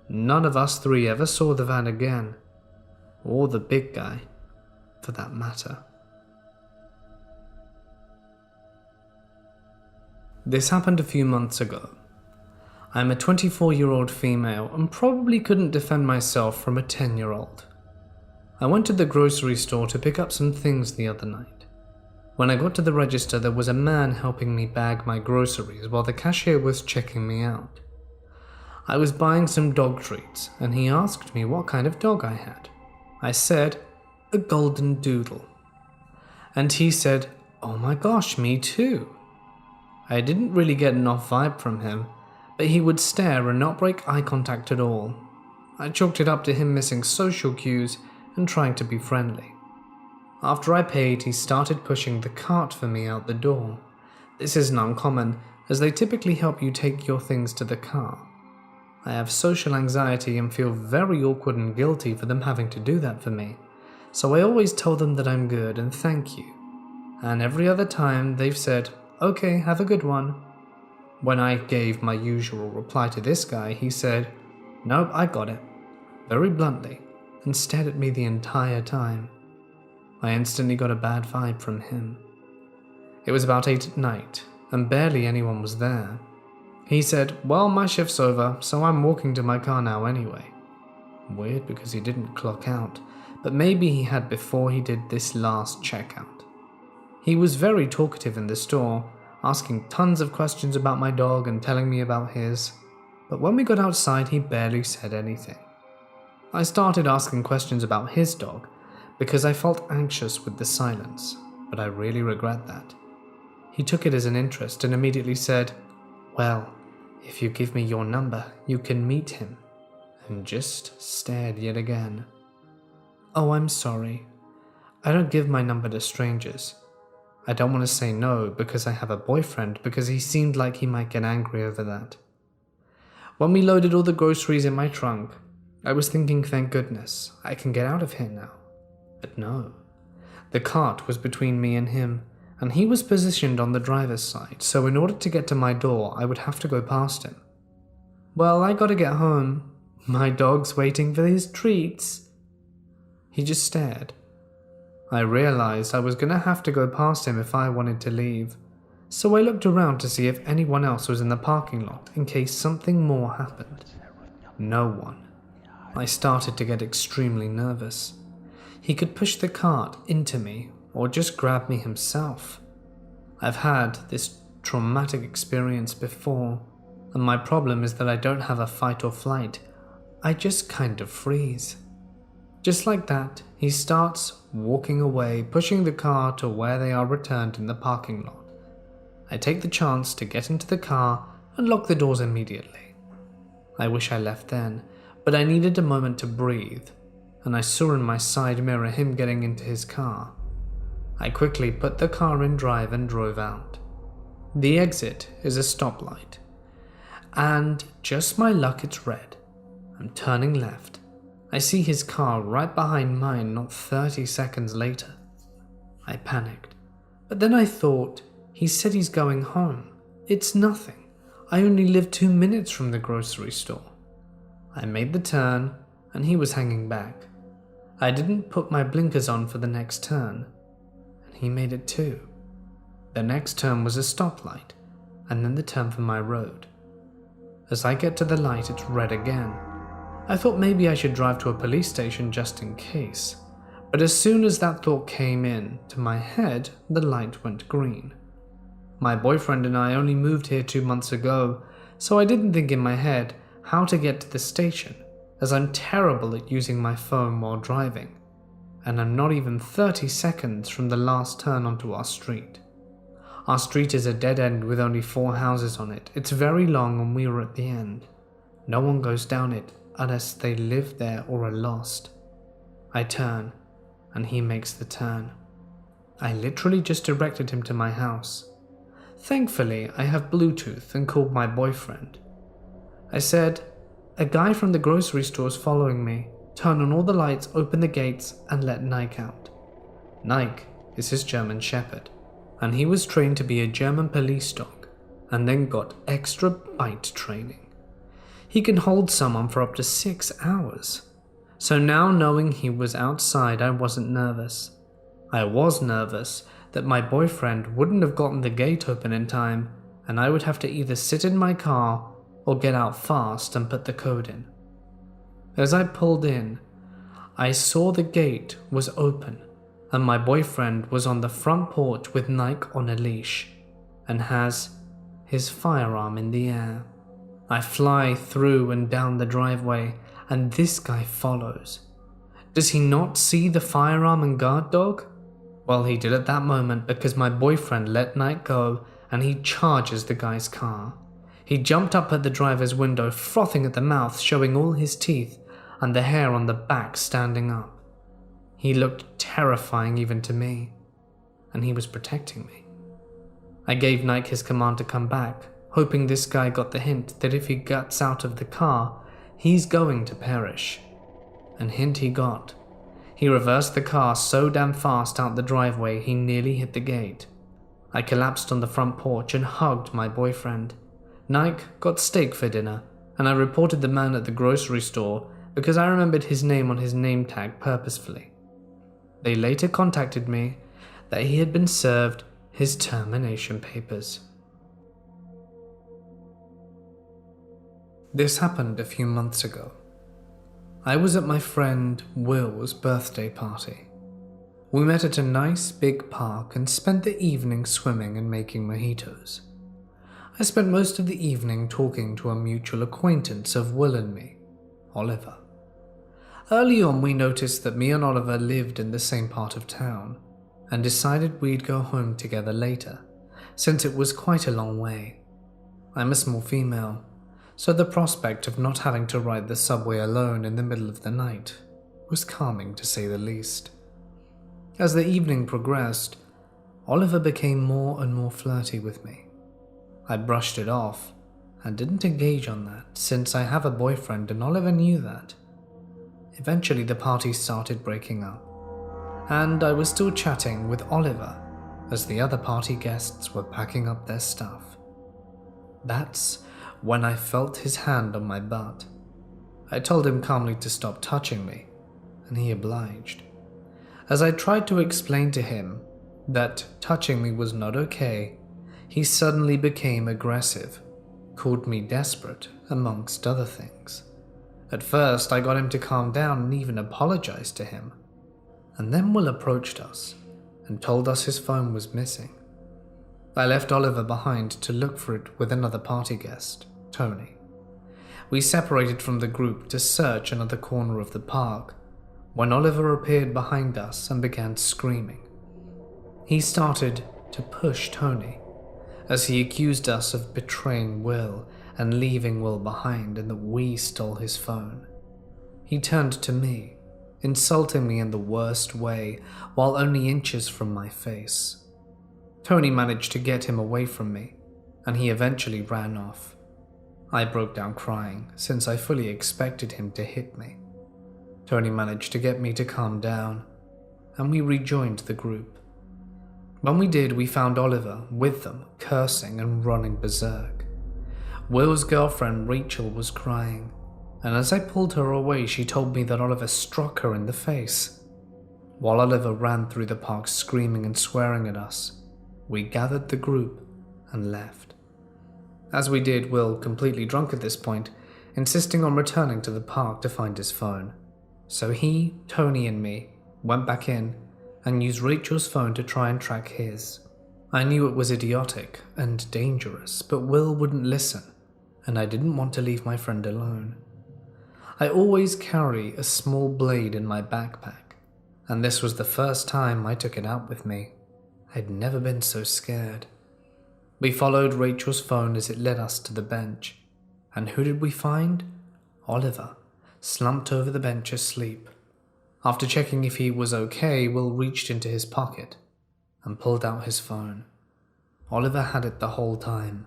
None of us three ever saw the van again. Or the big guy, for that matter. This happened a few months ago. I'm a 24-year-old female and probably couldn't defend myself from a 10-year-old. I went to the grocery store to pick up some things the other night. When I got to the register, there was a man helping me bag my groceries while the cashier was checking me out. I was buying some dog treats and he asked me what kind of dog I had. I said, a golden doodle. And he said, oh my gosh, me too. I didn't really get an off vibe from him, but he would stare and not break eye contact at all. I chalked it up to him missing social cues and trying to be friendly. After I paid, he started pushing the cart for me out the door. This isn't uncommon, as they typically help you take your things to the car. I have social anxiety and feel very awkward and guilty for them having to do that for me, so I always tell them that I'm good and thank you. And every other time they've said, okay, have a good one. When I gave my usual reply to this guy, he said, nope, I got it, very bluntly, and stared at me the entire time. I instantly got a bad vibe from him. It was about 8 at night, and barely anyone was there. He said, well, my shift's over, so I'm walking to my car now anyway. Weird because he didn't clock out, but maybe he had before he did this last checkout. He was very talkative in the store, asking tons of questions about my dog and telling me about his, but when we got outside he barely said anything. I started asking questions about his dog because I felt anxious with the silence, but I really regret that. He took it as an interest and immediately said, well, if you give me your number, you can meet him, and just stared yet again. Oh, I'm sorry. I don't give my number to strangers. I don't want to say no because I have a boyfriend because he seemed like he might get angry over that. When we loaded all the groceries in my trunk, I was thinking, thank goodness, I can get out of here now. But no. The cart was between me and him, and he was positioned on the driver's side, so in order to get to my door, I would have to go past him. Well, I gotta get home. My dog's waiting for his treats. He just stared. I realized I was gonna have to go past him if I wanted to leave, so I looked around to see if anyone else was in the parking lot in case something more happened. No one. I started to get extremely nervous. He could push the cart into me or just grab me himself. I've had this traumatic experience before, and my problem is that I don't have a fight or flight. I just kind of freeze. Just like that, he starts walking away, pushing the car to where they are returned in the parking lot. I take the chance to get into the car and lock the doors immediately. I wish I left then, but I needed a moment to breathe, and I saw in my side mirror him getting into his car. I quickly put the car in drive and drove out. The exit is a stoplight, and just my luck it's red. I'm turning left. I see his car right behind mine not 30 seconds later. I panicked, but then I thought, he said he's going home. It's nothing. I only live 2 minutes from the grocery store. I made the turn, and he was hanging back. I didn't put my blinkers on for the next turn, and he made it too. The next turn was a stoplight, and then the turn for my road. As I get to the light, it's red again. I thought maybe I should drive to a police station just in case, but as soon as that thought came in to my head, the light went green. My boyfriend and I only moved here 2 months ago, so I didn't think in my head how to get to the station, as I'm terrible at using my phone while driving, and I'm not even 30 seconds from the last turn onto our street. Our street is a dead end with only 4 houses on it. It's very long and we were at the end. No one goes down it unless they live there or are lost. I turn, and he makes the turn. I literally just directed him to my house. Thankfully, I have Bluetooth and called my boyfriend. I said, a guy from the grocery store is following me. Turn on all the lights, open the gates, and let Nike out. Nike is his German Shepherd, and he was trained to be a German police dog, and then got extra bite training. He can hold someone for up to 6 hours. So now, knowing he was outside, I wasn't nervous. I was nervous that my boyfriend wouldn't have gotten the gate open in time, and I would have to either sit in my car or get out fast and put the code in. As I pulled in, I saw the gate was open, and my boyfriend was on the front porch with Nike on a leash, and has his firearm in the air. I fly through and down the driveway, and this guy follows. Does he not see the firearm and guard dog? Well, he did at that moment because my boyfriend let Nike go, and he charges the guy's car. He jumped up at the driver's window, frothing at the mouth, showing all his teeth, and the hair on the back standing up. He looked terrifying even to me, and he was protecting me. I gave Nike his command to come back, hoping this guy got the hint that if he gets out of the car, he's going to perish. And hint he got. He reversed the car so damn fast out the driveway he nearly hit the gate. I collapsed on the front porch and hugged my boyfriend. Nike got steak for dinner, and I reported the man at the grocery store because I remembered his name on his name tag purposefully. They later contacted me that he had been served his termination papers. This happened a few months ago. I was at my friend Will's birthday party. We met at a nice big park and spent the evening swimming and making mojitos. I spent most of the evening talking to a mutual acquaintance of Will and me, Oliver. Early on, we noticed that me and Oliver lived in the same part of town and decided we'd go home together later, since it was quite a long way. I'm a small female, so the prospect of not having to ride the subway alone in the middle of the night was calming, to say the least. As the evening progressed, Oliver became more and more flirty with me. I brushed it off and didn't engage on that, since I have a boyfriend and Oliver knew that. Eventually the party started breaking up, and I was still chatting with Oliver as the other party guests were packing up their stuff. That's when I felt his hand on my butt. I told him calmly to stop touching me, and he obliged. As I tried to explain to him that touching me was not okay, he suddenly became aggressive, called me desperate, amongst other things. At first, I got him to calm down and even apologized to him. And then Will approached us and told us his phone was missing. I left Oliver behind to look for it with another party guest, Tony. We separated from the group to search another corner of the park when Oliver appeared behind us and began screaming. He started to push Tony as he accused us of betraying Will and leaving Will behind, and that we stole his phone. He turned to me, insulting me in the worst way while only inches from my face. Tony managed to get him away from me, and he eventually ran off. I broke down crying, since I fully expected him to hit me. Tony managed to get me to calm down, and we rejoined the group. When we did, we found Oliver with them, cursing and running berserk. Will's girlfriend, Rachel, was crying, and as I pulled her away, she told me that Oliver struck her in the face. While Oliver ran through the park screaming and swearing at us, we gathered the group and left. As we did, Will, completely drunk at this point, insisting on returning to the park to find his phone. So he, Tony, and me went back in and used Rachel's phone to try and track his. I knew it was idiotic and dangerous, but Will wouldn't listen, and I didn't want to leave my friend alone. I always carry a small blade in my backpack, and this was the first time I took it out with me. I'd never been so scared. We followed Rachel's phone as it led us to the bench, and who did we find? Oliver, slumped over the bench asleep. After checking if he was okay, Will reached into his pocket and pulled out his phone. Oliver had it the whole time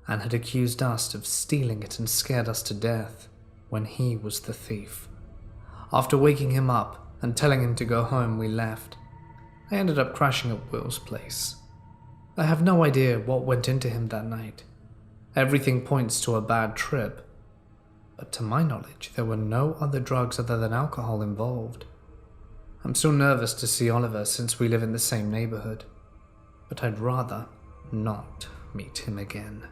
and had accused us of stealing it and scared us to death when he was the thief. After waking him up and telling him to go home, we left. I ended up crashing at Will's place. I have no idea what went into him that night, Everything points to a bad trip, but to my knowledge, there were no other drugs other than alcohol involved. I'm still nervous to see Oliver since we live in the same neighborhood, but I'd rather not meet him again.